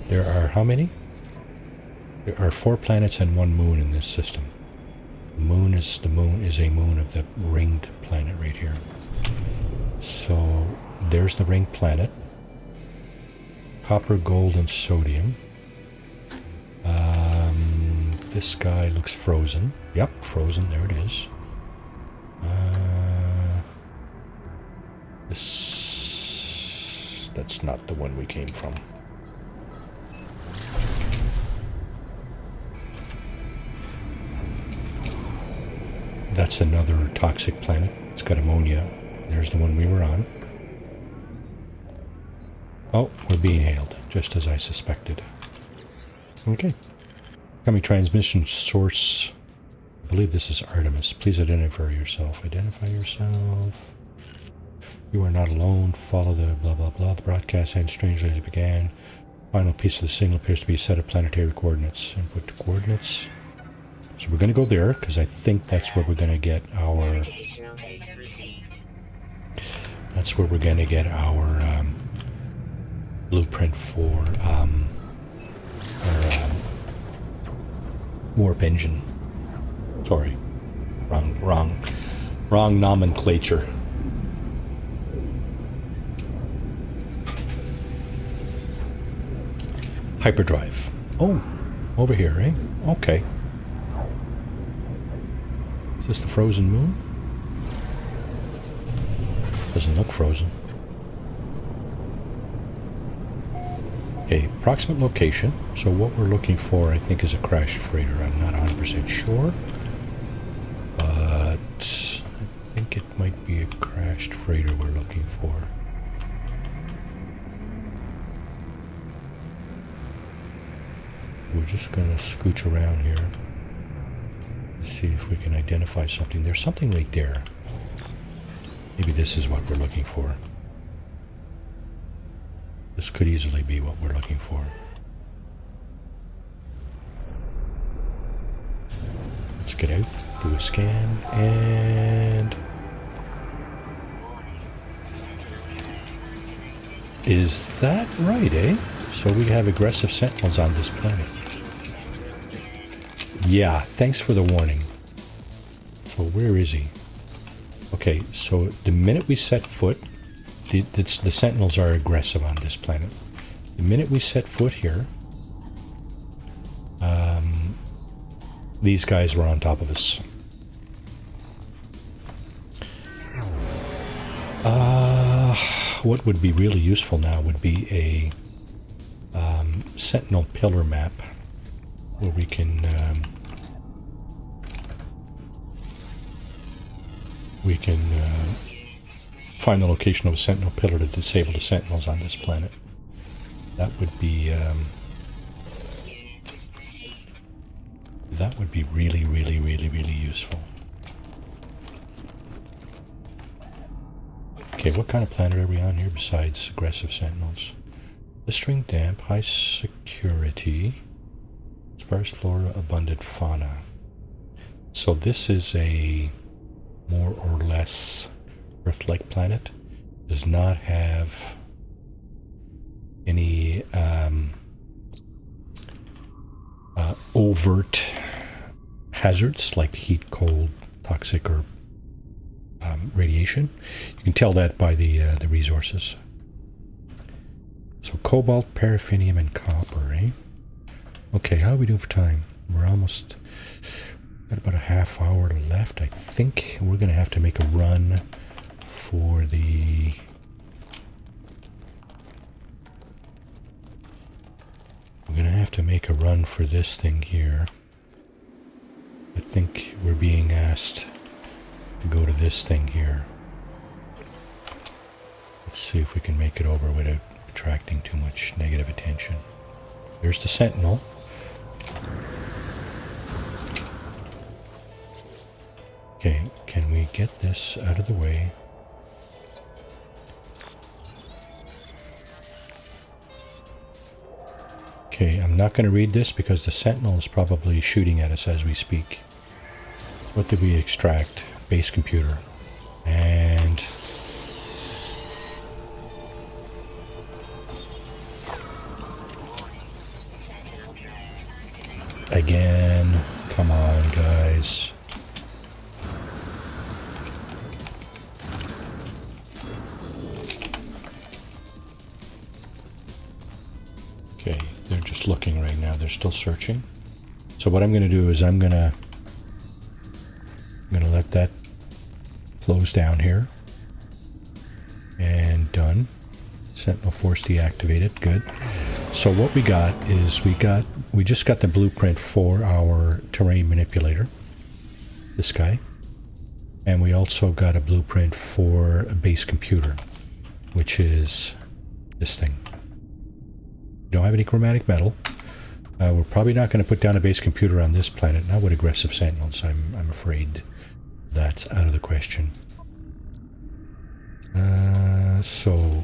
There are how many? There are 4 planets and 1 moon in this system. The moon is a moon of the ringed planet right here. So there's the ringed planet. Copper, gold, and sodium. This guy looks frozen. Yep, frozen. There it is. That's not the one we came from. That's another toxic planet. It's got ammonia. There's the one we were on. Oh, we're being hailed, just as I suspected. Okay. Coming transmission source. I believe this is Artemis. Please identify yourself. Identify yourself. You are not alone. Follow the blah blah blah. The broadcast ends strangely as it began. Final piece of the signal appears to be a set of planetary coordinates. Input coordinates. So we're going to go there, because I think that's where we're going to get our... Navigational data received. That's where we're going to get our blueprint for our warp engine. Sorry. Wrong nomenclature. Hyperdrive. Oh, over here, eh? Okay. Is this the frozen moon? Doesn't look frozen. Okay, approximate location. So what we're looking for, I think, is a crashed freighter. I'm not 100% sure. But I think it might be a crashed freighter we're looking for. We're just going to scooch around here. See if we can identify something. There's something right there. Maybe this is what we're looking for. This could easily be what we're looking for. Let's get out, do a scan, and... Is that right, eh? So we have aggressive sentinels on this planet. Yeah, thanks for the warning. So where is he? Okay, so the minute we set foot, the sentinels are aggressive on this planet. The minute we set foot here, these guys were on top of us. What would be really useful now would be a sentinel pillar map where we can find the location of a sentinel pillar to disable the sentinels on this planet. That would be really, really, really, really useful. Okay, what kind of planet are we on here besides aggressive sentinels? Blistering damp, high security, sparse flora, abundant fauna. So this is a more or less Earth-like planet. Does not have any overt hazards like heat, cold, toxic, or radiation. You can tell that by the resources. So cobalt, paraffinium, and copper, eh? Okay, how are we doing for time? We're almost got about a half hour left. I think we're going to have to make a run for the... We're going to have to make a run for this thing here. I think we're being asked to go to this thing here. Let's see if we can make it over without attracting too much negative attention. Here's the Sentinel. Okay, can we get this out of the way? Okay, I'm not going to read this because the Sentinel is probably shooting at us as we speak. What did we extract? Base computer. And Sentinel drone activated. again, come on, guys. Okay, they're just looking right now. They're still searching. So what I'm going to do is I'm going to let that close down here. And done. Sentinel Force deactivated. Good. So what we got is we just got the blueprint for our terrain manipulator. This guy. And we also got a blueprint for a base computer, which is this thing. We don't have any chromatic metal. We're probably not going to put down a base computer on this planet, not with aggressive sentinels. I'm afraid that's out of the question. So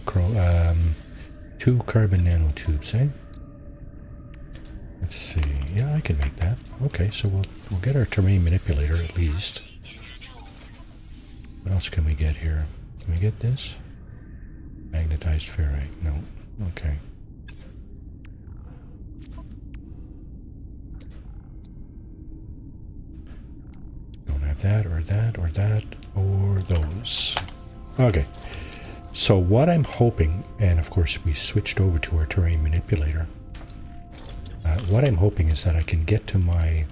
2 carbon nanotubes, eh? Let's see. Yeah, I can make that. Okay, so we'll get our terrain manipulator at least. What else can we get here? Can we get this? Magnetized ferrite. No. Okay. Don't have that or that or that or those. Okay. So what I'm hoping, and of course we switched over to our terrain manipulator. What I'm hoping is that I can get to my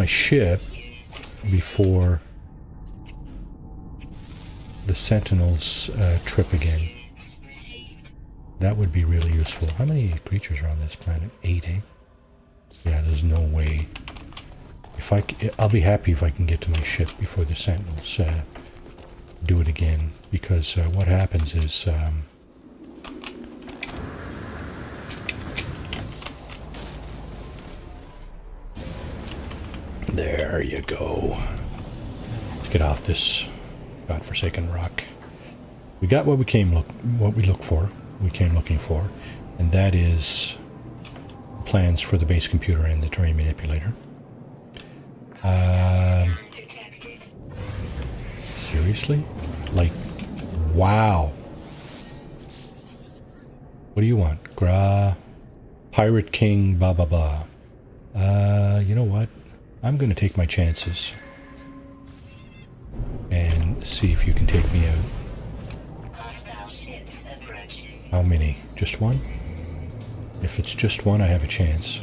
ship before the Sentinels trip again. That would be really useful. How many creatures are on this planet? 8, eh? Yeah, there's no way. I'll be happy if I can get to my ship before the Sentinels do it again, because what happens is there you go. Let's get off this godforsaken rock. We got what we look for. We came looking for, and that is plans for the base computer and the terrain manipulator. Detected. Seriously? Like, wow. What do you want? Pirate King, blah blah blah. You know what? I'm gonna take my chances and see if you can take me out. Hostile ships approaching. How many? Just one? If it's just one, I have a chance.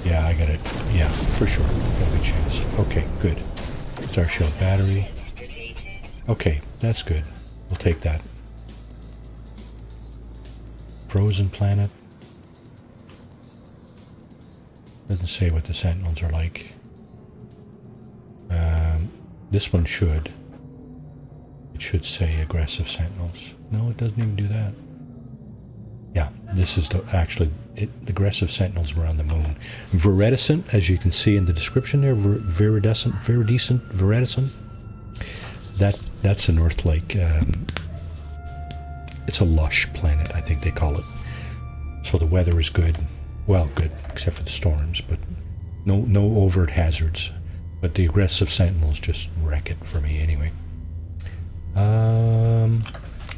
Yeah, I got it. Yeah, for sure. Got a good chance. Okay, good. Star Shield battery. Defeated. Okay, that's good. We'll take that. Frozen planet. Doesn't say what the Sentinels are like. This one should. It should say aggressive Sentinels. No, it doesn't even do that. Yeah, this is the aggressive Sentinels were on the moon. Viridescent, as you can see in the description there, viridescent. That's an Earth-like. It's a lush planet, I think they call it. So the weather is good. Well, good, except for the storms, but no overt hazards. But the aggressive Sentinels just wreck it for me anyway.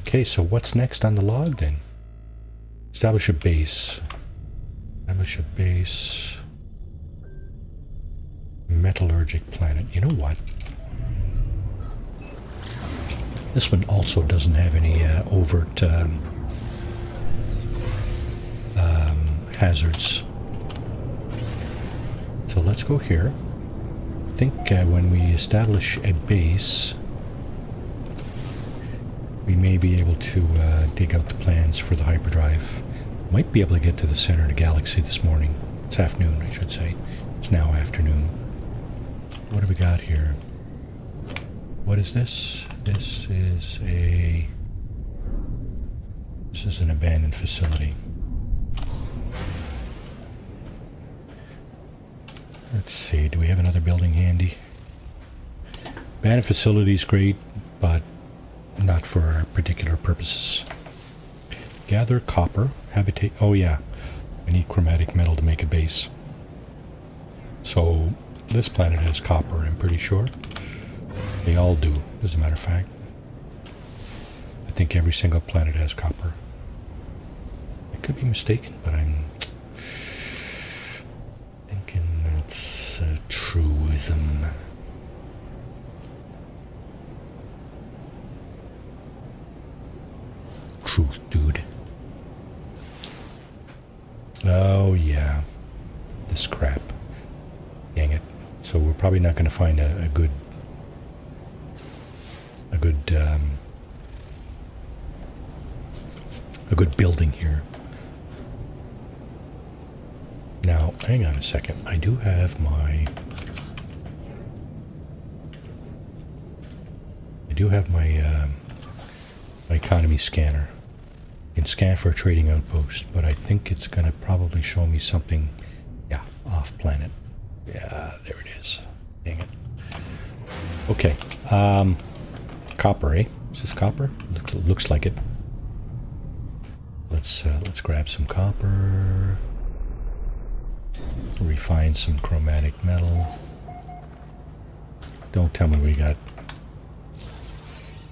Okay, so what's next on the log then? Establish a base. Establish a base. Metallurgic planet. You know what? This one also doesn't have any overt hazards. So let's go here. I think when we establish a base, we may be able to dig out the plans for the hyperdrive. Might be able to get to the center of the galaxy this morning. It's afternoon, I should say. It's now afternoon. What do we got here? What is this? This is an abandoned facility. Let's see, do we have another building handy? Abandoned facility is great, but not for our particular purposes. Gather copper. Habitate. Oh yeah. I need chromatic metal to make a base. So this planet has copper, I'm pretty sure. They all do, as a matter of fact. I think every single planet has copper. I could be mistaken, but I'm thinking that's a truism. Truth, dude. Oh yeah, this crap. Dang it. So we're probably not going to find a good building here. Now, hang on a second. I do have my my economy scanner. You can scan for a trading outpost, but I think it's going to probably show me something, yeah, off planet. Yeah, there it is. Dang it. Okay. Copper, eh? Is this copper? Looks like it. Let's grab some copper. Refine some chromatic metal. Don't tell me we got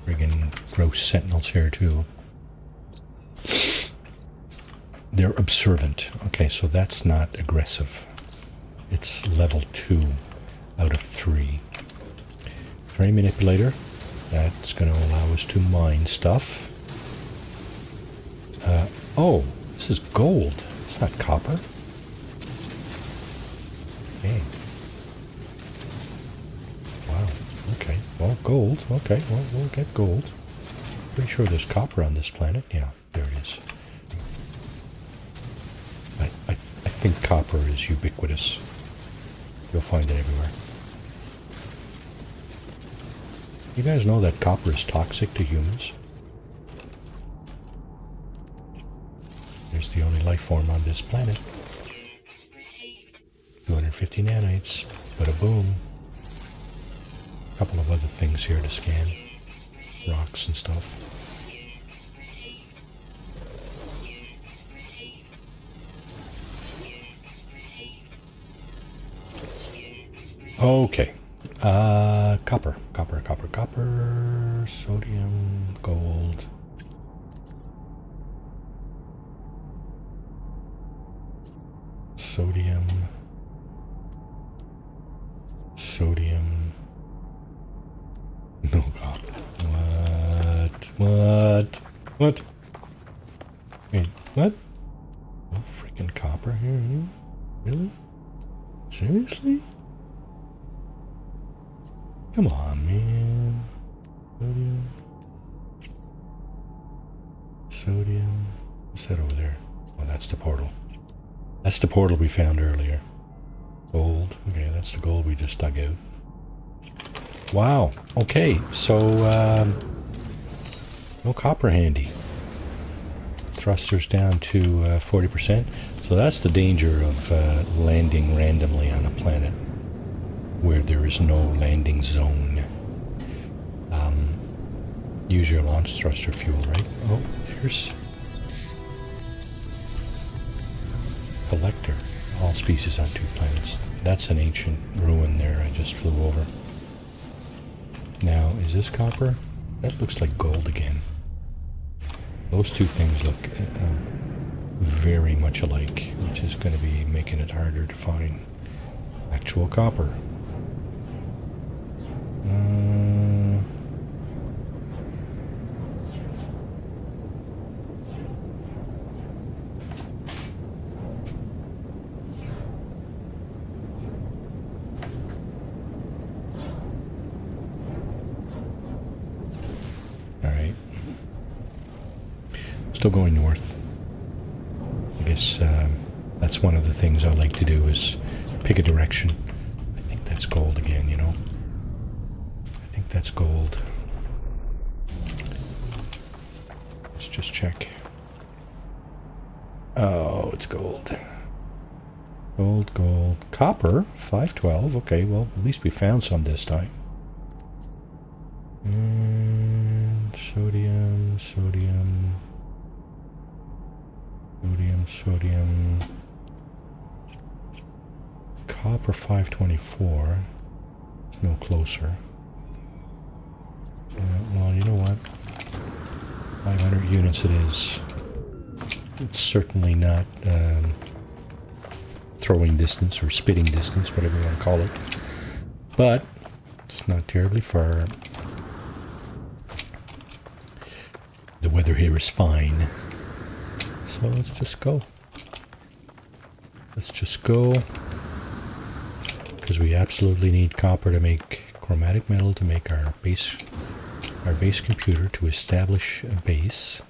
friggin' gross sentinels here too. They're observant. Okay, so that's not aggressive. It's level 2 out of 3. Terrain manipulator. That's going to allow us to mine stuff. Oh, this is gold. It's not copper. Okay. Wow. Okay. Well, gold. Okay. Well, we'll get gold. Pretty sure there's copper on this planet. Yeah, there it is. I think copper is ubiquitous. You'll find it everywhere. You guys know that copper is toxic to humans? There's the only life form on this planet. 250 nanites. Bada boom. A couple of other things here to scan. Rocks and stuff. Okay. Copper. Sodium, gold. Sodium. No copper. What? Wait, what? No freaking copper here, you? Really? Seriously? Come on, man. Sodium. What's that over there? Oh, that's the portal. That's the portal we found earlier. Gold. Okay, that's the gold we just dug out. Wow. Okay, so no copper handy. Thrusters down to 40%. So that's the danger of landing randomly on a planet where there is no landing zone. Use your launch thruster fuel, right? Oh, there's collector. All species on 2 planets. That's an ancient ruin there I just flew over. Now, is this copper? That looks like gold again. Those two things look very much alike, which is going to be making it harder to find actual copper. Alright. Still going north. I guess that's one of the things I like to do is pick a direction. I think that's gold again, you know. I think that's gold. Let's just check. Oh, it's gold. Gold. Copper, 512. Okay, well, at least we found some this time. And sodium. sodium, copper 524. It's no closer. Well, you know what? 500 units it is. It's certainly not throwing distance or spitting distance, whatever you want to call it. But it's not terribly far. The weather here is fine. So let's just go. Let's just go. Because we absolutely need copper to make chromatic metal to make our base computer, to establish a base.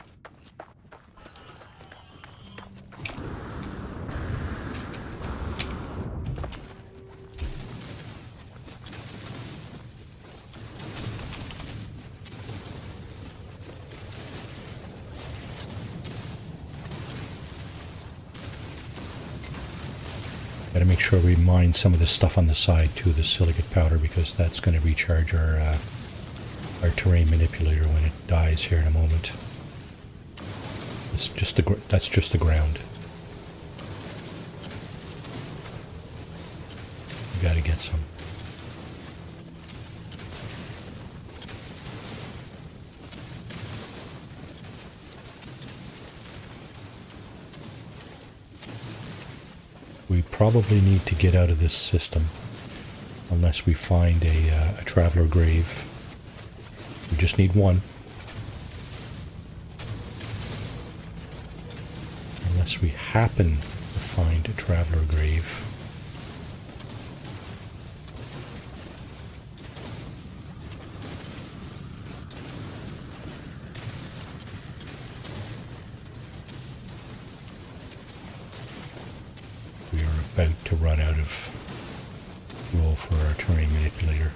Gotta make sure we mine some of the stuff on the side too, the silicate powder, because that's going to recharge our terrain manipulator when it dies here in a moment. It's just that's just the ground. You gotta get some. We probably need to get out of this system unless we find a traveler grave. We just need one. Unless we happen to find a traveler grave. We are about to run out of roll for our terrain manipulator.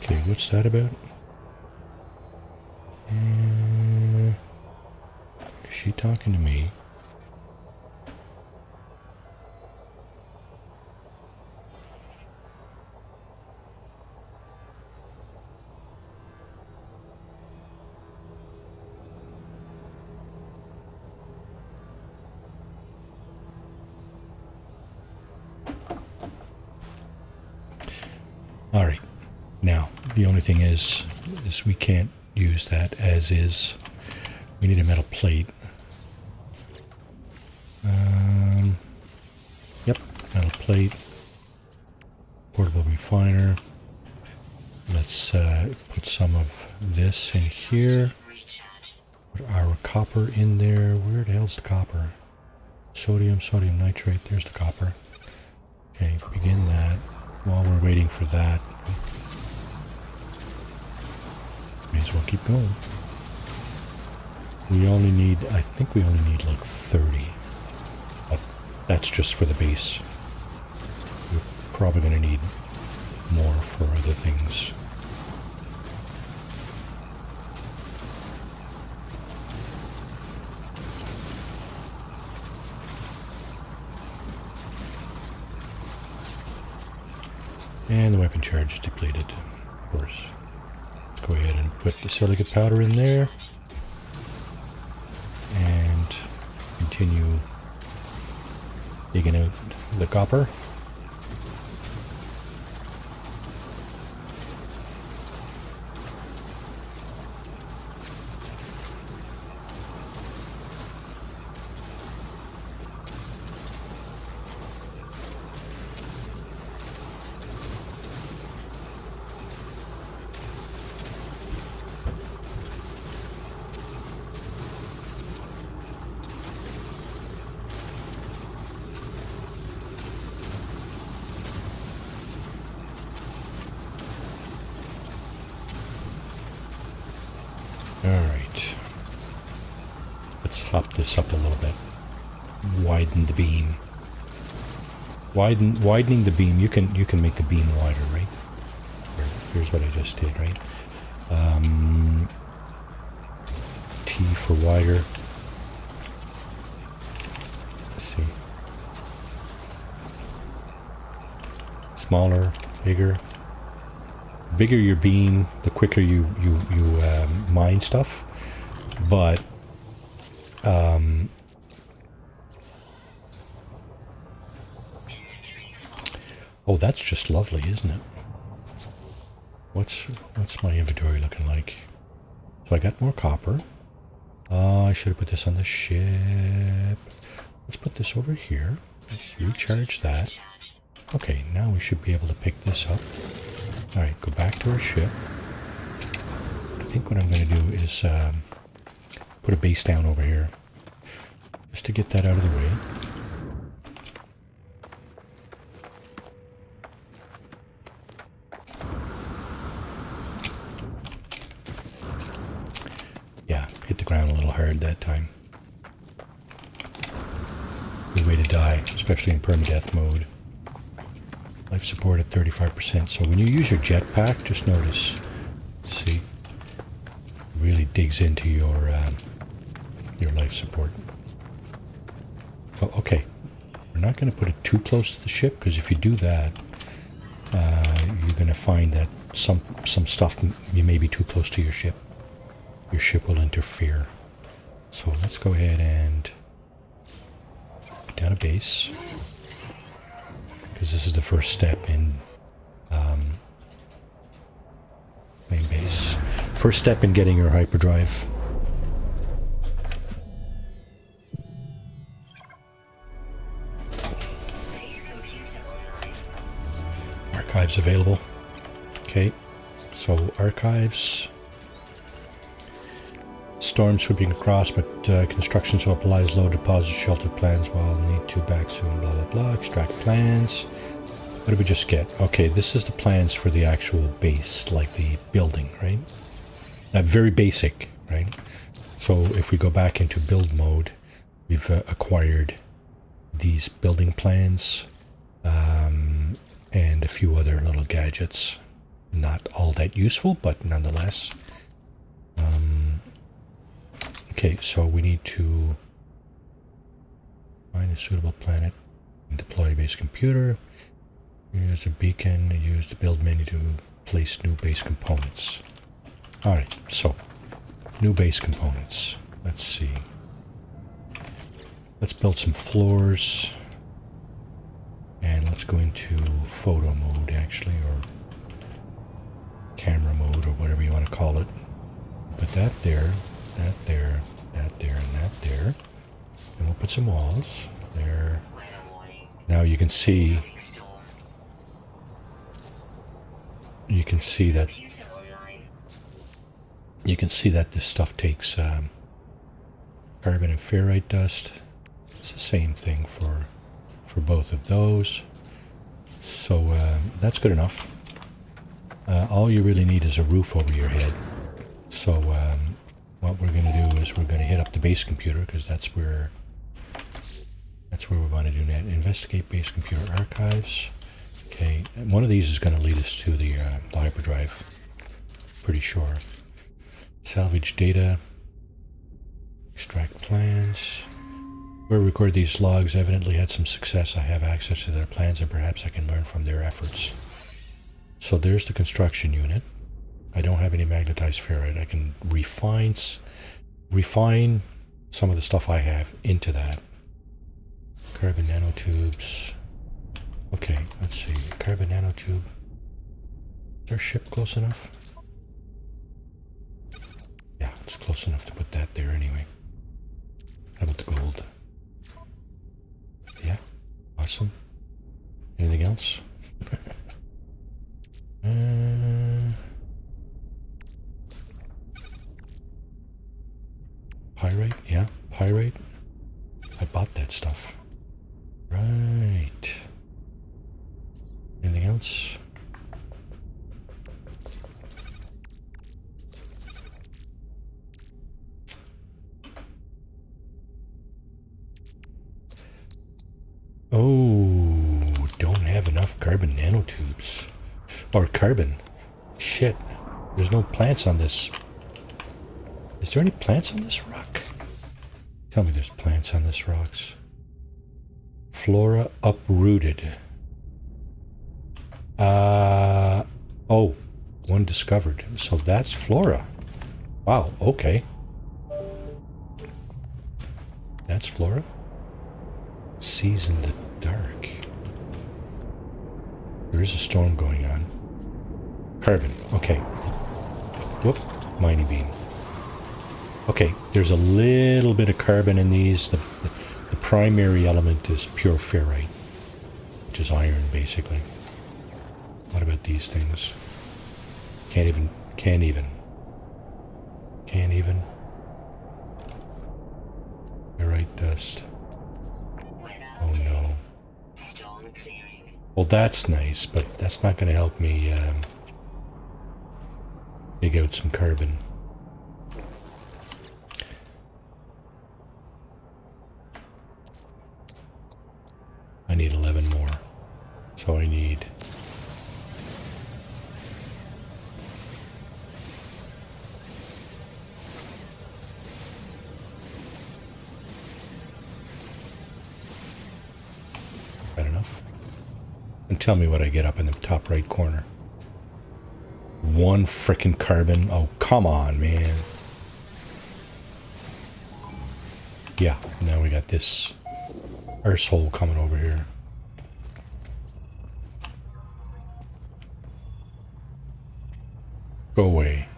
Okay, what's that about? Is she talking to me? All right. Now, the only thing is we can't use that as is. We need a metal plate. Yep, metal plate. Portable refiner. Let's put some of this in here. Put our copper in there. Where the hell's the copper? Sodium nitrate. There's the copper. Okay, begin that. While we're waiting for that, may as well keep going. We only need, I think we only need like 30. But that's just for the base. We're probably going to need more for other things. And the weapon charge is depleted, of course. Let's go ahead and put the silicate powder in there. And continue digging out the copper. Alright. Let's hop this up a little bit. Widen the beam. Widening the beam, you can make the beam wider, right? Here's what I just did, right? T for wider. Let's see. Smaller, bigger, bigger your beam, the quicker you mine stuff. But oh, that's just lovely, isn't it? What's my inventory looking like? So I got more copper. I should have put this on the ship. Let's put this over here. Let's recharge that. Okay, now we should be able to pick this up. Alright, go back to our ship. I think what I'm going to do is put a base down over here. Just to get that out of the way. Yeah, hit the ground a little hard that time. Good way to die, especially in permadeath mode. Life support at 35%. So when you use your jetpack, just notice, see, it really digs into your life support. Oh, okay, we're not going to put it too close to the ship, because if you do that, you're going to find that some stuff you may be too close to your ship. Your ship will interfere. So let's go ahead and put down a base, because this is the first step in main base. First step in getting your hyperdrive. Archives available. Okay, so archives. Storm sweeping across, but construction supplies, low deposit, sheltered plans. Well, need to back soon. Blah blah blah. Extract plans. What did we just get? Okay, this is the plans for the actual base, like the building, right? Very basic, right? So if we go back into build mode, we've acquired these building plans and a few other little gadgets. Not all that useful, but nonetheless. Okay, so we need to find a suitable planet and deploy a base computer. Use a beacon, use the build menu to place new base components. Alright, so new base components. Let's see. Let's build some floors. And let's go into photo mode, actually, or camera mode, or whatever you want to call it. Put that there, that there, that there, and that there. And we'll put some walls there. Now you can see that this stuff takes carbon and ferrite dust. It's the same thing for both of those. So that's good enough. All you really need is a roof over your head. So what we're going to do is we're going to hit up the base computer, because that's where we want to do that. Investigate base computer archives. Okay, and one of these is going to lead us to the hyperdrive. Pretty sure. Salvage data. Extract plans. Whoever recorded these logs evidently had some success. I have access to their plans, and perhaps I can learn from their efforts. So there's the construction unit. I don't have any magnetized ferrite. I can refine some of the stuff I have into that. Carbon nanotubes. Okay, let's see. Carbon nanotube. Is our ship close enough? Yeah, it's close enough to put that there anyway. How about the gold? Yeah, awesome. Anything else? Pyrite? Yeah, pyrite. I bought that stuff. Right. Anything else? Oh, don't have enough carbon nanotubes. Or carbon. Shit. There's no plants on this. Is there any plants on this rock? Tell me there's plants on this rocks. Flora uprooted. Oh, one discovered. So that's flora. Wow, okay. That's flora. Seas in the dark. There is a storm going on. Carbon, okay. Whoop, mining beam. Okay, there's a little bit of carbon in these. The primary element is pure ferrite, which is iron, basically. What about these things? Can't even. Ferrite dust. Oh no. Storm clearing. Well, that's nice, but that's not going to help me dig out some carbon. I need 11 more. So I need... That enough? And tell me what I get up in the top right corner. 1 frickin' carbon. Oh, come on, man. Yeah, now we got this arsehole coming over here. Go away.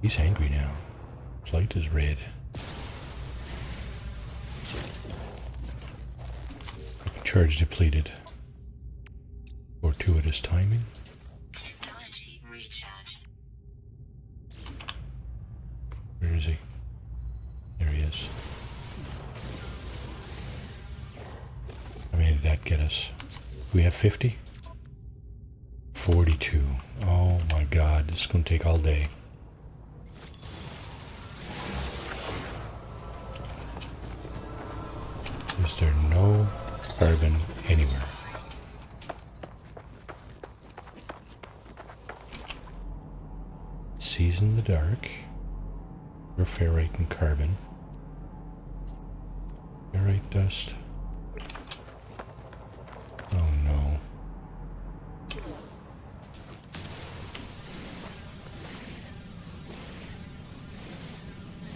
He's angry now. His light is red. Charge depleted. Fortuitous timing. Technology recharge. Where is he? There he is. How many did that get us? We have 50? 42. Oh my god, this is going to take all day. Is there no carbon anywhere? Seas in the dark. Or ferrite and carbon. Ferrite dust. Oh no.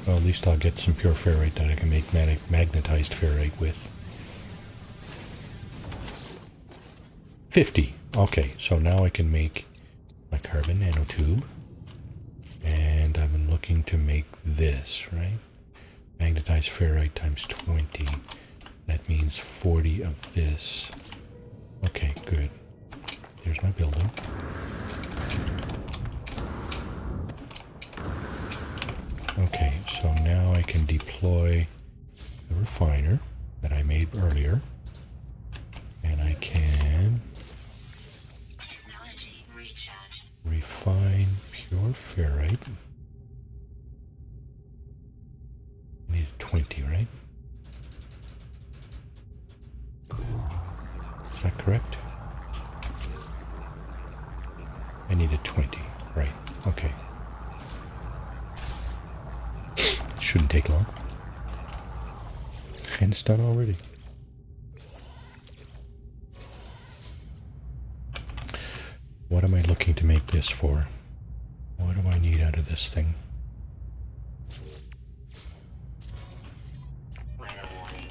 Well, at least I'll get some pure ferrite that I can make magnetized ferrite with. 50. Okay, so now I can make my carbon nanotube. And I'm looking to make this, right? Magnetized ferrite times 20. That means 40 of this. Okay, good. There's my building. Okay, so now I can deploy the refiner that I made earlier. And I can Technology recharge. refine pure ferrite. I need 20, right? Is that correct? I needed 20, right? Okay. Shouldn't take long. And it's done already. What am I looking to make this for? What do I need out of this thing? Weather warning.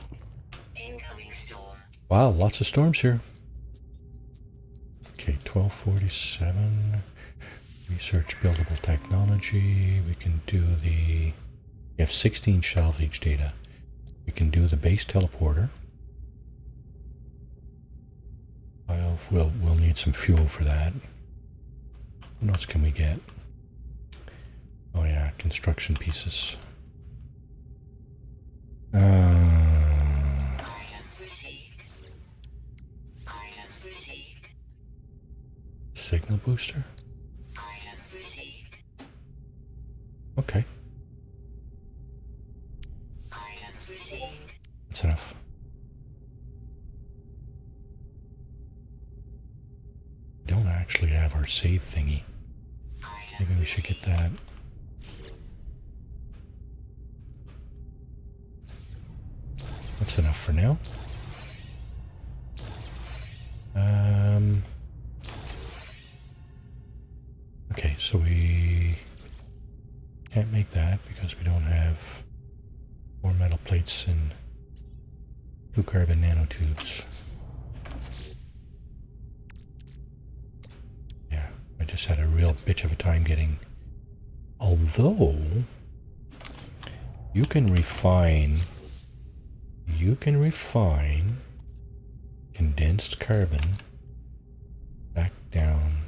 Incoming storm. Wow, lots of storms here. Okay, 1247. Research buildable technology. We can do the... We have 16 salvage data. We can do the base teleporter. We'll need some fuel for that. What else can we get? Oh yeah, construction pieces. Item received. Item received. Signal booster? Item received. Okay, Item received. that's enough. Don't actually have our save thingy. Item Maybe we should get that. That's enough for now. Can't make that because we don't have 4 metal plates and 2 carbon nanotubes. Yeah, I just had a real bitch of a time getting... Although, you can refine condensed carbon back down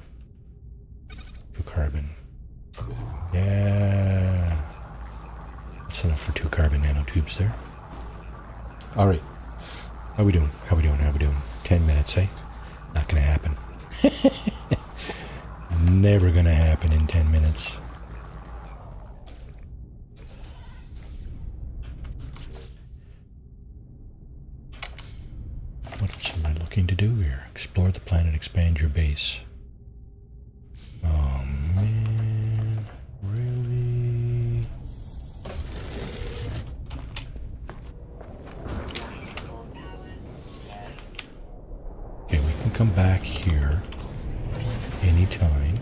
to carbon. Yeah, that's enough for 2 carbon nanotubes there. All right, how we doing? 10 minutes, eh? Not gonna happen. Never gonna happen in 10 minutes. What else am I looking to do here? Explore the planet, expand your base. Oh man, really? Bicycle power low. Okay, we can come back here anytime.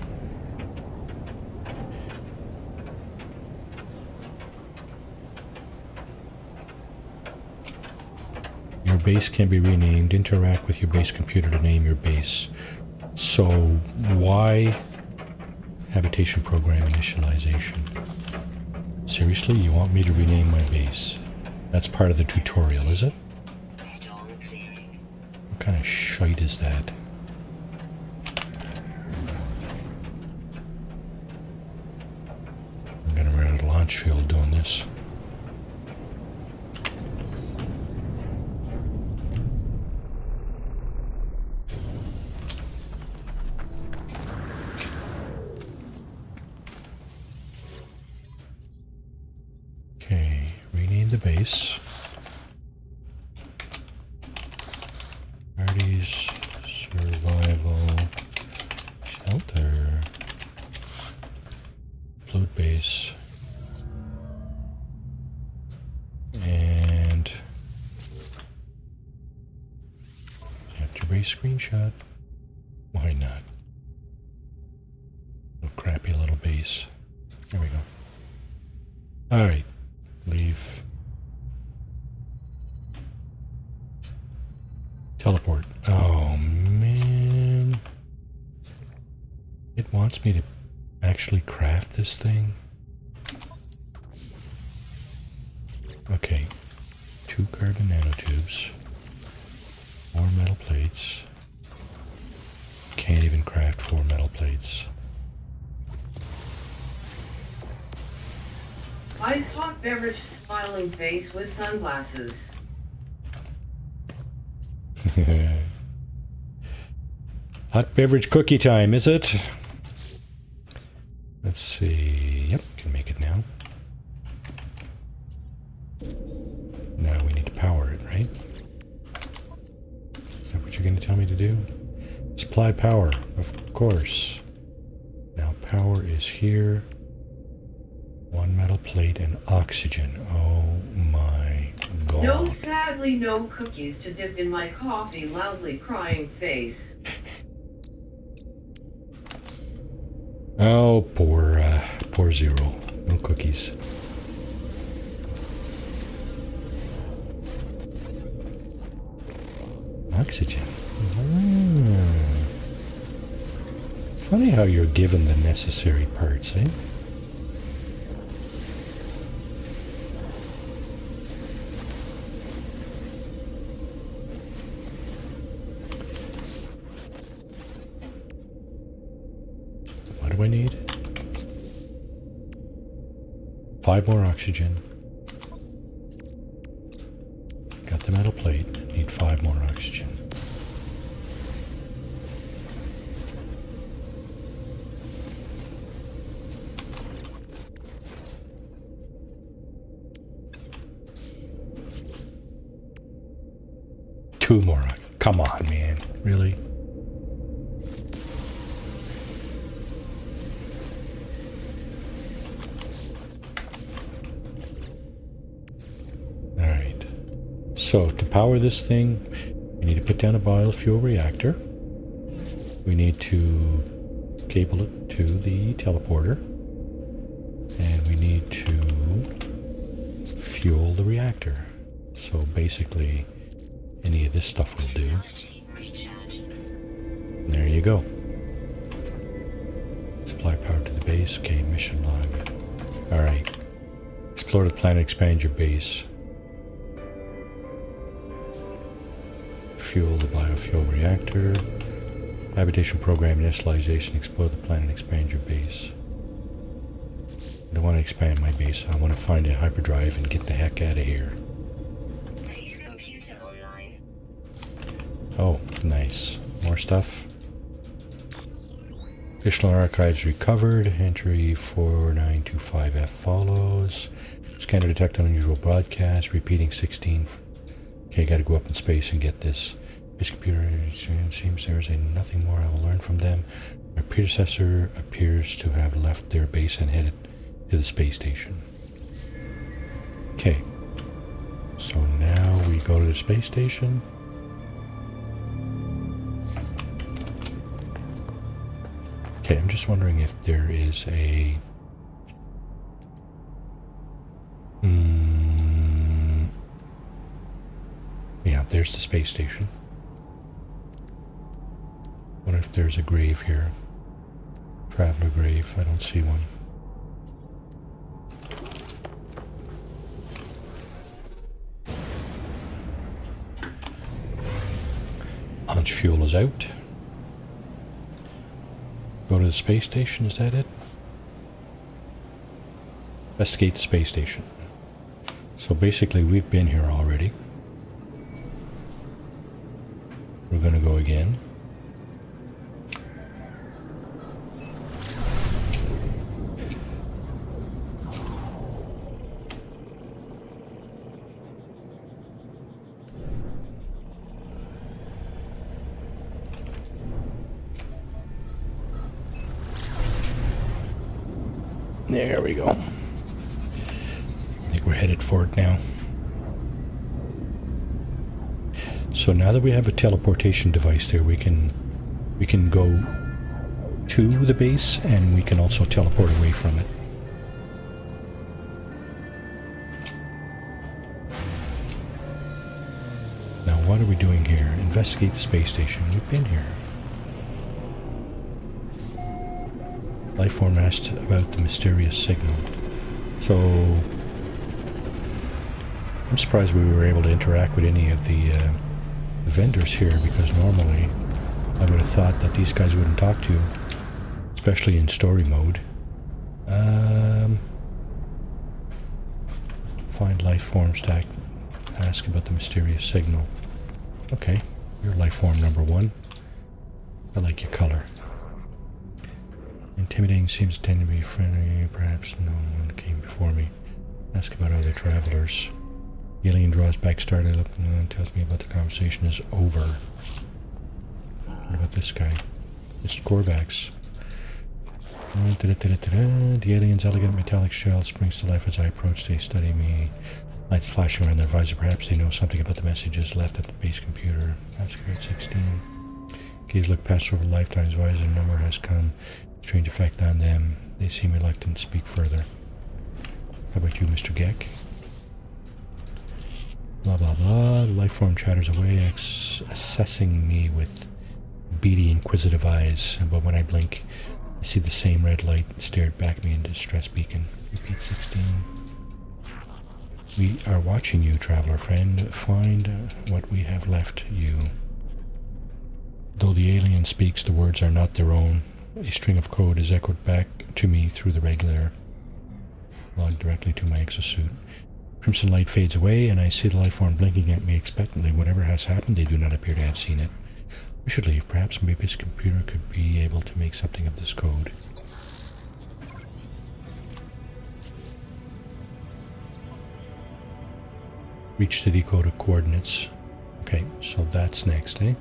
Your base can be renamed. Interact with your base computer to name your base. So, why habitation program initialization? Seriously, you want me to rename my base? That's part of the tutorial, is it? Storm clearing. What kind of shite is that? I'm gonna run out of launch fuel doing this. Okay, rename the base. Parties, survival, shelter, float base, and capture base screenshot. Why not? A crappy little base. There we go. All right. Leave. Teleport. Oh man. It wants me to actually craft this thing. Okay. 2 carbon nanotubes. 4 metal plates. Can't even craft 4 metal plates. Iced hot beverage smiling face with sunglasses. Hot beverage cookie time, is it? Let's see. Yep, can make it now. Now we need to power it, right? Is that what you're going to tell me to do? Supply power, of course. Now power is here. 1 metal plate and oxygen. Oh my god. No, sadly, no cookies to dip in my coffee, loudly crying face. Oh, poor Zero. No cookies. Oxygen. Funny how you're given the necessary parts, eh? What do I need? 5 more oxygen. Got the metal plate. Need 5 more oxygen. Two more. Come on, man. Really? Alright. So, to power this thing, we need to put down a biofuel reactor. We need to cable it to the teleporter. And we need to fuel the reactor. So basically, any of this stuff will do. Energy recharge. There you go. Supply power to the base. Okay, mission log. Alright. Explore the planet, expand your base. Fuel the biofuel reactor. Habitation program, initialization, explore the planet, expand your base. I don't want to expand my base. I want to find a hyperdrive and get the heck out of here. Base computer online. Oh, nice. More stuff. Additional archives recovered. Entry 4925F follows. Scanner detect unusual broadcast. Repeating 16. Okay, gotta go up in space and get this. This computer, it seems there is nothing more I will learn from them. My predecessor appears to have left their base and headed to the space station. Okay. So now we go to the space station. Okay, I'm just wondering if there is a... Yeah, there's the space station. What if there's a grave here? Traveler grave. I don't see one. Launch fuel is out. Go to the space station, is that it? Investigate the space station. So basically we've been here already. We're going to go again. There we go. I think we're headed for it now. So now that we have a teleportation device there, we can go to the base and we can also teleport away from it. Now what are we doing here? Investigate the space station. We've been here. Lifeform asked about the mysterious signal. So I'm surprised we were able to interact with any of the vendors here, because normally I would have thought that these guys wouldn't talk to you, especially in story mode. Find lifeform stack. Ask about the mysterious signal. Okay, you're lifeform number 1. I like your color. Intimidating, seems to tend to be friendly. Perhaps no one came before me. Ask about other travelers. The alien draws back, started up, and tells me about the conversation is over. What about this guy? Mr. Korvax. The alien's elegant metallic shell springs to life as I approach. They study me. Lights flashing around their visor. Perhaps they know something about the messages left at the base computer. Ask about 16. Gaze look past over Lifetime's visor. Number has come. Strange effect on them. They seem reluctant to speak further. How about you, Mr. Geck? Blah blah blah. The lifeform chatters away, assessing me with beady, inquisitive eyes. But when I blink, I see the same red light stared back at me in distress beacon. Repeat 16. We are watching you, traveler friend. Find what we have left you. Though the alien speaks, the words are not their own. A string of code is echoed back to me through the red glare. Logged directly to my exosuit. Crimson light fades away, and I see the lifeform blinking at me expectantly. Whatever has happened, they do not appear to have seen it. We should leave. Perhaps maybe this computer could be able to make something of this code. Reach the decoded coordinates. Okay, so that's next, eh?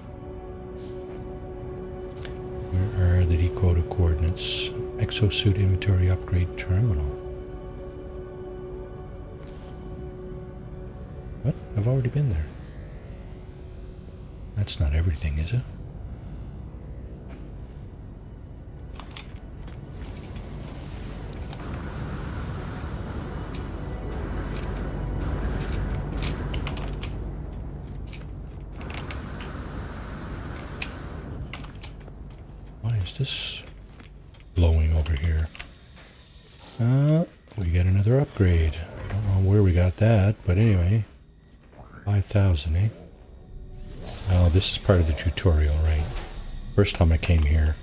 Where are the decoded coordinates? Exosuit inventory upgrade terminal. What? I've already been there. That's not everything, is it? Is this glowing over here? We got another upgrade. I don't know where we got that, but anyway. 5,000, eh? Oh, this is part of the tutorial, right? First time I came here,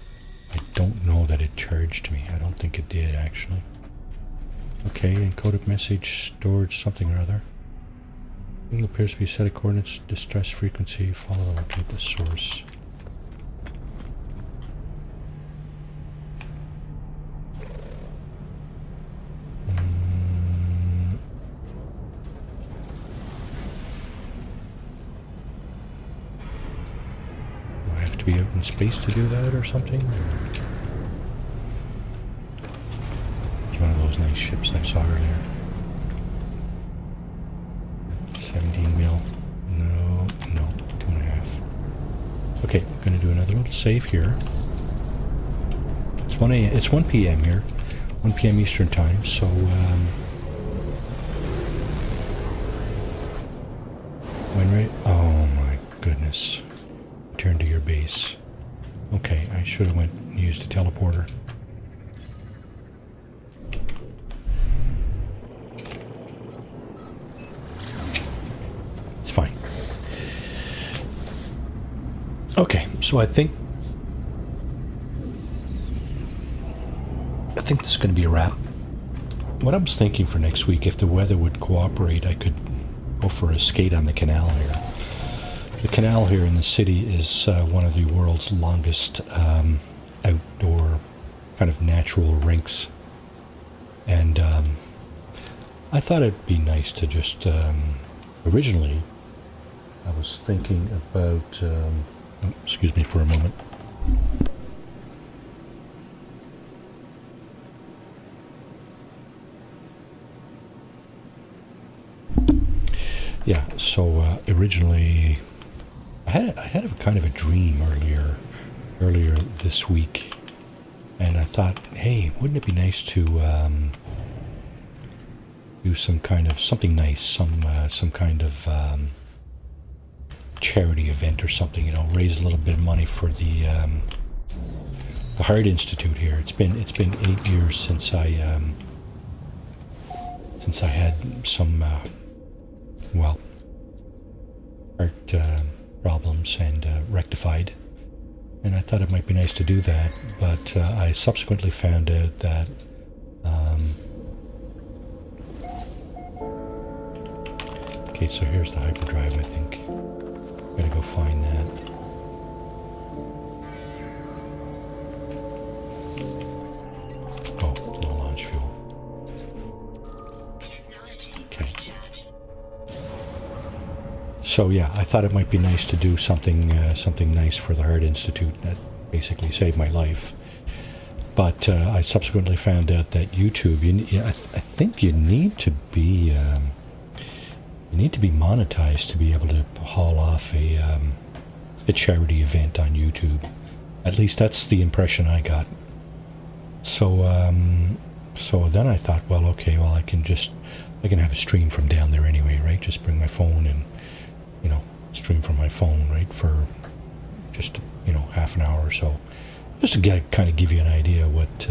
I don't know that it charged me. I don't think it did, actually. Okay, encoded message, storage, something or other. It appears to be a set of coordinates, distress frequency, follow and locate the source. Do I have to be out in space to do that or something? It's one of those nice ships I saw earlier. 17 mil. No, 2.5. Okay, I'm gonna do another little save here. It's 1 p.m. here, 1 p.m. Eastern time. So, oh my goodness! Return to your base. Okay, I should have went and used the teleporter. Fine. Okay, so I think this is going to be a wrap. What I was thinking for next week, if the weather would cooperate, I could go for a skate on the canal here. The canal here in the city is one of the world's longest outdoor kind of natural rinks, and I thought it'd be nice to just originally. I was thinking about, excuse me for a moment. Yeah, so originally, I had a kind of a dream earlier this week, and I thought, hey, wouldn't it be nice to do something nice, some kind of charity event or something, you know, raise a little bit of money for the Heart Institute here. It's been 8 years since I had some heart problems and rectified, and I thought it might be nice to do that, but I subsequently found out that okay, so here's the hyperdrive, I think. Gotta go find that. Oh, no launch fuel. Okay. So yeah, I thought it might be nice to do something nice for the Heart Institute that basically saved my life. But I subsequently found out that YouTube, I think you need to be monetized to be able to haul off a charity event on YouTube. At least that's the impression I got. So then I thought, well, okay, well I can have a stream from down there anyway, right? Just bring my phone and, you know, stream from my phone, right? For just, you know, half an hour or so, just to kind of give you an idea what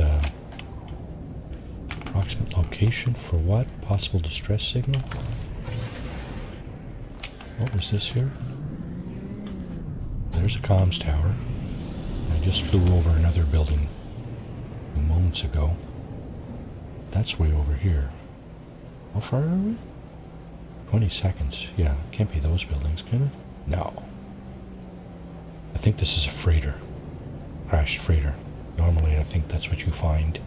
approximate location for what possible distress signal. What was this here? There's a comms tower. I just flew over another building moments ago. That's way over here. How far are we? 20 seconds. Yeah, can't be those buildings, can it? No. I think this is a freighter. Crashed freighter. Normally I think that's what you find.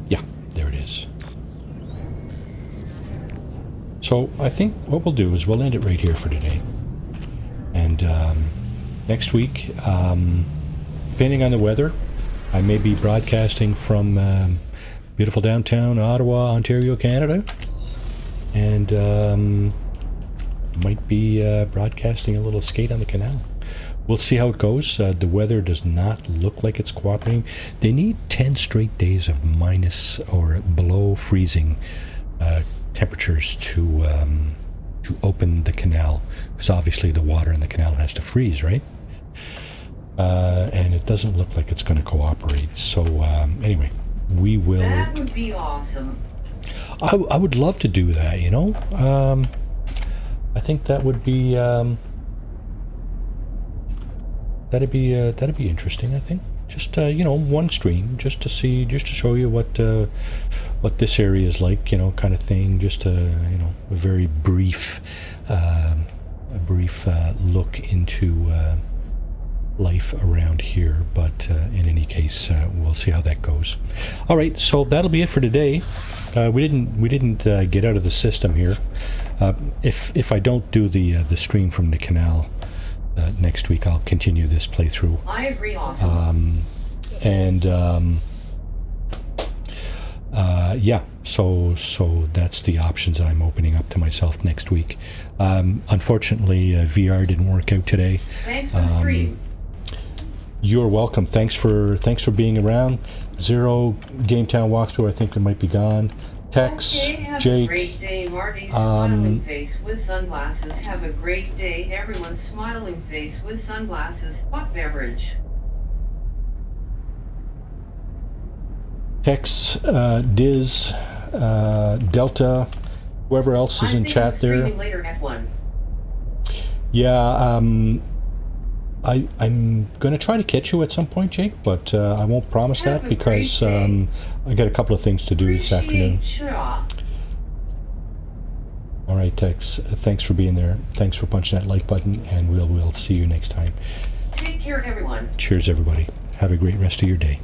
Yeah, there it is. So I think what we'll do is we'll end it right here for today. And next week, depending on the weather, I may be broadcasting from beautiful downtown Ottawa, Ontario, Canada. And might be broadcasting a little skate on the canal. We'll see how it goes. The weather does not look like it's cooperating. They need 10 straight days of minus or below freezing temperatures to to open the canal, because obviously the water in the canal has to freeze, right? And it doesn't look like it's going to cooperate. So anyway, we will. That would be awesome. I would love to do that, you know. I think that would be that'd be interesting. I think just you know, one stream just to see, just to show you what this area is like, you know, kind of thing. Just you know, a very brief look into life around here, but in any case, we'll see how that goes. All right, so that'll be it for today. We didn't get out of the system here. If I don't do the stream from the canal next week, I'll continue this playthrough. I agree, awesome. Yeah, so that's the options I'm opening up to myself next week. Unfortunately, VR didn't work out today. Thanks for the stream. You're welcome. Thanks for being around. Zero Gametown walkthrough. I think it might be gone. Tex, Okay, have Jake. a great day, Marty. Smiling face with sunglasses. Have a great day, everyone. Smiling face with sunglasses. Hot beverage. Tex, Diz, Delta, whoever else is in chat there. Streaming later at 1. Yeah, I'm going to try to catch you at some point, Jake, but I won't promise Have that a because great day. I got a couple of things to do this afternoon. Appreciate ya. All right, Tex, thanks for being there. Thanks for punching that like button, and we'll see you next time. Take care, everyone. Cheers, everybody. Have a great rest of your day.